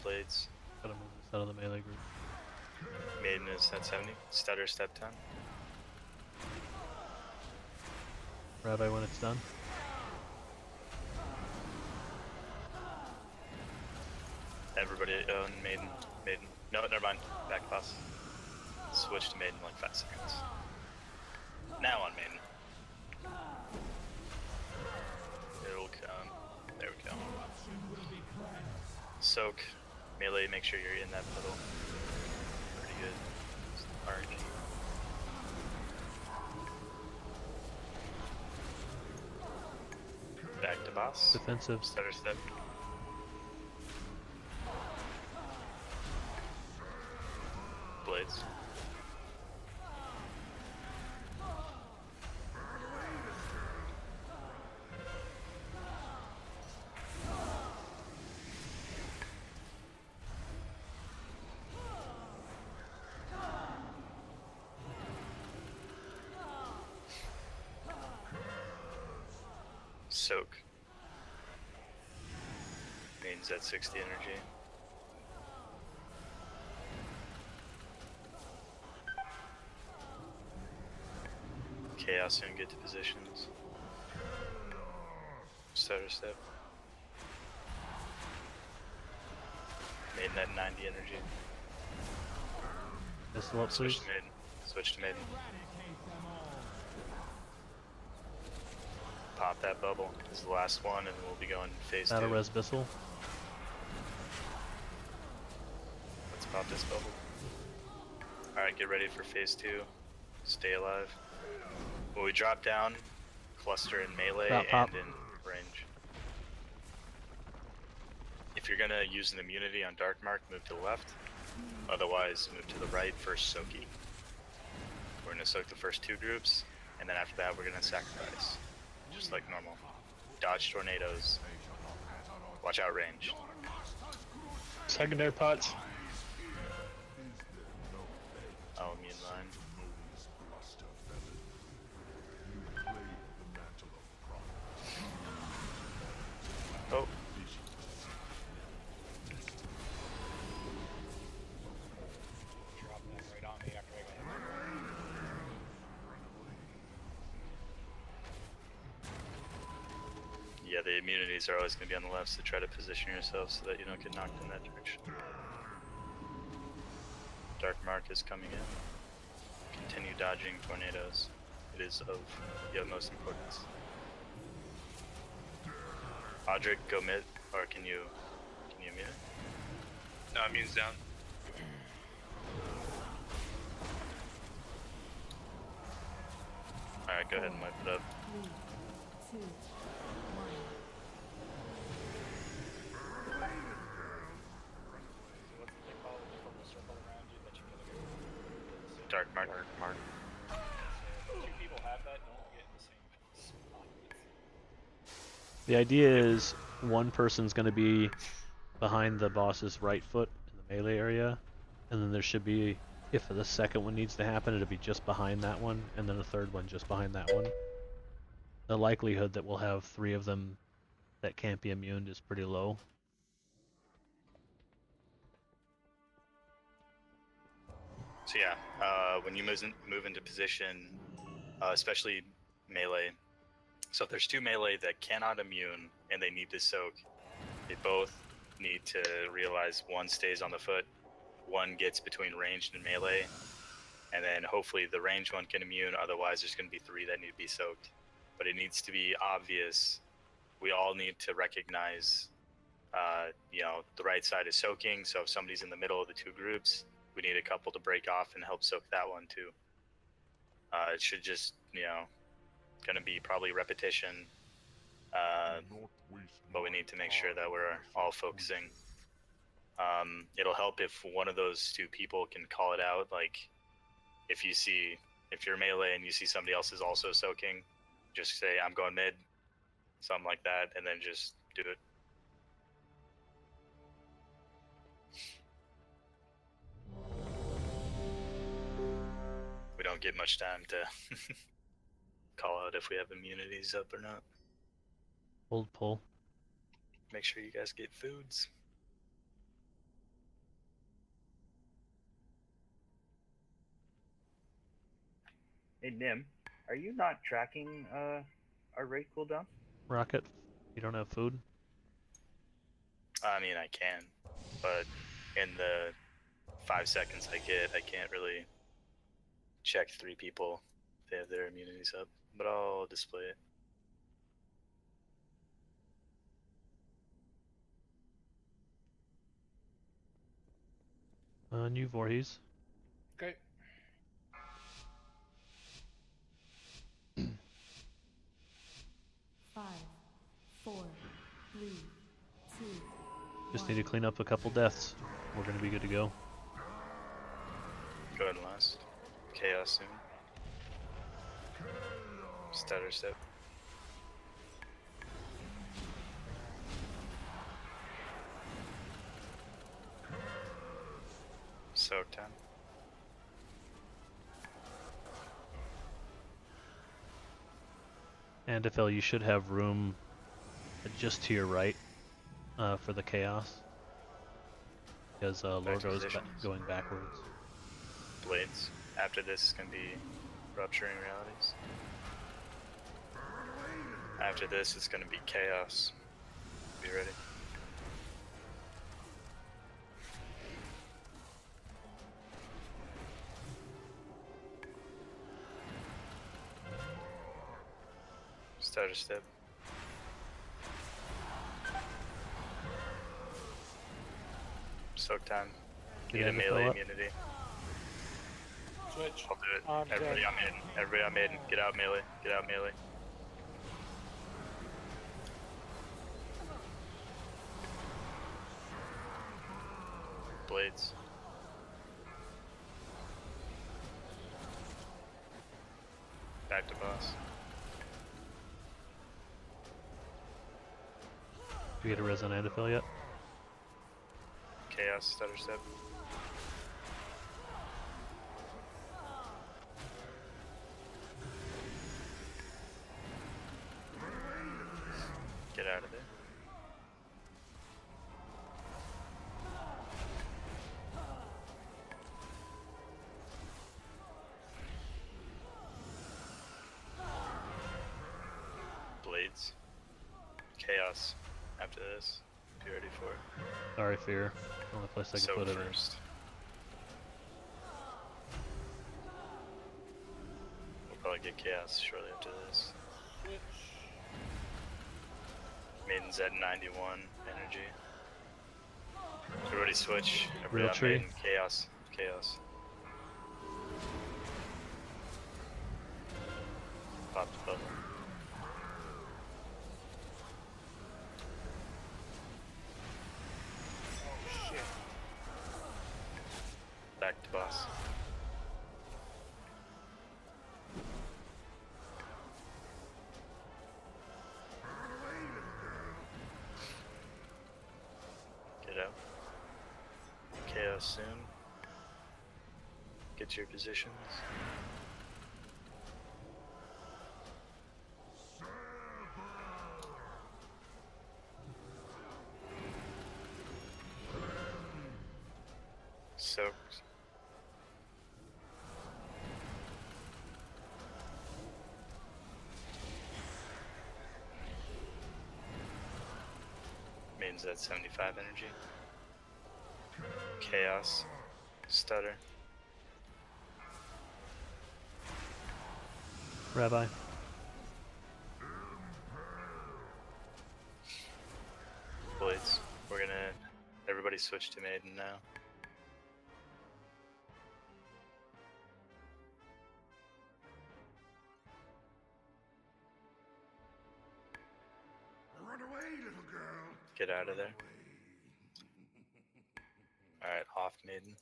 Blades. Gotta move this out of the melee group. Maiden is at 70. Stutter step 10. Rabbi when it's done. Everybody own Maiden. Maiden. No, never mind. Back boss. Switch to Maiden in like 5 seconds. Now on Maiden. It'll come. There we go. Soak. Melee, make sure you're in that puddle. Pretty good. RNG. Back to boss. Defensive. Stutter step. Blades. Soak. Means at 60 energy. Chaos and get to positions. Stutter step. Maiden at 90 energy. Pistol up, Switch please. to Maiden. Switch to Maiden. Pop that bubble. This is the last one, and we'll be going phase 2. Out of res Bissell. Let's pop this bubble. Alright, get ready for phase 2. Stay alive. When we drop down, cluster in melee Pop. and in range. If you're gonna use an immunity on Dark Mark, move to the left. Otherwise, move to the right for Soaky. We're gonna soak the first 2 groups, and then after that, we're gonna sacrifice. Just like normal. Dodge tornadoes. Watch out range. Secondary pots. Oh, immune line. Oh. Drop that right on me after I got hit. Yeah, the immunities are always going to be on the left, so try to position yourself so that you don't get knocked in that direction. Dark Mark is coming in. Continue dodging tornadoes. It is of the utmost importance. Audric, go mid, or can you mute? No, immune's down. Alright, go ahead and wipe it up. 3, 2, 1. What's the call from the circle around you that you're gonna go? Dark Mark. So 2 people have that, don't get in the same spot. The idea is one person's going to be behind the boss's right foot in the melee area, and then there should be, if the second one needs to happen, it'll be just behind that one, and then a third one just behind that one. The likelihood that we'll have 3 of them that can't be immune is pretty low. So yeah, when you move into position, especially melee, so if there's 2 melee that cannot immune and they need to soak, they both need to realize one stays on the foot, one gets between ranged and melee, and then hopefully the ranged one can immune, otherwise there's going to be 3 that need to be soaked. But it needs to be obvious. We all need to recognize You know, the right side is soaking, so if somebody's in the middle of the two groups, we need a couple to break off and help soak that one too. It should just, you know, gonna be probably repetition, but we need to make sure that we're all focusing. It'll help if one of those two people can call it out, like if you're melee and you see somebody else is also soaking, just say I'm going mid, something like that, and then just do it. We don't get much time to call out if we have immunities up or not. Hold pull. Make sure you guys get foods. Hey Nim, are you not tracking our raid cooldown? Rocket, you don't have food? I mean, I can, but in the 5 seconds I get, I can't really check 3 people if they have their immunities up, but I'll display it. New Voorhees. Okay. Five, 4, 3, 2. Just need to clean up a couple deaths. We're gonna be good to go. Go ahead and last. Chaos soon. Stutter step. Soak time. And FL, you should have room just to your right for the chaos. Because Lorgo's going backwards. Blades. After this is going to be Rupturing Realities. After this it's going to be Chaos. Be ready. Stutter step. Soak time. Get Need a in the melee fill up. immunity. Switch. I'll do it. I'm Everybody dead. on maiden. Everybody on maiden. Get out melee. Get out melee. Blades. Back to boss. Do you get a res on Andafil yet? Chaos. Stutter step. Get out of there. Blades. Chaos. After this. Be ready for it. Sorry, Fear. Only place I can Soak put it first. We'll probably get Chaos shortly after this. Maiden's at 91 energy. Everybody switch. Everybody Real on tree. Maiden. Chaos. Chaos. Pop the bubble. Oh shit. Back to boss. Get out. Chaos soon. Get to your positions. Soaked. Means at 75 energy. Chaos. Stutter. Rabbi. Blades. We're gonna. Everybody switch to Maiden now. Run away, little girl. Get out of there. Alright, off Maiden.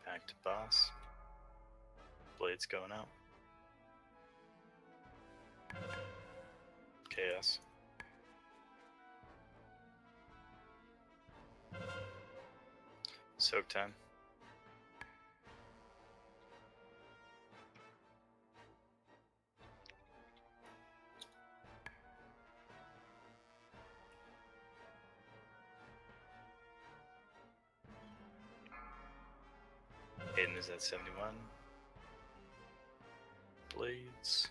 Back to boss. Blades going out. Chaos. Soak time. Aiden is at 71. Blades.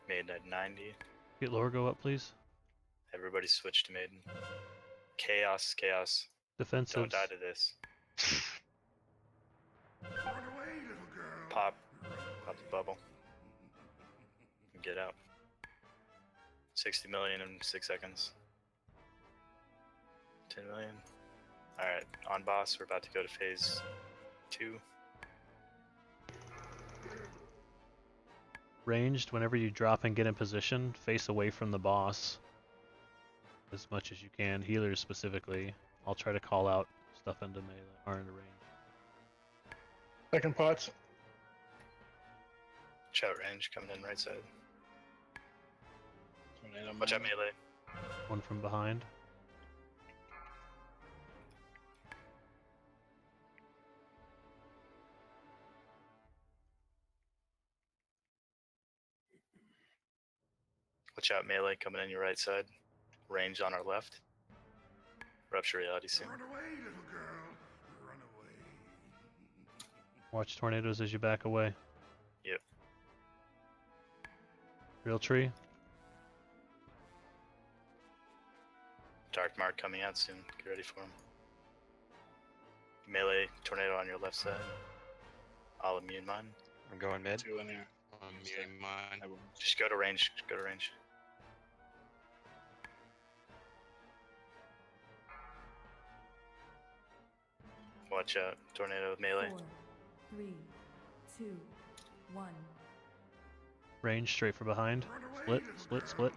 Maiden at 90. Get Lorgo up, please. Everybody switch to Maiden. Chaos, chaos. Defensives. Don't die to this. Run away, little girl. Pop. Pop the bubble. And get out. 60 million in 6 seconds. 10 million. Alright, on boss, we're about to go to phase 2. Ranged, whenever you drop and get in position, face away from the boss as much as you can. Healers specifically. I'll try to call out stuff into melee or into range. Second pots. Shout range coming in right side. Tornado Watch out man. melee. One from behind. Watch out melee coming in your right side. Range on our left. Rupture reality soon. Run away, little girl. Run away. Watch tornadoes as you back away. Yep. Real tree. Dark mark coming out soon. Get ready for him. Melee tornado on your left side. I'll immune mine. I'm going mid. 2 in here. Muting mine. Just go to range. Go to range. Watch out. Tornado with melee. 4, 3, 2, 1. Range straight from behind. Split, split, split.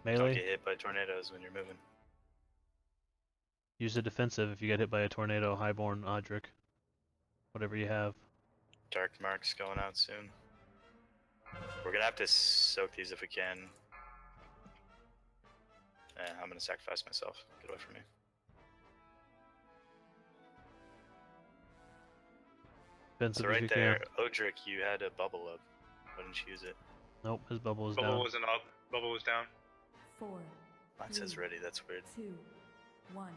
Don't Melee. get hit by tornadoes when you're moving. Use a defensive if you get hit by a tornado. Highborn, Odric. Whatever you have. Dark marks going out soon. We're gonna have to soak these if we can. I'm gonna sacrifice myself. Get away from me. Defensive So if right you there, can. Odric, you had a bubble up. Why didn't you use it? Nope, his bubble is Bubble down. wasn't up. Bubble was down. 4, Mine says ready. That's weird. 2, 1.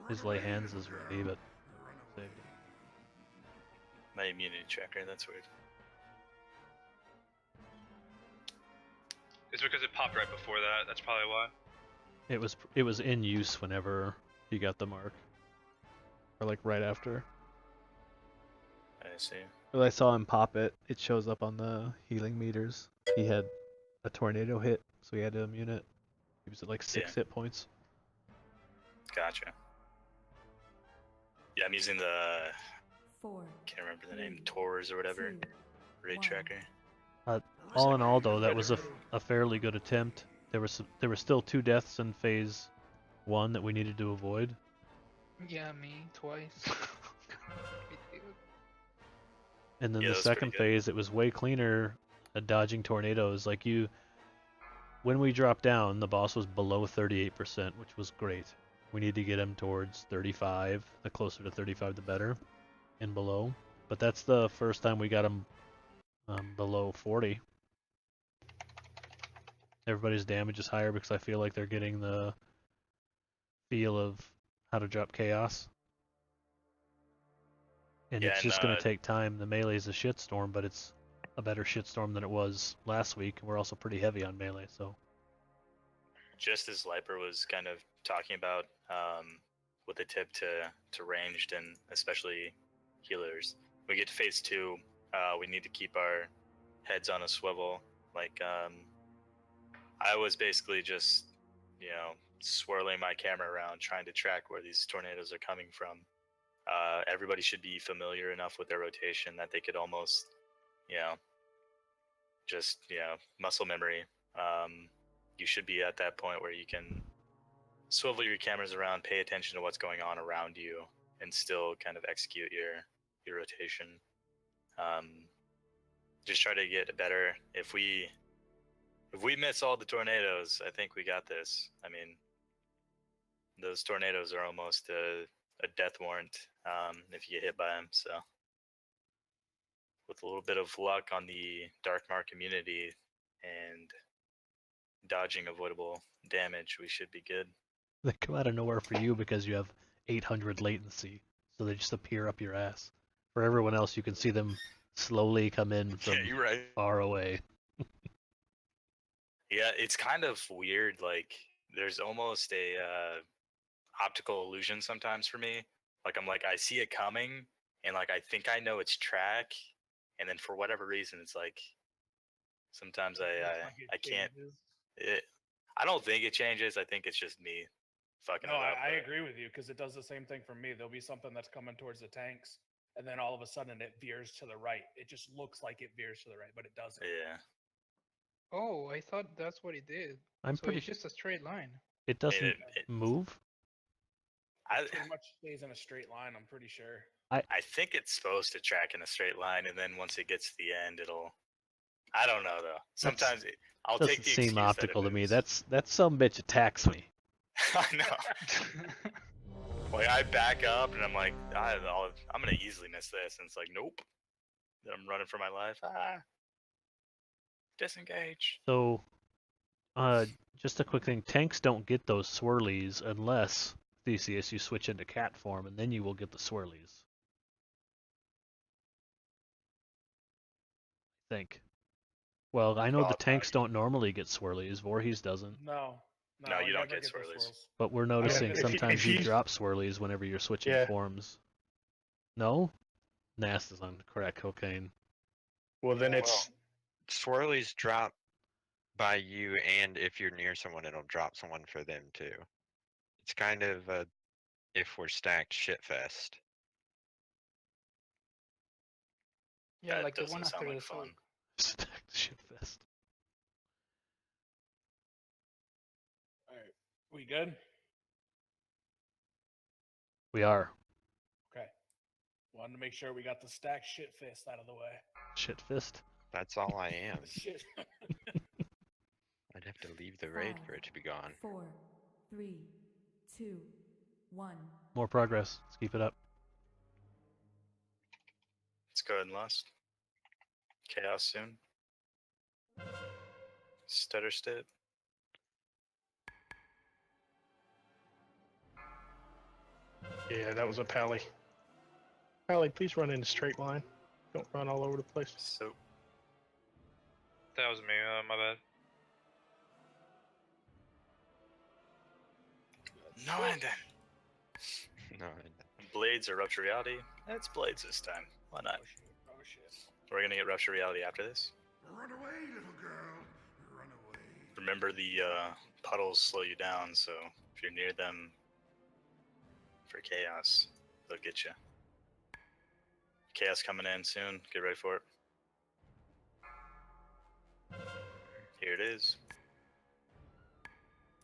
His lay hands is ready, but saved it. My immunity tracker. That's weird. It's because it popped right before that. That's probably why. It was in use whenever he got the mark. Or like right after. I see. Well, I saw him pop it. It shows up on the healing meters. He had a tornado hit, so he had to immune it. He was at like 6 hit points. Gotcha. Yeah, I'm using the 4. Can't remember the name. Tors or whatever. Raid tracker. All in all, though, that was a fairly good attempt. There were still 2 deaths in phase 1 that we needed to avoid. Yeah, me twice. And then Yeah, the that was pretty second good. phase, it was way cleaner at dodging tornadoes. Like when we dropped down, the boss was below 38%, which was great. We need to get him towards 35. The closer to 35, the better, and below. But that's the first time we got him below 40. Everybody's damage is higher because I feel like they're getting the feel of how to drop chaos. And Yeah, it's and, just going to take time. The melee is a shitstorm, but it's a better shitstorm than it was last week. We're also pretty heavy on melee, so. Just as Liper was kind of talking about with a tip to ranged and especially healers. When we get to phase 2, we need to keep our heads on a swivel. Like I was basically just, you know, swirling my camera around trying to track where these tornadoes are coming from. Everybody should be familiar enough with their rotation that they could almost, you know, just, you know, muscle memory. You should be at that point where you can swivel your cameras around, pay attention to what's going on around you, and still kind of execute your rotation. Just try to get better. If we miss all the tornadoes, I think we got this. I mean, those tornadoes are almost a death warrant if you get hit by them. So, with a little bit of luck on the Dark Mark immunity and dodging avoidable damage, we should be good. They come out of nowhere for you because you have 800 latency, so they just appear up your ass. For everyone else, you can see them slowly come in from you're right. far away. Yeah, it's kind of weird. Like, there's almost a optical illusion sometimes for me. Like, I'm like, I see it coming, and like, I think I know its track, and then for whatever reason, it's like, sometimes I can't. I don't think it changes. I think it's just me fucking No, it up. I agree with you because it does the same thing for me. There'll be something that's coming towards the tanks, and then all of a sudden it veers to the right. It just looks like it veers to the right, but it doesn't. Yeah. Oh, I thought that's what he did. I'm So pretty it's just a straight line. It doesn't move. It pretty much stays in a straight line. I'm pretty sure. I think it's supposed to track in a straight line, and then once it gets to the end, it'll. I don't know though. Sometimes I'll take the Doesn't seem excuse optical that to me. That some bitch attacks me. I know. Like, I back up and I'm like, I'm gonna easily miss this, and it's like, nope. Then I'm running for my life. Disengage. So, just a quick thing. Tanks don't get those swirlies unless, Theseus, you switch into cat form, and then you will get the swirlies. I think. Well, I know the tanks don't normally get swirlies. Voorhees doesn't. No, No, you don't never get those swirlies. But we're noticing if you- sometimes if you you- drop swirlies whenever you're switching Yeah. forms. No? Nast is on crack cocaine. Well, then it's Swirlies drop by you, and if you're near someone, it'll drop someone for them too. It's kind of a if we're stacked shit fest. Yeah, That like the doesn't one sound after like the fun. soak. Stacked shitfest. All right, we good? We are. Okay. Wanted to make sure we got the stack shit fist out of the way. Shitfist. That's all I am. Shit. I'd have to leave the raid for it to be gone. 4, 3, 2, 1. More progress. Let's keep it up. Let's go ahead and lust. Chaos soon. Stutter step. yeah, that was a pally. Pally, please run in a straight line. Don't run all over the place. So That was me. My bad. no ending. No, Blades or Rupture Reality? It's Blades this time. Why not? Oh shit. We're gonna get Rupture Reality after this. Run away, little girl. Run away. Remember, the puddles slow you down, so if you're near them for Chaos, they'll get you. Chaos coming in soon. Get ready for it. Here it is.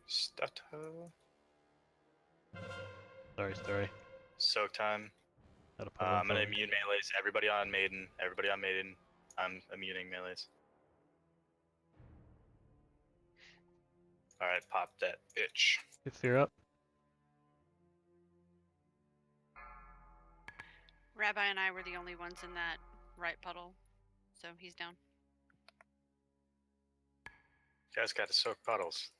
Stutter. Sorry. Soak time. Gotta put I'm gonna on immune melees. Everybody on Maiden. Everybody on Maiden. I'm immuning melees. Alright, pop that bitch. Get fear up. Rabbi and I were the only ones in that right puddle, so he's down. You guys got to soak puddles.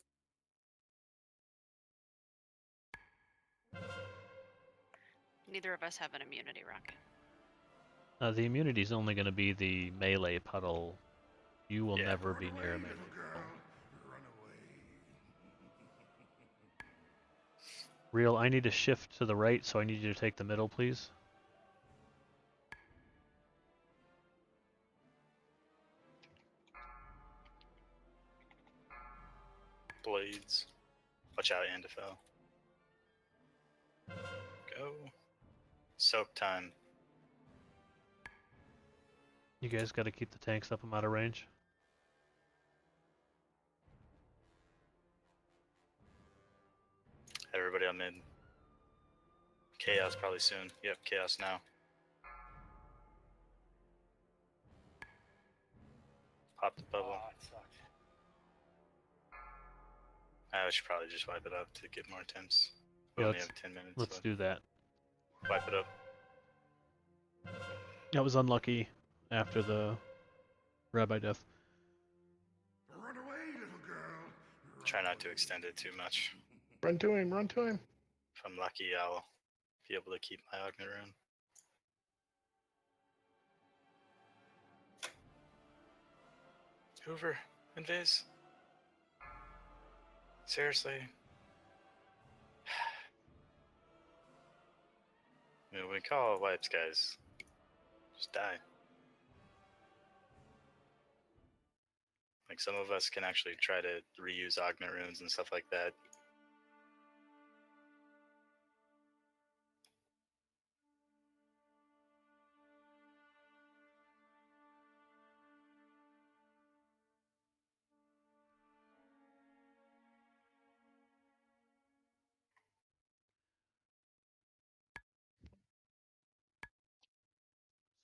Neither of us have an immunity rocket. The immunity is only going to be the melee puddle. You will never be near a melee puddle. Real, I need to shift to the right, so I need you to take the middle, please. Blades. Watch out, Andafel. Go. Soak time. You guys got to keep the tanks up. I'm out of range. Everybody on mid. Chaos probably soon. Yep, chaos now. Pop the bubble. Oh, it sucked. I should probably just wipe it up to get more attempts. We Yeah, only let's, have 10 minutes let's left. do that. Wipe it up. I was unlucky after the rabbi death. Run away, little girl. Try not to extend it too much. Run to him, run to him. If I'm lucky, I'll be able to keep my Ogna rune. Hoover, Invis. Seriously. I mean, we call wipes, guys. Just die. Like, some of us can actually try to reuse Ogna runes and stuff like that.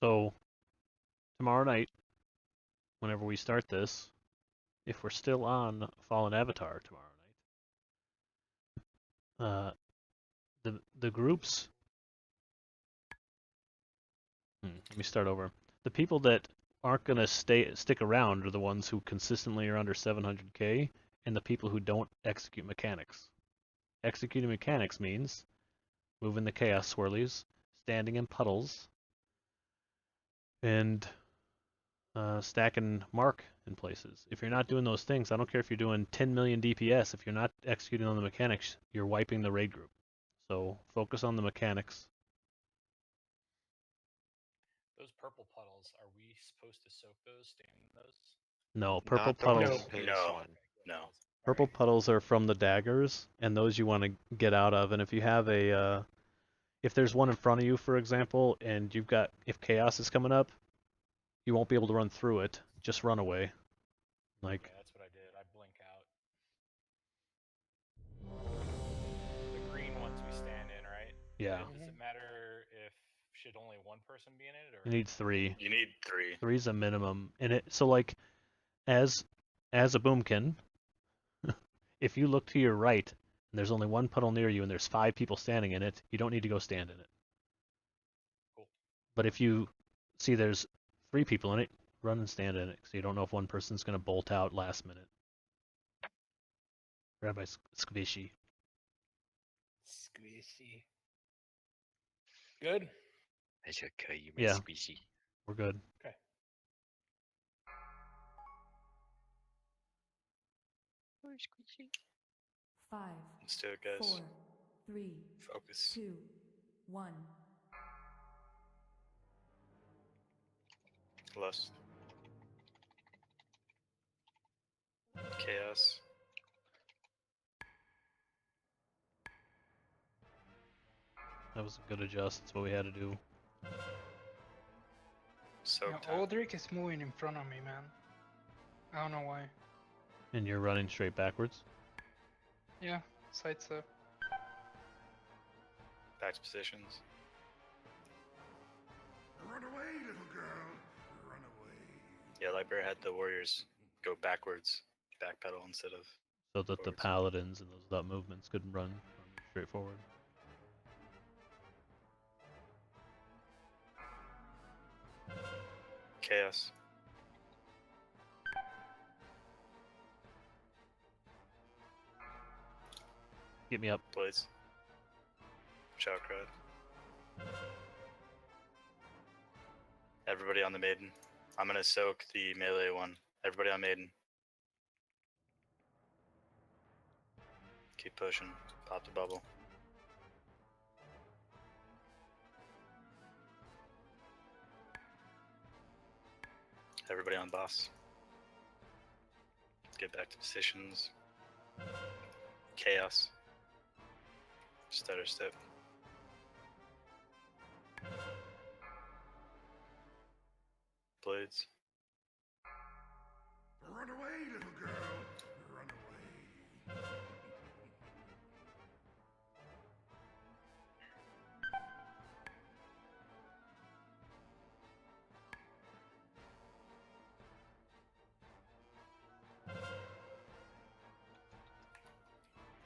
So, tomorrow night, whenever we start this, if we're still on Fallen Avatar tomorrow night, the groups. Let me start over. The people that aren't gonna stick around are the ones who consistently are under 700k, and the people who don't execute mechanics. Executing mechanics means moving the chaos swirlies, standing in puddles, and stacking mark in places. If you're not doing those things, I don't care if you're doing 10 million DPS, if you're not executing on the mechanics, you're wiping the raid group. So focus on the mechanics. Those purple puddles, are we supposed to soak those, standing in those? No, purple Not the one puddles. in phase No. one. No. Purple puddles are from the daggers, and those you want to get out of. And if you have a, if there's one in front of you, for example, and you've got, if chaos is coming up, you won't be able to run through it. Just run away. Like, Yeah, that's what I did. I blink out. The green ones we stand in, right? yeah, Does it matter if should only one person be in it, or you need 3. You need 3. 3's a minimum, and it so like, as a boomkin, if you look to your right and there's only one puddle near you and there's 5 people standing in it, you don't need to go stand in it. Cool. But if you see there's 3 people in it, run and stand in it, so you don't know if one person's going to bolt out last minute. Rabbi Squishy. Squishy. Good? I should call you Yeah. squishy. We're good. Okay. Squishy. 5, Let's do it, guys. 4, 3, Focus. 2, 1. Lust. Chaos. That was a good adjust. That's what we had to do. Soak Yeah, time. Aldrich is moving in front of me, man. I don't know why. And you're running straight backwards. Yeah, sights up. Back to positions. Run away, little girl. Run away. Yeah, Lightbearer had the warriors go backwards, backpedal instead of. So that the paladins and those without movements could run straight forward. Chaos. Get me up. Blades. Watch out, crowd. Everybody on the maiden. I'm gonna soak the melee one. Everybody on maiden. Keep pushing. Pop the bubble. Everybody on boss. Get back to positions. Chaos. Stutter step. Blades. Run away, little girl. Run away.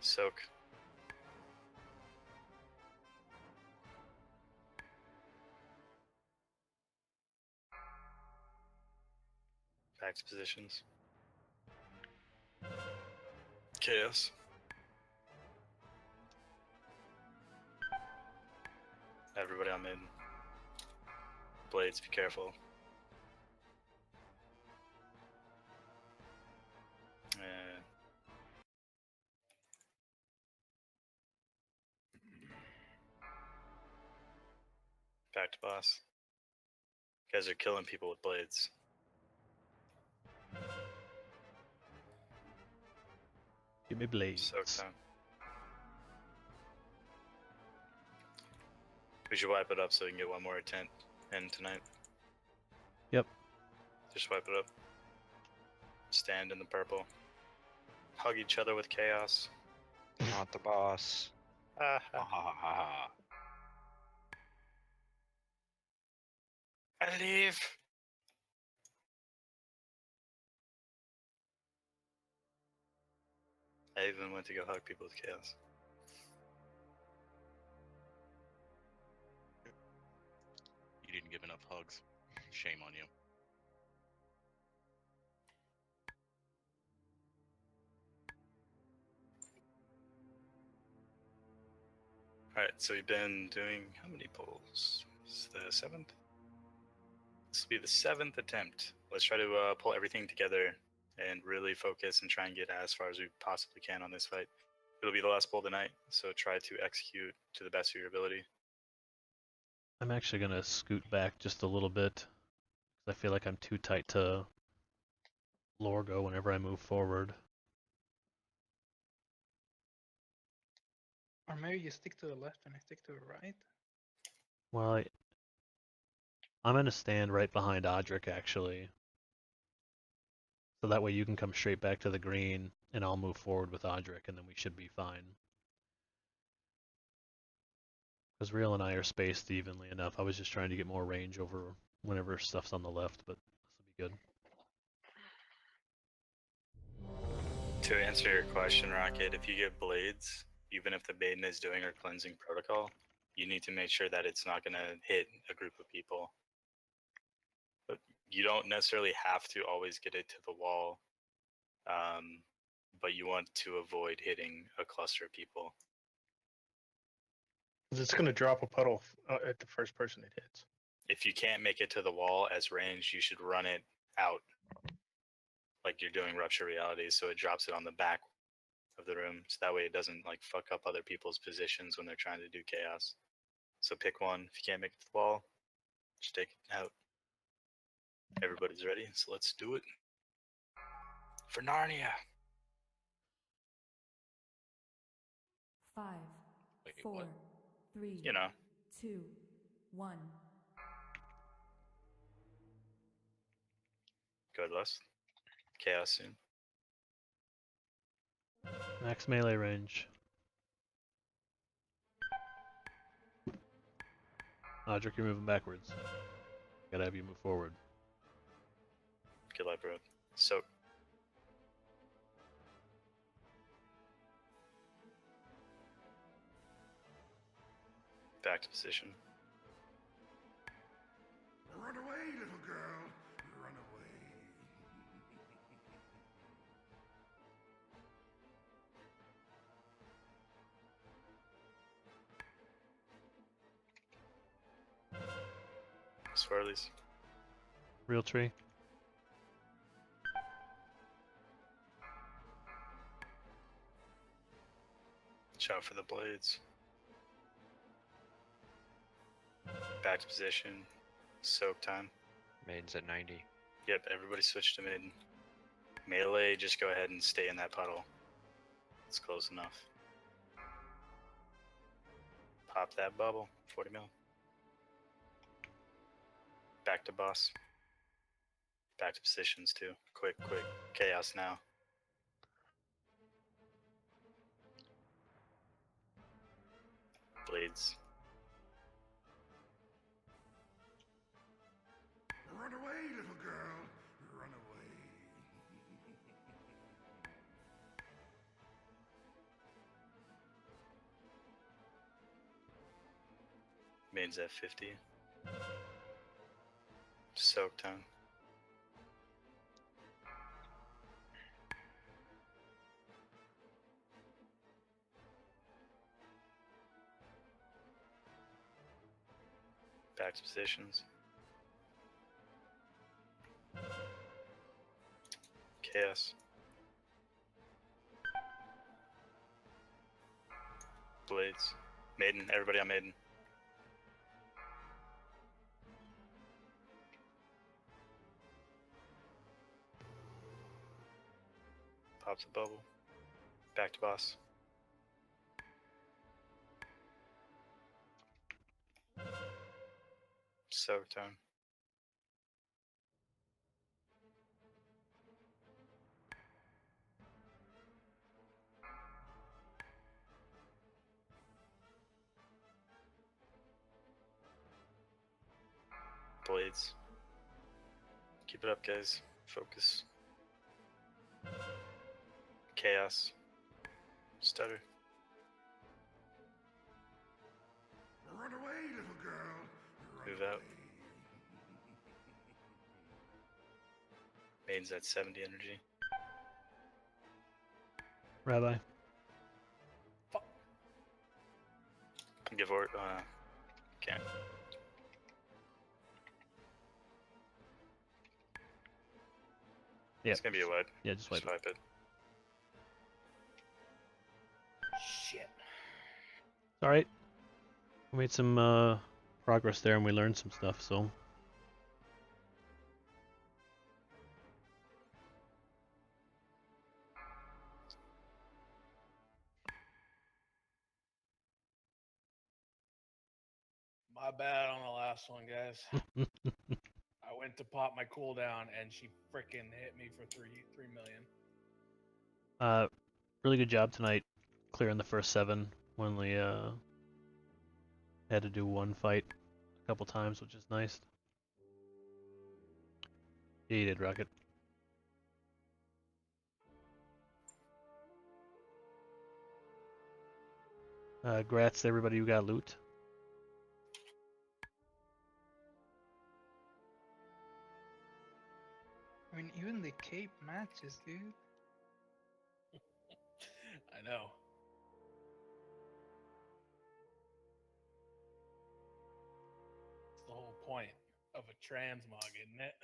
Soak. Back to positions. Chaos. Everybody on mid. Blades, be careful. Back to boss. You guys are killing people with blades. Give me blades. Soak time. We should wipe it up so we can get one more attempt in tonight. Yep. Just wipe it up. Stand in the purple. Hug each other with chaos. Not the boss. Ha ha ha ha. I leave. I even went to go hug people with chaos. You didn't give enough hugs. Shame on you. Alright, so we've been doing how many polls? This is the 7th? This will be the 7th attempt. Let's try to pull everything together and really focus and try and get as far as we possibly can on this fight. It'll be the last poll tonight, so try to execute to the best of your ability. I'm actually gonna scoot back just a little bit, 'cause I feel like I'm too tight to Lorgo whenever I move forward. Or maybe you stick to the left and I stick to the right. Well, I'm gonna stand right behind Audric actually. So that way you can come straight back to the green and I'll move forward with Audric and then we should be fine. Because Real and I are spaced evenly enough. I was just trying to get more range over whenever stuff's on the left, but this will be good. To answer your question, Rocket, if you get blades, even if the maiden is doing her cleansing protocol, you need to make sure that it's not going to hit a group of people. But you don't necessarily have to always get it to the wall, but you want to avoid hitting a cluster of people. It's going to drop a puddle at the first person it hits. If you can't make it to the wall as range, you should run it out like you're doing Rupture Reality, so it drops it on the back of the room, so that way it doesn't like fuck up other people's positions when they're trying to do chaos. So pick one. If you can't make it to the wall, just take it out. Everybody's ready, so let's do it. For Narnia. 5, 4, 3, You know. 2, 1. Good lust. Chaos soon. Max melee range. Audric, you're moving backwards. Gotta have you move forward. Good luck, bro. So. Back to position. Run away, little girl. Run away. Swirlies. Real tree. Shout for the blades. Back to position. Soak time. Maiden's at 90. Yep, everybody switch to mid. Melee, just go ahead and stay in that puddle. It's close enough. Pop that bubble. 40 mil. Back to boss. Back to positions too. Quick, quick. Chaos now. Blades. Run away, little girl. Run away. Maid's at 50. Soak time. Back to positions. Chaos. Blades. Maiden. Everybody on Maiden. Pops a bubble. Back to boss. Soak time. Blades. Keep it up, guys. Focus. Chaos. Stutter. Run away, little girl. Move out. Maiden's at 70 energy. Rabbi. Give or can't. Yeah. It's gonna be a wipe. Yeah, just wipe it. Wipe it. Shit. All right. We made some progress there, and we learned some stuff. So. My bad on the last one, guys. I went to pop my cooldown and she freaking hit me for 3 million. Really good job tonight, clearing the first 7 when we had to do one fight a couple times, which is nice. Yeah, you did, Rocket. Grats to everybody who got loot. I mean, even the cape matches, dude. I know. It's the whole point of a transmog, isn't it?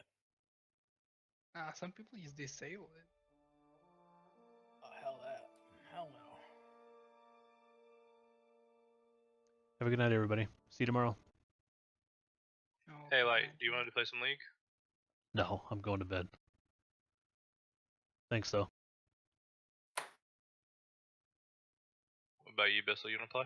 Nah, some people just disable it. Oh, hell that. Hell no. Have a good night, everybody. See you tomorrow. Hey, Light, do you want to play some League? No, I'm going to bed. Thanks, though. What about you, Bissell? You want to play?